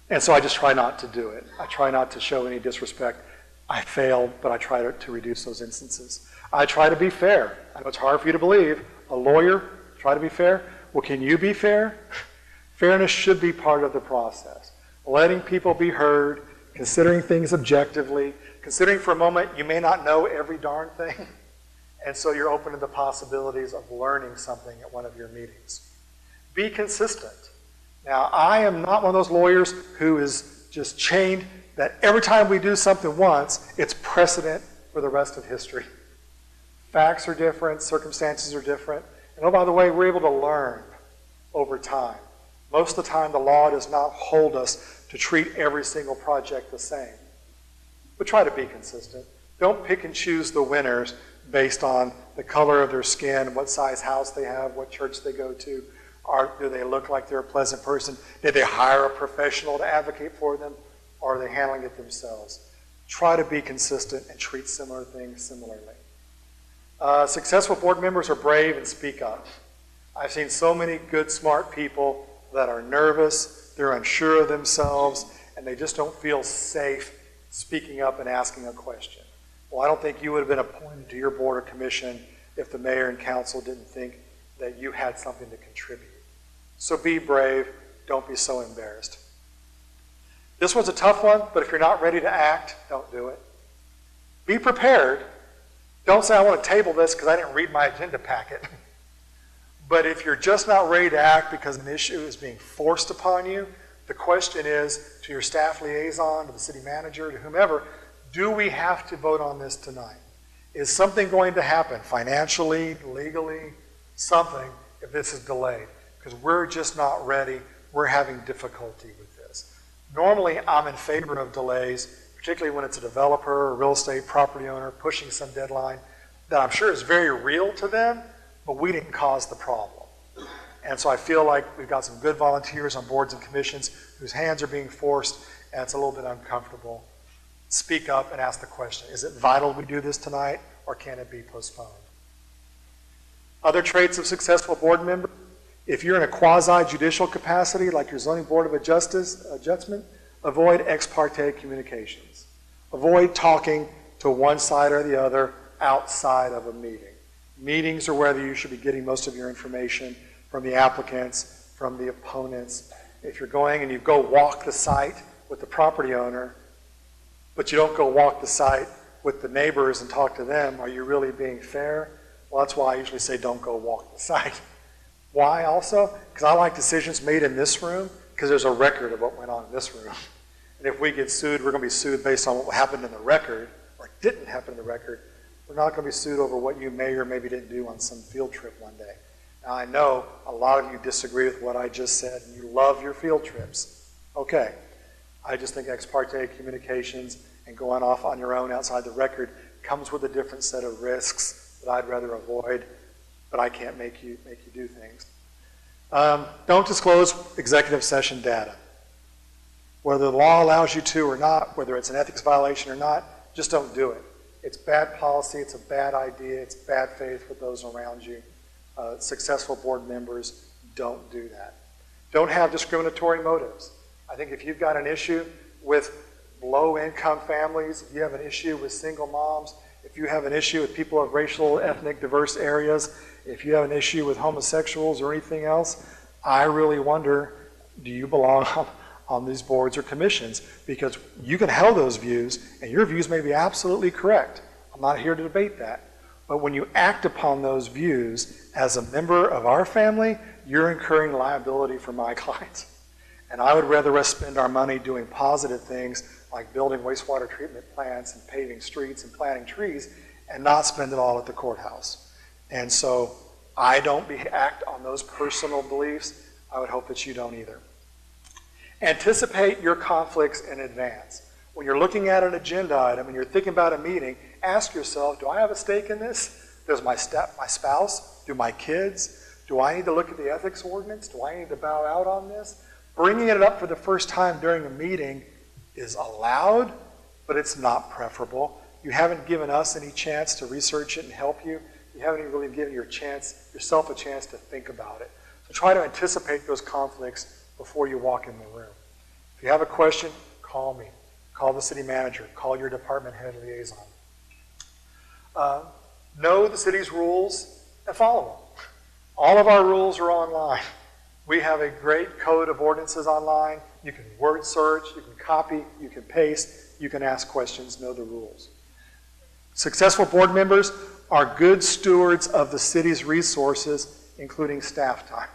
And so I just try not to do it. I try not to show any disrespect. I failed, but I try to reduce those instances. I try to be fair. I know it's hard for you to believe. A lawyer, try to be fair. Well, can you be fair? Fairness should be part of the process. Letting people be heard, considering things objectively, considering for a moment you may not know every darn thing, and so you're open to the possibilities of learning something at one of your meetings. Be consistent. Now, I am not one of those lawyers who is just chained that every time we do something once, it's precedent for the rest of history. Facts are different, circumstances are different, and oh, by the way, we're able to learn over time. Most of the time, the law does not hold us to treat every single project the same. But try to be consistent. Don't pick and choose the winners based on the color of their skin, what size house they have, what church they go to. Do they look like they're a pleasant person? Did they hire a professional to advocate for them? Or are they handling it themselves? Try to be consistent and treat similar things similarly. Successful board members are brave and speak up. I've seen so many good, smart people that are nervous, they're unsure of themselves, and they just don't feel safe speaking up and asking a question. Well, I don't think you would have been appointed to your board or commission if the mayor and council didn't think that you had something to contribute. So be brave. Don't be so embarrassed. This one's a tough one, but if you're not ready to act, don't do it. Be prepared. Don't say, I want to table this because I didn't read my agenda packet. But if you're just not ready to act because an issue is being forced upon you, the question is to your staff liaison, to the city manager, to whomever, do we have to vote on this tonight? Is something going to happen financially, legally, something if this is delayed? Because we're just not ready. We're having difficulty with this. Normally, I'm in favor of delays, particularly when it's a developer, a real estate property owner pushing some deadline that I'm sure is very real to them, but we didn't cause the problem. And so I feel like we've got some good volunteers on boards and commissions whose hands are being forced, and it's a little bit uncomfortable. Speak up and ask the question, is it vital we do this tonight, or can it be postponed? Other traits of successful board members: if you're in a quasi-judicial capacity, like your zoning board of adjustment, avoid ex parte communications. Avoid talking to one side or the other outside of a meeting. Meetings are where you should be getting most of your information from the applicants, from the opponents. If you're going and you go walk the site with the property owner, but you don't go walk the site with the neighbors and talk to them, are you really being fair? Well, that's why I usually say don't go walk the site. Why also? Because I like decisions made in this room because there's a record of what went on in this room. And if we get sued, we're going to be sued based on what happened in the record or didn't happen in the record. We're not going to be sued over what you may or maybe didn't do on some field trip one day. Now, I know a lot of you disagree with what I just said, and you love your field trips. Okay. I just think ex parte communications and going off on your own outside the record comes with a different set of risks that I'd rather avoid, but I can't make you do things. Don't disclose executive session data. Whether the law allows you to or not, whether it's an ethics violation or not, just don't do it. It's bad policy, it's a bad idea, it's bad faith with those around you. Successful board members don't do that. Don't have discriminatory motives. I think if you've got an issue with low-income families, if you have an issue with single moms, if you have an issue with people of racial, ethnic, diverse areas, if you have an issue with homosexuals or anything else, I really wonder, do you belong on these boards or commissions? Because you can have those views, and your views may be absolutely correct. I'm not here to debate that. But when you act upon those views as a member of our family, you're incurring liability for my clients. And I would rather us spend our money doing positive things like building wastewater treatment plants and paving streets and planting trees, and not spend it all at the courthouse. And so I don't act on those personal beliefs. I would hope that you don't either. Anticipate your conflicts in advance. When you're looking at an agenda item and you're thinking about a meeting, ask yourself, do I have a stake in this? Does my spouse? Do my kids? Do I need to look at the ethics ordinance? Do I need to bow out on this? Bringing it up for the first time during a meeting is allowed, but it's not preferable. You haven't given us any chance to research it and help you. You haven't even really given yourself a chance to think about it. So try to anticipate those conflicts before you walk in the room. If you have a question, call me. Call the city manager. Call your department head liaison. Know the city's rules and follow them. All of our rules are online. We have a great code of ordinances online. You can word search, you can copy, you can paste, you can ask questions, know the rules. Successful board members are good stewards of the city's resources, including staff time.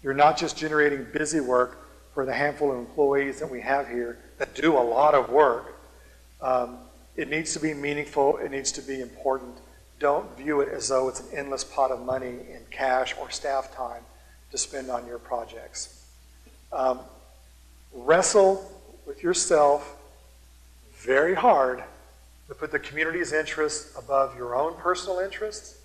You're not just generating busy work for the handful of employees that we have here that do a lot of work. It needs to be meaningful, it needs to be important. Don't view it as though it's an endless pot of money in cash or staff time to spend on your projects. Wrestle with yourself very hard to put the community's interests above your own personal interests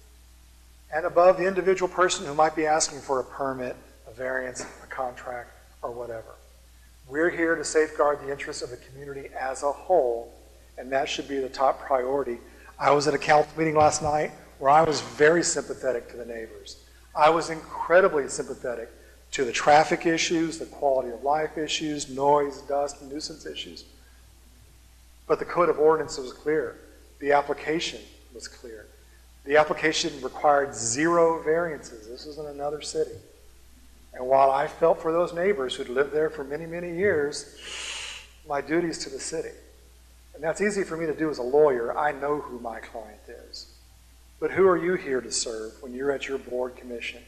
and above the individual person who might be asking for a permit, a variance, a contract, or whatever. We're here to safeguard the interests of the community as a whole, and that should be the top priority. I was at a council meeting last night where I was very sympathetic to the neighbors. I was incredibly sympathetic to the traffic issues, the quality of life issues, noise, dust, and nuisance issues. But the code of ordinance was clear. The application was clear. The application required 0 variances. This isn't another city. And while I felt for those neighbors who'd lived there for many, many years, my duties to the city. And that's easy for me to do as a lawyer. I know who my client is. But who are you here to serve when you're at your board commission?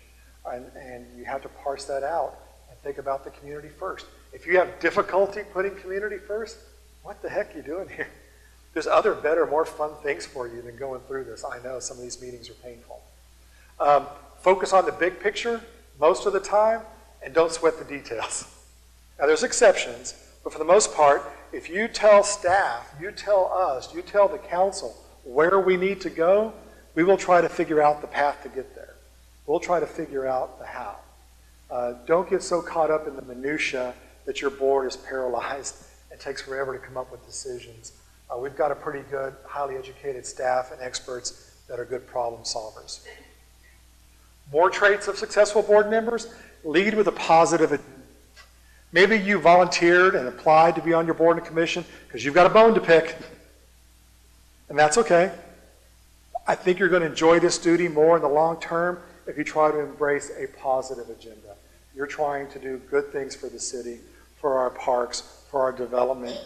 And you have to parse that out and think about the community first. If you have difficulty putting community first, what the heck are you doing here? There's other better, more fun things for you than going through this. I know some of these meetings are painful. Focus on the big picture most of the time and don't sweat the details. Now there's exceptions, but for the most part, if you tell staff, you tell us, you tell the council where we need to go, we will try to figure out the path to get there. We'll try to figure out the how. Don't get so caught up in the minutia that your board is paralyzed and takes forever to come up with decisions. We've got a pretty good, highly educated staff and experts that are good problem solvers. More traits of successful board members: lead with a positive. Maybe you volunteered and applied to be on your board and commission because you've got a bone to pick, and that's okay. I think you're going to enjoy this duty more in the long term if you try to embrace a positive agenda. You're trying to do good things for the city, for our parks, for our development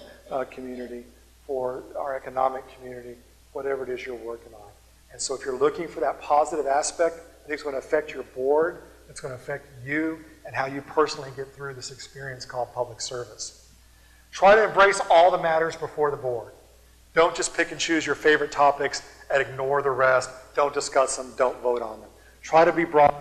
community, for our economic community, whatever it is you're working on. And so if you're looking for that positive aspect, I think it's going to affect your board, it's going to affect you, and how you personally get through this experience called public service. Try to embrace all the matters before the board. Don't just pick and choose your favorite topics and ignore the rest. Don't discuss them, don't vote on them. Try to be broad.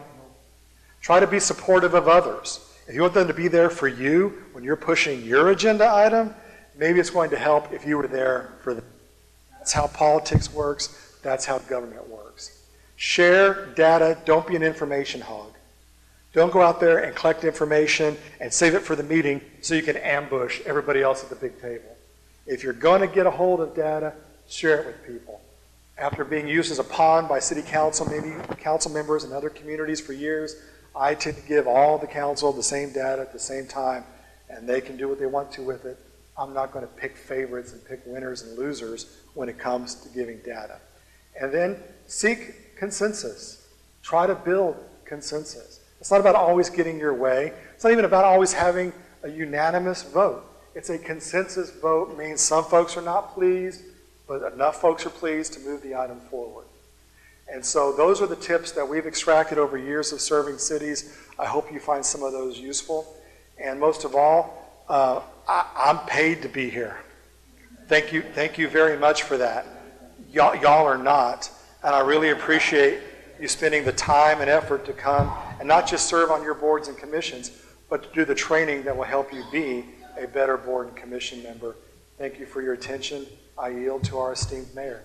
Try to be supportive of others. If you want them to be there for you when you're pushing your agenda item, maybe it's going to help if you were there for them. That's how politics works. That's how government works. Share data. Don't be an information hog. Don't go out there and collect information and save it for the meeting so you can ambush everybody else at the big table. If you're going to get a hold of data, share it with people. After being used as a pawn by city council, maybe council members in other communities for years, I tend to give all the council the same data at the same time, and they can do what they want to with it. I'm not going to pick favorites and pick winners and losers when it comes to giving data. And then seek consensus. Try to build consensus. It's not about always getting your way. It's not even about always having a unanimous vote. It's a consensus vote. It means some folks are not pleased, but enough folks are pleased to move the item forward. And so those are the tips that we've extracted over years of serving cities. I hope you find some of those useful. And most of all, I'm paid to be here. Thank you very much for that. Y'all are not, and I really appreciate you spending the time and effort to come and not just serve on your boards and commissions, but to do the training that will help you be a better board and commission member. Thank you for your attention. I yield to our esteemed mayor.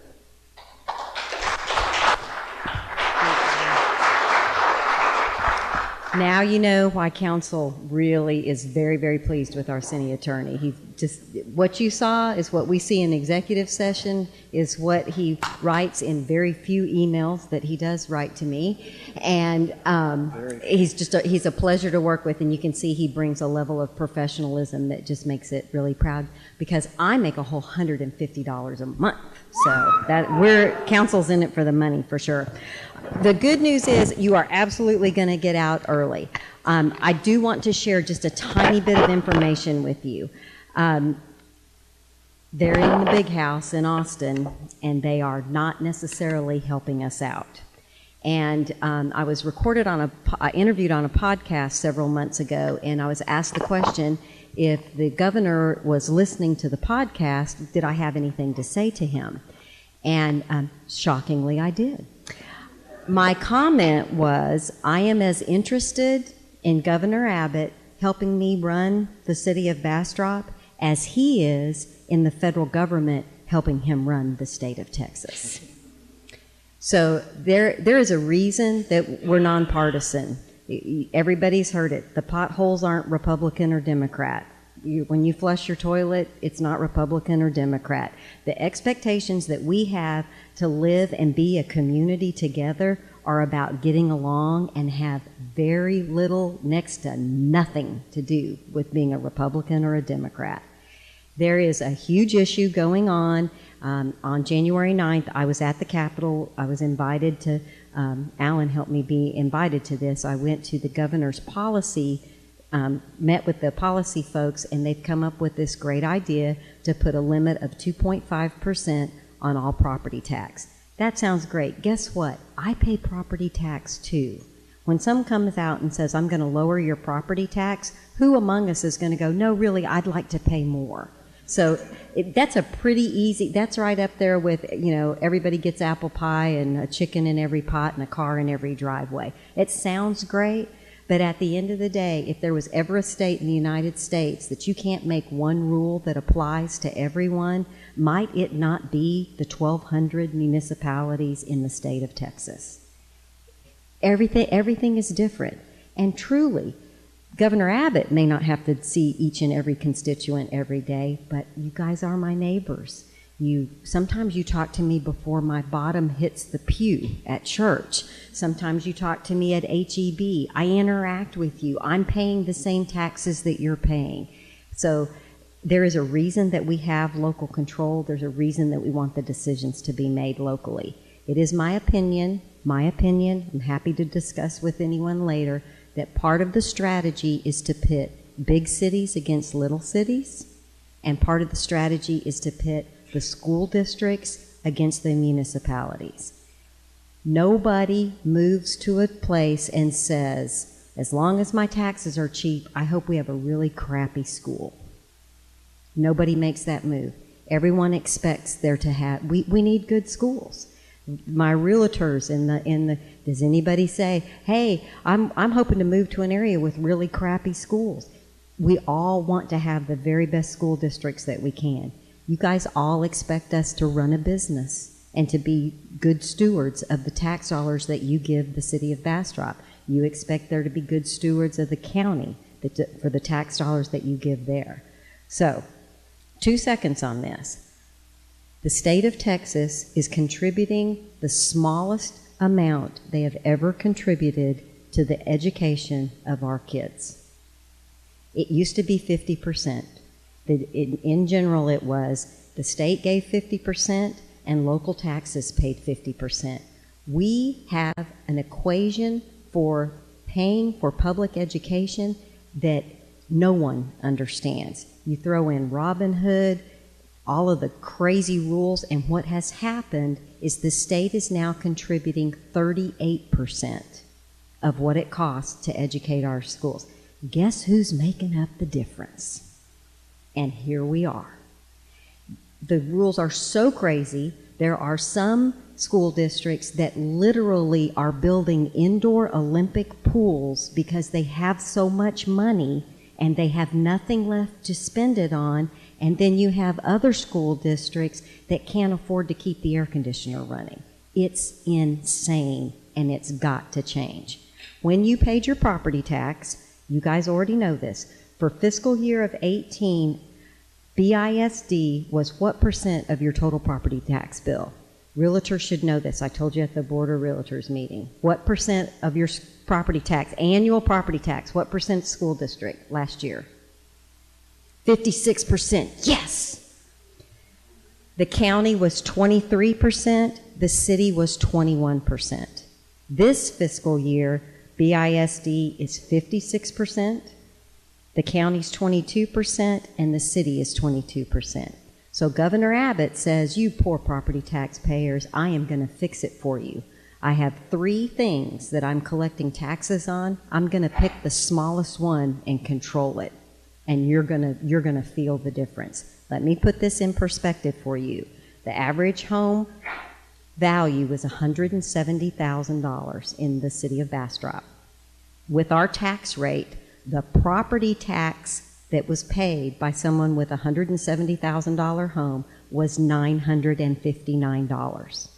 Now you know why council really is very, very pleased with our city attorney. He just, what you saw is what we see in executive session, is what he writes in very few emails that he does write to me. And he's a pleasure to work with, and you can see he brings a level of professionalism that just makes it really proud, because I make a whole $150 a month. So council's in it for the money for sure. The good news is you are absolutely going to get out early. I do want to share just a tiny bit of information with you. They're in the big house in Austin, and they are not necessarily helping us out. And I was interviewed on a podcast several months ago, and I was asked the question, if the governor was listening to the podcast, did I have anything to say to him? And shockingly, I did. My comment was, I am as interested in Governor Abbott helping me run the city of Bastrop as he is in the federal government helping him run the state of Texas. So there is a reason that we're nonpartisan. Everybody's heard it. The potholes aren't Republican or Democrat. When you flush your toilet, it's not Republican or Democrat. The expectations that we have to live and be a community together are about getting along and have very little, next to nothing, to do with being a Republican or a Democrat. There is a huge issue going on. On January 9th, I was at the Capitol. I was invited to, Alan helped me be invited to this. I went to the governor's policy, met with the policy folks, and they've come up with this great idea to put a limit of 2.5% on all property tax. That sounds great. Guess what? I pay property tax too. When someone comes out and says, I'm going to lower your property tax, who among us is going to go, no, really, I'd like to pay more? So that's a pretty easy, that's right up there with, everybody gets apple pie and a chicken in every pot and a car in every driveway. It sounds great, but at the end of the day, if there was ever a state in the United States that you can't make one rule that applies to everyone, might it not be the 1,200 municipalities in the state of Texas? Everything is different. And truly, Governor Abbott may not have to see each and every constituent every day, but you guys are my neighbors. Sometimes you talk to me before my bottom hits the pew at church. Sometimes you talk to me at HEB. I interact with you. I'm paying the same taxes that you're paying. So there is a reason that we have local control. There's a reason that we want the decisions to be made locally. It is my opinion, I'm happy to discuss with anyone later, that part of the strategy is to pit big cities against little cities, and part of the strategy is to pit the school districts against the municipalities. Nobody moves to a place and says, as long as my taxes are cheap, I hope we have a really crappy school. Nobody makes that move. Everyone expects there to have, we need good schools. My realtors does anybody say, hey, I'm hoping to move to an area with really crappy schools? We all want to have the very best school districts that we can. You guys all expect us to run a business and to be good stewards of the tax dollars that you give the city of Bastrop. You expect there to be good stewards of the county for the tax dollars that you give there. So, 2 seconds on this. The state of Texas is contributing the smallest amount they have ever contributed to the education of our kids. It used to be 50%. In general, it was the state gave 50% and local taxes paid 50%. We have an equation for paying for public education that no one understands. You throw in Robin Hood, all of the crazy rules, and what has happened is the state is now contributing 38% of what it costs to educate our schools. Guess who's making up the difference? And here we are. the rules are so crazy. There are some school districts that literally are building indoor Olympic pools because they have so much money and they have nothing left to spend it on. And then you have other school districts that can't afford to keep the air conditioner running. It's insane, and it's got to change. When you paid your property tax, you guys already know this, for fiscal year of 18, BISD was what % of your total property tax bill? Realtors should know this. I told you at the Board of Realtors meeting. What % of your property tax, annual property tax, what % school district last year? 56%. Yes! The county was 23%. The city was 21%. This fiscal year, BISD is 56%. The county's 22%, and the city is 22%. So Governor Abbott says, you poor property taxpayers, I am going to fix it for you. I have 3 things that I'm collecting taxes on. I'm going to pick the smallest one and control it. And you're gonna feel the difference. Let me put this in perspective for you. The average home value was $170,000 in the city of Bastrop. With our tax rate, the property tax that was paid by someone with a $170,000 home was $959.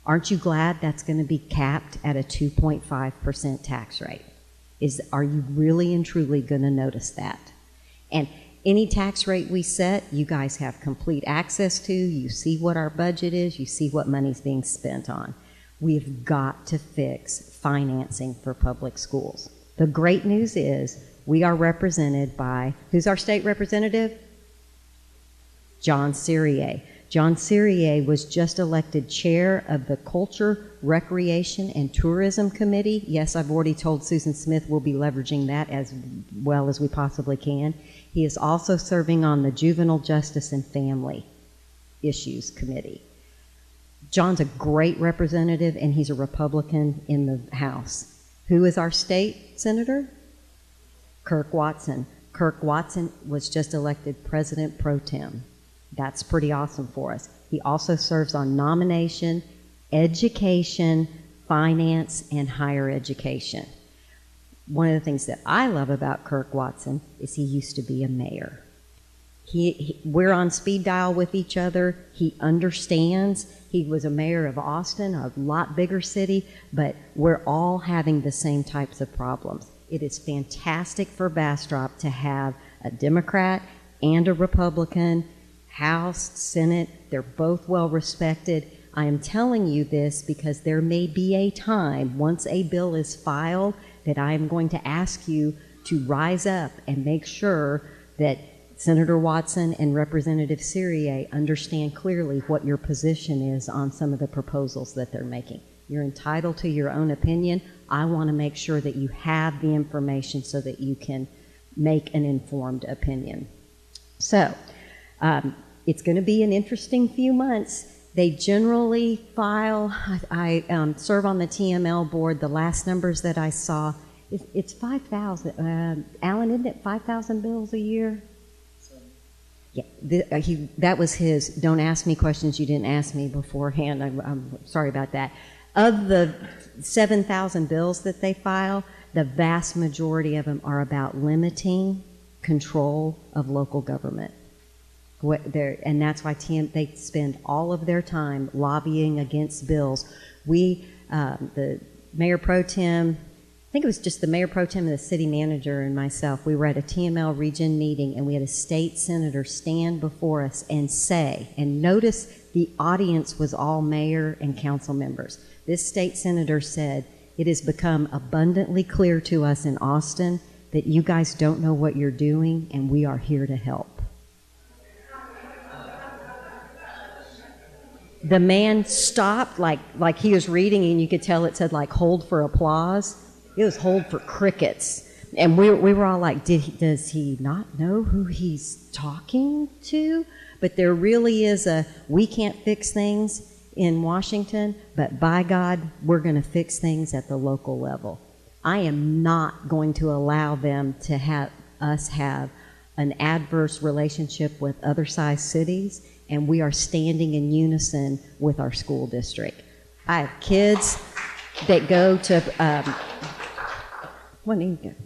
Aren't you glad that's going to be capped at a 2.5% tax rate? Are you really and truly going to notice that? And any tax rate we set, you guys have complete access to. You see what our budget is. You see what money's being spent on. We've got to fix financing for public schools. The great news is we are represented by, who's our state representative? John Cyrier. John Cyrier was just elected chair of the Culture, Recreation, and Tourism Committee. Yes, I've already told Susan Smith we'll be leveraging that as well as we possibly can. He is also serving on the Juvenile Justice and Family Issues Committee. John's a great representative, and he's a Republican in the House. Who is our state senator? Kirk Watson. Kirk Watson was just elected President Pro Tem. That's pretty awesome for us. He also serves on nomination, education, finance, and higher education. One of the things that I love about Kirk Watson is he used to be a mayor. We're on speed dial with each other. He understands. He was a mayor of Austin, a lot bigger city, but we're all having the same types of problems. It is fantastic for Bastrop to have a Democrat and a Republican, House, Senate. They're both well respected. I am telling you this because there may be a time, once a bill is filed, that I am going to ask you to rise up and make sure that Senator Watson and Representative Cyrier understand clearly what your position is on some of the proposals that they're making. You're entitled to your own opinion. I want to make sure that you have the information so that you can make an informed opinion. So, it's going to be an interesting few months. They generally file, I serve on the TML board. The last numbers that I saw, it's 5,000. Alan, isn't it 5,000 bills a year? Yeah, that was his, don't ask me questions you didn't ask me beforehand. I'm sorry about that. Of the 7,000 bills that they file, the vast majority of them are about limiting control of local government. And that's why they spend all of their time lobbying against bills. We, the Mayor Pro Tem, I think it was just the Mayor Pro Tem and the City Manager and myself, we were at a TML region meeting and we had a state senator stand before us and say, and notice the audience was all mayor and council members. This state senator said, it has become abundantly clear to us in Austin that you guys don't know what you're doing and we are here to help. The man stopped like he was reading and you could tell it said like hold for applause. It was hold for crickets. And we were all like, does he not know who he's talking to? But there really is we can't fix things in Washington, but by God, we're going to fix things at the local level. I am not going to allow them to have an adverse relationship with other size cities, and we are standing in unison with our school district. I have kids that go to,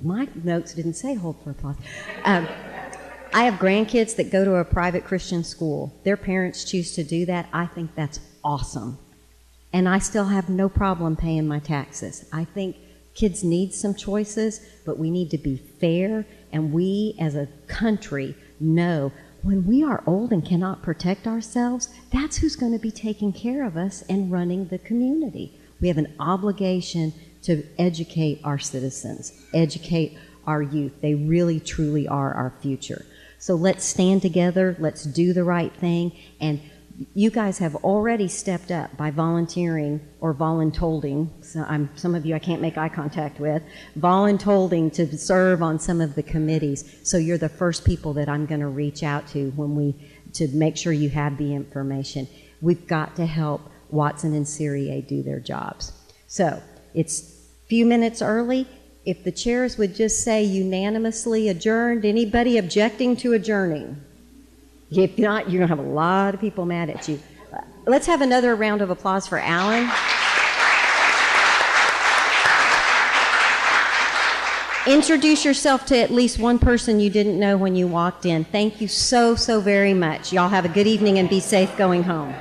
my notes didn't say hold for applause. I have grandkids that go to a private Christian school. Their parents choose to do that. I think that's awesome. And I still have no problem paying my taxes. I think kids need some choices, but we need to be fair, and we as a country know when we are old and cannot protect ourselves, that's who's going to be taking care of us and running the community. We have an obligation to educate our citizens, educate our youth. They really, truly are our future. So let's stand together, let's do the right thing, and you guys have already stepped up by volunteering or voluntolding. So some of you I can't make eye contact with, voluntolding to serve on some of the committees. So you're the first people that I'm going to reach out to to make sure you have the information. We've got to help Watson and Cyrier do their jobs. So it's a few minutes early. If the chairs would just say unanimously adjourned, anybody objecting to adjourning? If not, you're going to have a lot of people mad at you. Let's have another round of applause for Alan. Introduce yourself to at least one person you didn't know when you walked in. Thank you so, so very much. Y'all have a good evening and be safe going home.